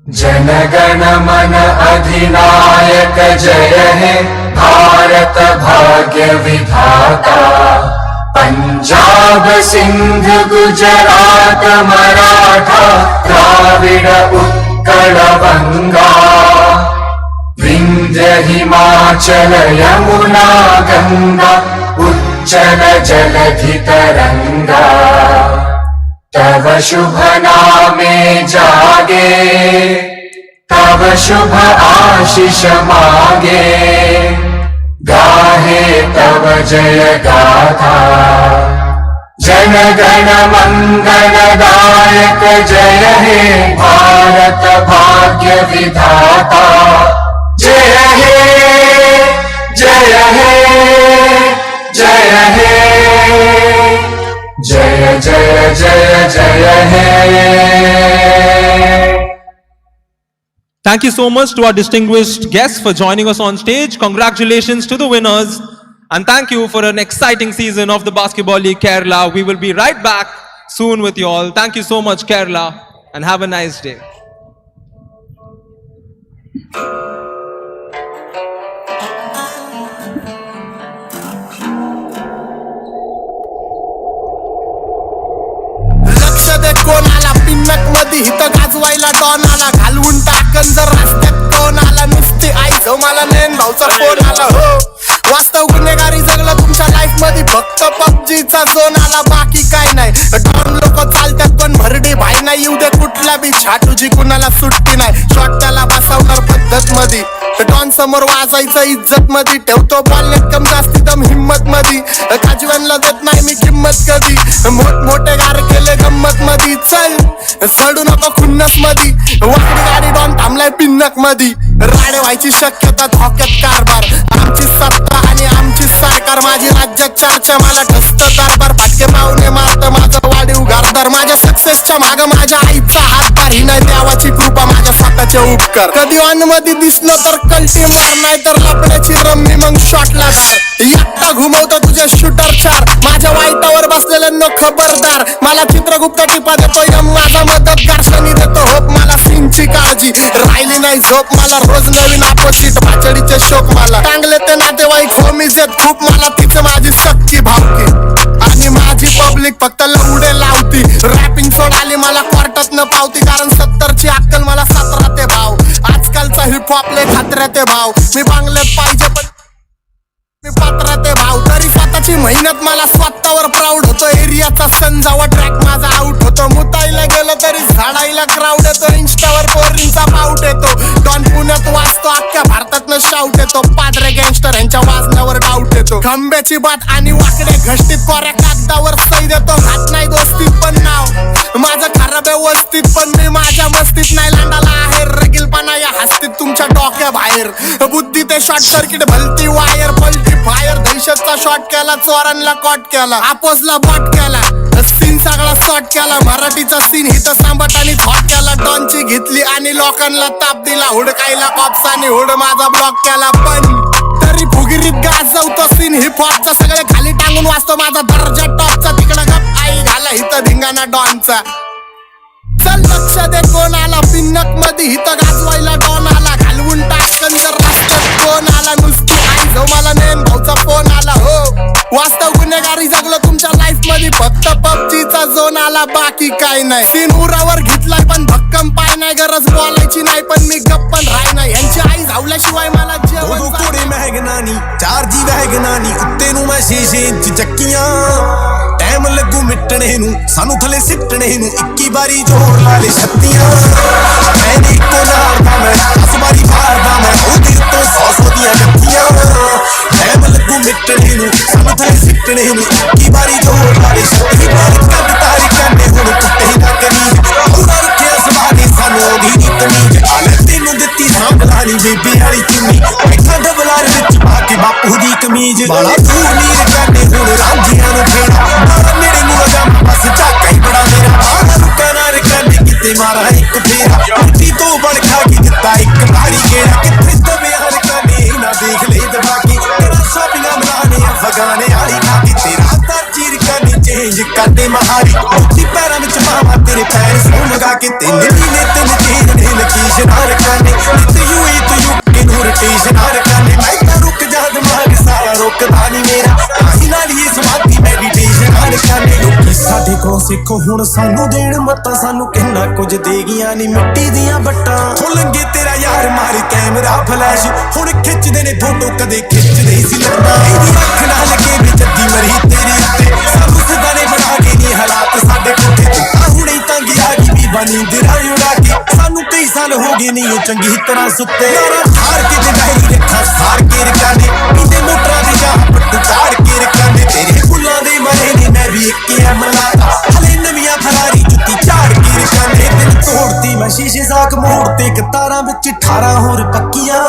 जनगण मन अधिनायक जय हे भारत भाग्य विधाता पंजाब सिंध गुजरात मराठा द्राविड उत्कल बंगा विंध्य हिमाचल यमुना गंगा उच्चल जलधि तरंगा तव शुभ नामे जागे तव शुभ आशीष मागे गाहे तव जय गाथा जन गण मंगलदायक जय हे भारत भाग्य विधाता जय हे जय हे जय हे जय जय जय जय हे. Thank you so much to our distinguished guests for joining us on stage. Congratulations to the winners. And thank you for an exciting season of the Basketball League Kerala. We will be right back soon with you all. Thank you so much, Kerala, and have a nice day. कोणाला पिन्नक मध्ये हित गाजवायला don आला घालवून टाकन जर रस्त्यात कोण आला नुसती आई जो मला नेन भाऊचा फोन आला हो वास्तव गुन्हेगारी जगलं तुमच्या लाईफ मध्ये फक्त पबजीचा झोन आला बाकी काय नाही डॉन लोक चालतात पण भरडी भाई नाही येऊ दे कुठला बी छाटूजी कुणाला सुट्टी नाही शॉट त्याला बसवणार पद्धत मध्ये डॉन समोर वाजायचं इज्जत मध्ये ठेवतो बोलण्यात कम जास्ती दम हिम्मत मध्ये काजव्यांना देत नाही मी किंमत कधी मोठे गार केले गंमत मध्ये चल सडू नको खुन्नस मध्ये वाकडी गाडी डॉन थांबलाय पिन्नक मध्ये राडे व्हायची शक्यता धोक्यात कारभार आमची सत्ता आणि आमची सरकार माझी राज्यात चर्चा मला ठसत कारभार फाटके पाहुणे मारत माझं वाढीव घरदार माझ्या सक्सेसच्या माग माझ्या आईचा हातभार ही नाही देवाची कृपा माझ्या स्वतःचे उपकार कधी ऑन मध्ये दिसलं तर कल्टी मार नाही तर लपड्याची रम्मी मग शॉटला धार एकटा घुमवतो तुझे शूटर चार माझ्या वाईटावर बसलेल्यांना खबरदार मला चित्रगुप्त टिपा देतो यम माझा मदतगार शनी देतो होप मला सीनची काळजी राहिली नाही झोप मला रोज नवीन अपोजिट भाचडीचे शोक मला चांगले ते नातेवाईक होमीज आहेत खूप मला तिचं माझी सक्की भावकी आणि माझी पब्लिक फक्त लवडे लावती रॅपिंग सोडाली मला क्वार्टात न पावती कारण 70ची अक्कल मला 17 ते भाव आजकालचा हिप हॉप ले खात्र्याते भाव मी बांगल्यात पाहिजे पण मी पात्राते भाव तरी स्वतःची मेहनत मला स्वतःवर प्राऊड होतो एरियाचा संजावा ट्रॅक माझा आउट होतो मुताईला गेलं तरी झाडाईला क्राऊड येतो इंस्टावर पोरींचा पाऊट येतो डॉन पुण्यात वाजतो अख्ख्या भारतातनं शाऊट येतो पादरे गँगस्टर यांच्या वाजण्यावर डाऊट येतो खंब्याची बात आणि वाकडे घष्टीत कोऱ्या कागदावर सही देतो घात नाही दोस्तीत पण नाव माझं खराब व्यवस्थित पण मी माझ्या मस्तीत नाही लांडाला आहे रगिलपणा या हस्तीत तुमच्या डोक्या बाहेर बुद्धी ते शॉर्ट सर्किट भलती वायर पलटी फायर दहशतचा शॉट केला चोरांना कॉट केला आपोसला बॉट केला सीन सगळा शॉट केला मराठीचा सीन हिथं सांबट आणि थॉट केला डॉनची घेतली आणि लोकांना ताप दिला हुडकायला कॉप्सानी हुड माझा ब्लॉक केला पण तरी फुगिरीत गाजवतो सीन हिप हॉपचा सगळे खाली टांगून वाचतो माझा दर्जा टॉपचा तिकडं गप आई घाला हिथं धिंगाणा डॉनचा चल लक्ष दे कोण आला पिन्नक मध्ये हिथं गाजवायला डॉन आला घालवून टाकन जर रस्त्यात कोण आला नुसती आई जो मला नेन भाऊचा फोन आला हो वास्तव गुन्हेगारी जगलं तुमच्या लाईफ मध्ये फक्त पबजीचा झोन आला, बाकी काय नाही. सीन उरावर घेतलाय पण भक्कम पाय नाही. गरज बोलायची नाही पण मी गप्पन राय नाही. यांची आई धावल्याशिवाय मला जेवण कोड़े महगनानी 4G वैगनानी उत्ते नू मैं 6 इंच ਚੱਕੀਆਂ ਟਾਈਮ ਲੱਗੂ ਮਿਟਣੇ ਨੂੰ ਸਾਨੂੰ ਥਲੇ ਸਿੱਟਣੇ ਨੂੰ 21 ਵਾਰੀ ਜੋਰ ਲਾ ਲੈ ਛੱਤੀਆਂ ਮੈਂ ਨੀ ਕੋ ਨਾਰਦਾ ਮੈਂ 10 ਵਾਰੀ ਮਾਰਦਾ ਮੈਂ ਉਹਦੇ ਉੱਤੋਂ 100 ਦੀਆਂ ਜੱਤੀਆਂ ਟਾਈਮ ਲੱਗੂ ਮਿਟਣੇ ਨੂੰ ਸਾਨੂੰ ਥਲੇ ਸਿੱਟਣੇ ਨੂੰ 21 ਵਾਰੀ ਜੋਰ ਲਾ ਲੈ ਛੱਤੀਆਂ ਕੱਢ ਤਾਰੀ ਕੰਨੇ ਹੁਣ ਕੁੱਤੇ ਨਾ ਕਰੀ ਪੂਰਾ ਰੱਖਿਆ ਸਵਾਦੀ ਸਾਨੂੰ ਉਹਦੀ ਨੀ ਤਮੀਜ਼ ਆਲੇ ਤੈਨੂੰ ਦਿੱਤੀ ਸਾਂਭਲਾ ਨੀ ਬੇਬੀ ਵਾਲੀ ਚੁੰਨੀ ਬੈਠਾ ਡਬਲਾਰ ਵਿੱਚ ਪਾ ਕੇ ਬਾਪੂ ਦੀ ਕਮੀਜ਼ ਬਾਲਾ ਦੂਰ ਨੀਰ ਕਰਨੇ ਹੁਣ ਰਾਂਝੀਆਂ ਨੂੰ ਫੇਰਾ ਮਾਰਾ ਮੇਰੇ ਨੂੰ ਲਗਾ ਬਸ ਝਾਕਾ ਹੀ ਬੜਾ ਮੇਰਾ ਮਾਰਾ ਰੁਕਾ ਨਾ ਰਕਾਨੇ ਕਿਤੇ ਮਾਰਾ ਇੱਕ ਫੇਰਾ ਮਿੱਟੀ ਤੋਂ ਬਣ ਖਾ ਕੇ ਦਿੱਤਾ ਇੱਕ ਵਾਰੀ ਗੇੜਾ ਕਿੱਥੇ ਦਵੇ ਹਰ ਕਾਨੇ ਨਾ ਦੇਖ ਲੈ ਦਬਾ ਕੇ ਤੇਰਾ ਸ਼ਾਪਿੰਗਾਂ ਬਣਾਣੇ ਅਫਗਾਨੇ ਵਾਲੀ ਖਾ ਕੇ ਤੇਰਾ ਤਾਂ ਚੀਰ ਕਾਨੇ ਚੇਂਜ ਕਰਦੇ ਮਹਾਰੀ ਉੱਤੀ ਪੈਰਾਂ ਵਿੱਚ ਮਾਵਾ ਤੇਰੇ ਪੈਰ ਸੌ ਲਗਾ ਕੇ ਤਿੰਨ ਮਹੀਨੇ ਤਿੰਨ ਚੀਰ ਨੇ ਲਕੀਸ਼ ਨਾ ਰਕਾਨੇ ਤੇ ਯੂਈ ਤੋਂ ਯੂ ਨੂੰ ਰਟੇਸ਼ਨ ਨਾ ਰਕਾਨੇ ਮੈਂ ਤਾਂ ਰੁਕ ਜਾ ਦਿਮਾਗ ਸਾਰਾ ਰੁਕਦਾ ਨਹੀਂ ਮੇਰਾ ਆਹੀ ਨਾਲ ਹੀ ਸਮਾਧੀ ਮੈਡੀਟੇਸ਼ਨ ਨਾ ਰਕਾਨੇ ਲੋਕੀ ਸਾਡੇ ਕੋਲ ਸਿੱਖੋ ਹੁਣ ਸਾਨੂੰ ਦੇਣ ਮੱਤਾਂ ਸਾਨੂੰ ਕਿੰਨਾ ਕੁਝ ਦੇ ਗਈਆਂ ਨੀ ਮਿੱਟੀ ਦੀਆਂ ਬੱਟਾਂ ਹੋ ਲੰਗੇ ਤੇਰਾ ਯਾਰ ਮਾਰ ਕੈਮਰਾ ਫਲੈਸ਼ ਹੁਣ ਖਿੱਚਦੇ ਨੇ ਫੋਟੋ ਕਦੇ ਖਿੱਚਦੇ ਸੀ ਲੱਤਾਂ ਇਹਦੀ ਅੱਖ ਨਾ ਲੱਗੇ ਵੀ ਜੱਦੀ ਮਰੀ ਤੇਰੇ ਉੱਤੇ ਸਾਨੂੰ ਸਦਾ ਨੇ ਬਣਾ ਕੇ ਨੀ ਹਾਲਾਤ ਸਾਡੇ ਕੋਠੇ ਤੇ ਆ ਹੁਣੇ ਤੰਗ ਆ ਗਈ ਵੀ ਬਣੀ ਦਿਰਾਂ ਉਡਾ ਕੇ ਸਾਨੂੰ ਕਈ ਸਾਲ ਹੋ ਗਏ ਨੀ ਉਹ ਚੰਗੀ ਤਰ੍ਹਾਂ ਸੁੱਤੇ ਯਾਰਾ ਹਾਰ ਕੇ ਤੇ ਡਾਇਰੀ ਰੱਖਾਂ ਸਾਰ ਕੇ ਰਕਾਨੇ ਪੀਂਦੇ ਮੋਟਰਾਂ ਦੇ ਜਾ ਪੱਟੂ ਝਾੜ ਕੇ ਰਕਾਨੇ ਤੇਰੇ ਫੁੱਲਾਂ ਦੇ ਮਰੇ ਨੇ ਮੈਂ ਵੀ ਇੱਕ ਮਲਾਤਾ ਹਲੇ ਨਵੀਆਂ ਫਰਾਰੀ ਜੁੱਤੀ ਝਾੜ ਕੇ ਰਕਾਨੇ ਦਿਲ ਤੋੜਤੀ ਮੈਂ ਸ਼ੀਸ਼ੇ ਸਾਕ ਮੋੜ ਤੇ ਕਤਾਰਾਂ ਵਿੱਚ 18 ਹੋਰ ਪੱਕੀਆਂ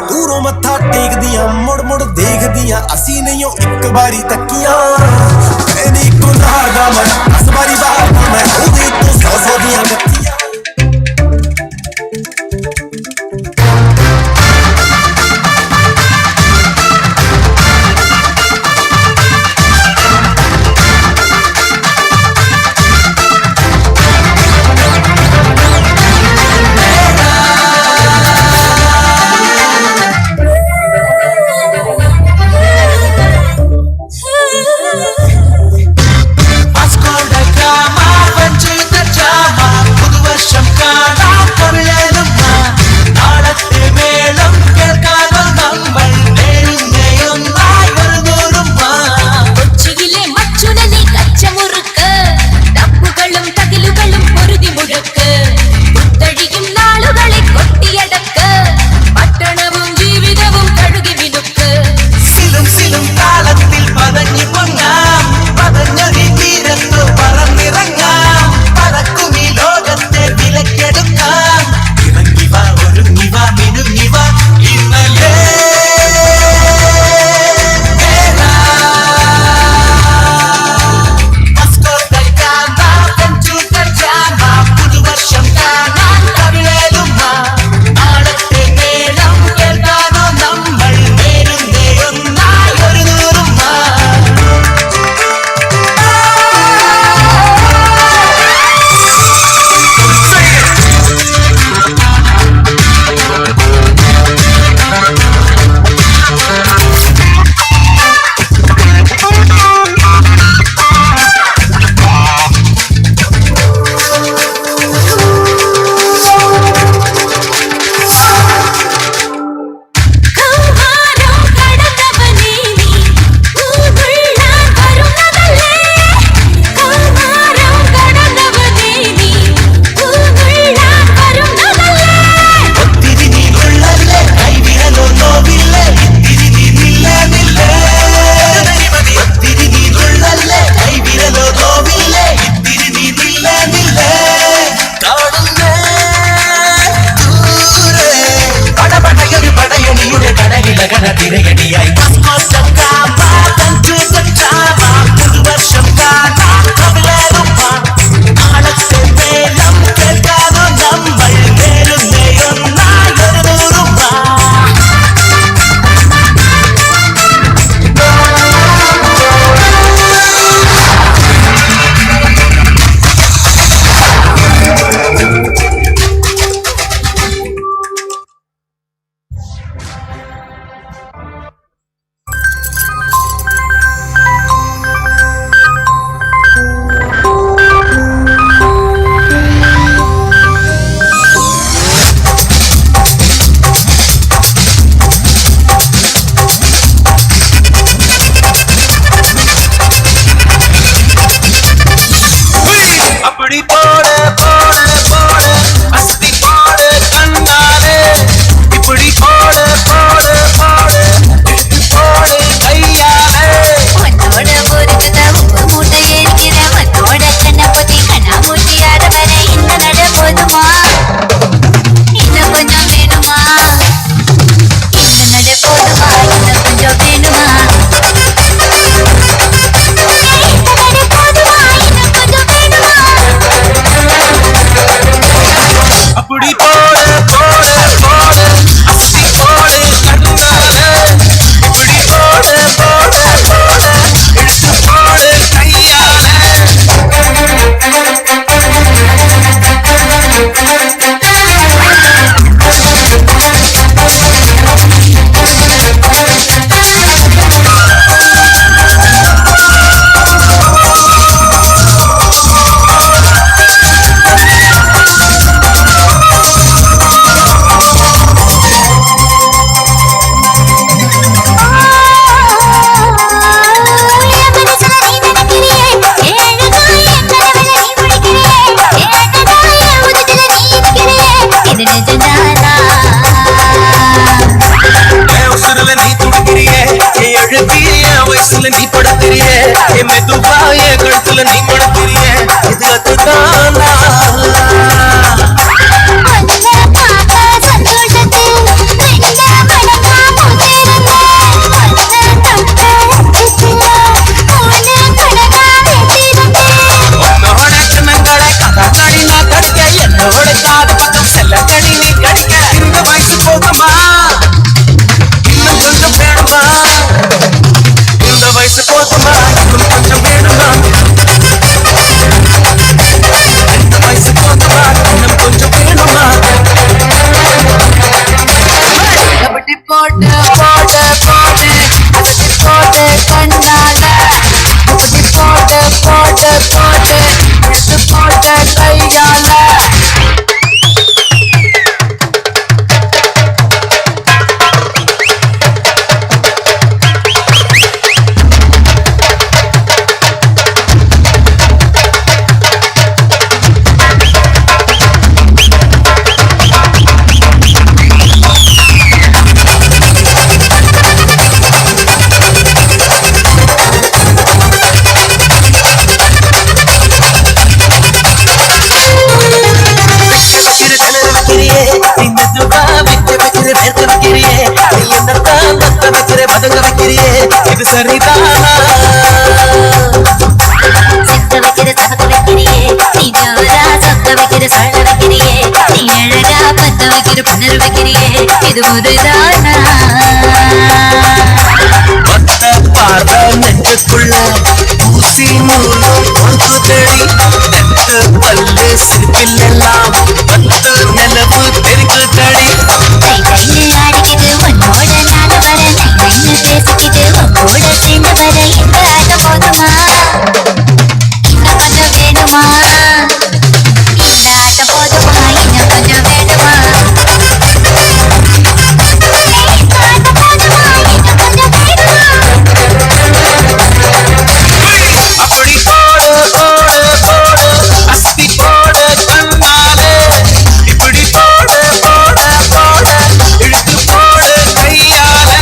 ਦੂਰੋਂ ਮੱਥਾ ਟੇਕਦੀਆਂ ਮੁੜ ਮੁੜ ਦੇਖਦੀਆਂ ਅਸੀਂ ਨਹੀਂ ਉਹ ਇੱਕ ਵਾਰੀ ਤੱਕੀਆਂ ਐਨੀ ਕੋ ਨਾਰਦਾ ਮੈਂ 10 ਵਾਰੀ ਬਾਹਰਦਾ ਮੈਂ ਉਹਦੇ ਤੋਂ 100 ਦੀਆਂ ਗੱਤੀਆਂ கிழக்கு என் வயசுல நீ படுத்துறிய என் மெதுவா என் கழுத்துல நீ மடத்துறிய இது அதுதான் என்னோட காது பக்கம் செல்ல கடி நீ கடிக்க இந்த வயசு போதுமா இன்னும் கொஞ்சம் வேணுமா இந்த வயசு போதுமா இன்னும் கொஞ்சம் வேணுமா இந்த வயசு போதுமா இன்னும் கொஞ்சம் வேணுமா அப்படி போட்டு போட்டு போட்டு அப்படி போட்டு கண்ணால அப்படி போட்டு போட்டு போட்டு எடுத்து போட்டு கையால இது சரிதானா சிக்க வைக்கிற சபக்க வைக்கிறியே நீ ஜோரா சொக்க வைக்கிற சொல்ல வைக்கிறியே நீ அழகா பத்த வைக்கிற புணர் வைக்கிறியே இது முறைதானா பத்த பாத நெஞ்சுக்குள்ள ஊசி நூலும் பொங்குதடி நெத்து பல்லு சிற்பிலெல்லாம் பத்து நிலவு பெருக்குதடி கை கையில ஆடிக்கிட்டு உன்னோட நாள வர நைன்னு பேசிக்கிட்டு உன்னோட சேர்ந்து வர இந்த ஆட்டம் போதுமா இன்னும் கொஞ்சம் வேணுமா இந்த ஆட்டம் போதுமா இன்னும் கொஞ்சம் வேணுமா அப்படி போடு போடு போடு அஸ்தி போடு கண்ணாலே இப்படி போடு போடு போடு இழுத்து போடு கையாலே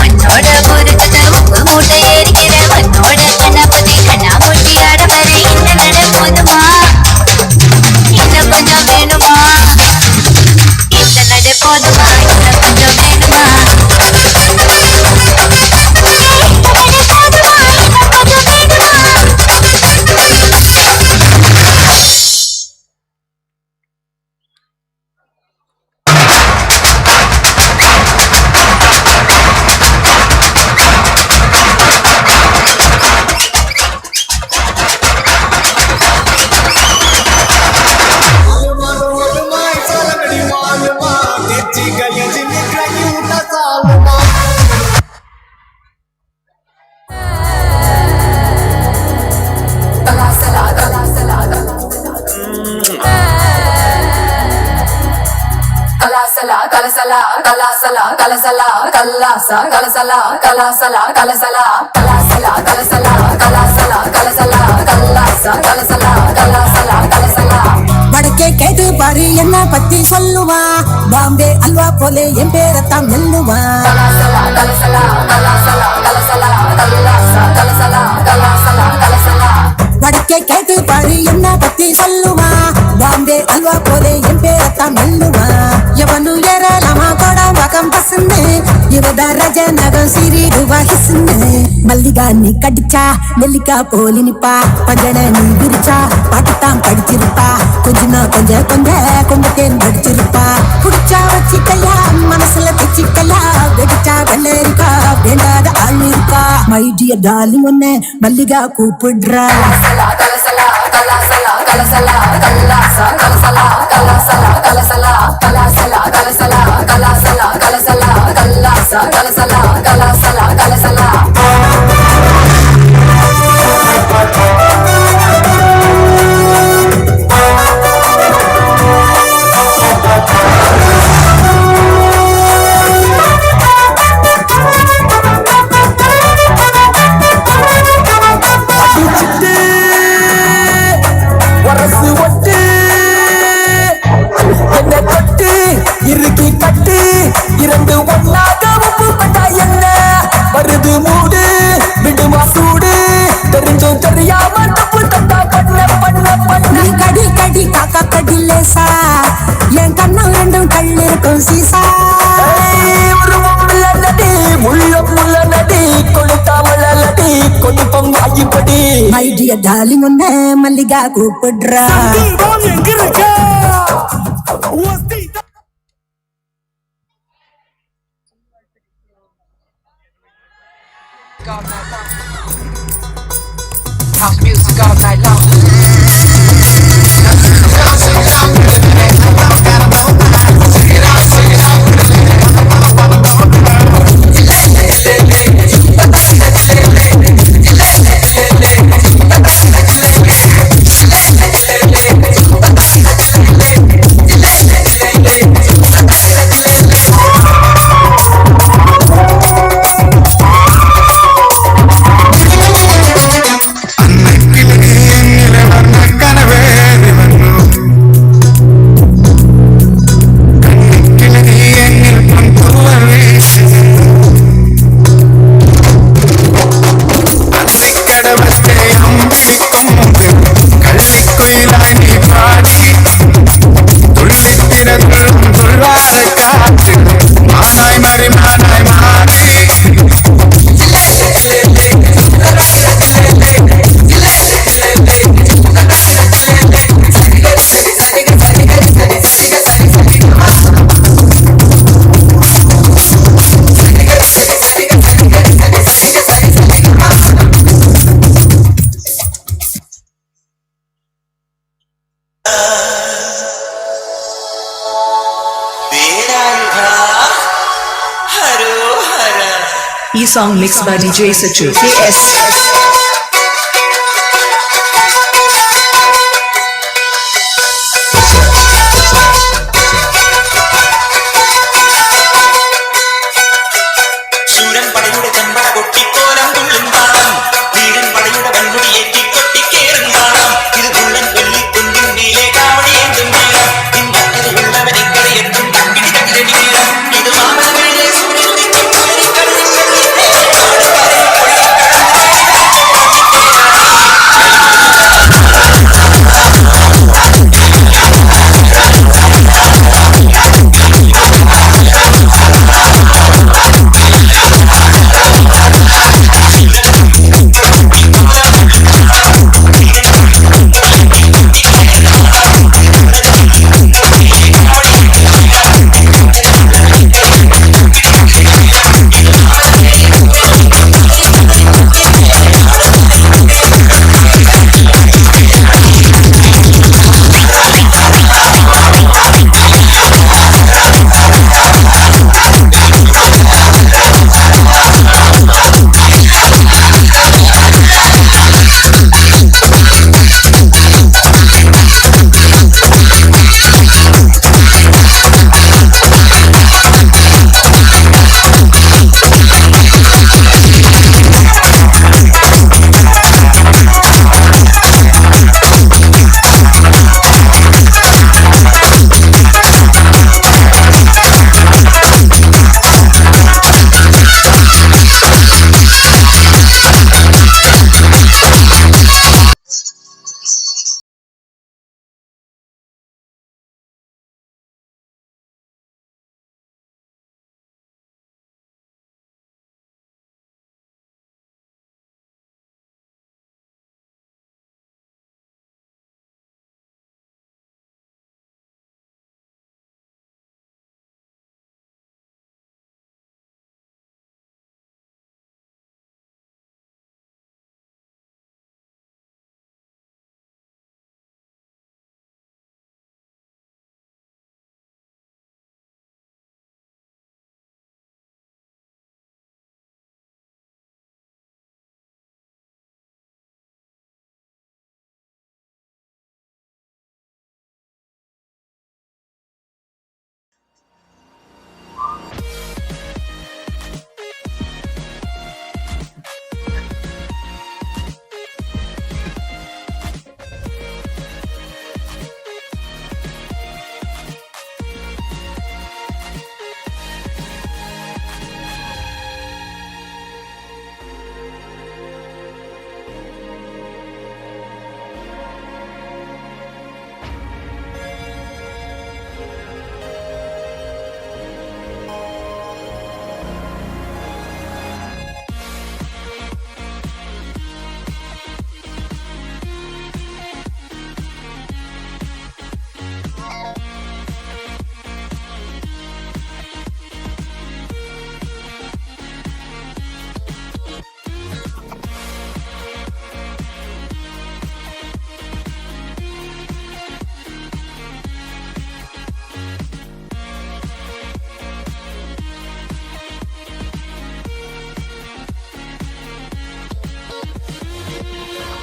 உன்னோட பொறுத்தத உப்பு மூட்டை ஏறிக்கிற உன்னோட கண்ணா பத்தி கண்ணா மூட்டி ஆட வர இந்த நட போதுமா இன்னும் கொஞ்சம் வேணுமா இந்த நட போதுமா இன்னும் கொஞ்சம் வேணுமா வடக்கே கேட்டு பாரு என்ன பத்தி சொல்லுவா பாம்பே அல்வா போலே என் பேரத்தான் மெல்லுவா வடக்கே கேட்டு பாரு என்ன பத்தி சொல்லுவா பாம்பே அல்வா போலே என் பேரத்தான் மெல்லுவா எவனு ஏறலாமா கோடம் பக்கம் பசுன்னு இவத ரஜ நகம் சிறிடுவா ஹிசுன்னு மல்லிகா நீ கடிச்சா நெல்லிக்கா போலி நிப்பா பஞ்சன நீ விரிச்சா பாட்டுத்தான் படிச்சிருப்பா கொஞ்சம் கொஞ்சம் கொஞ்சம் தேன் படிச்சிருப்பா குடிச்சா வச்சிக்கையா மனசுல பிச்சிக்கையா வெடிச்சா வெள்ளரிக்கா வேண்டாத ஆள் இருக்கா மை டியர் டார்லிங் ஒன்ன மல்லிகா கூப்பிடுறா இறுக்கி கட்டு இரண்டு ஒன்னாக உப்பு பட்டா என்ன வருது இப்படி மை டியர் டார்லிங் உன்னை மல்லிகா கூப்பிடுறா எங்க இருக்க House music all night long. E song mixed by DJ Thrissur. KS.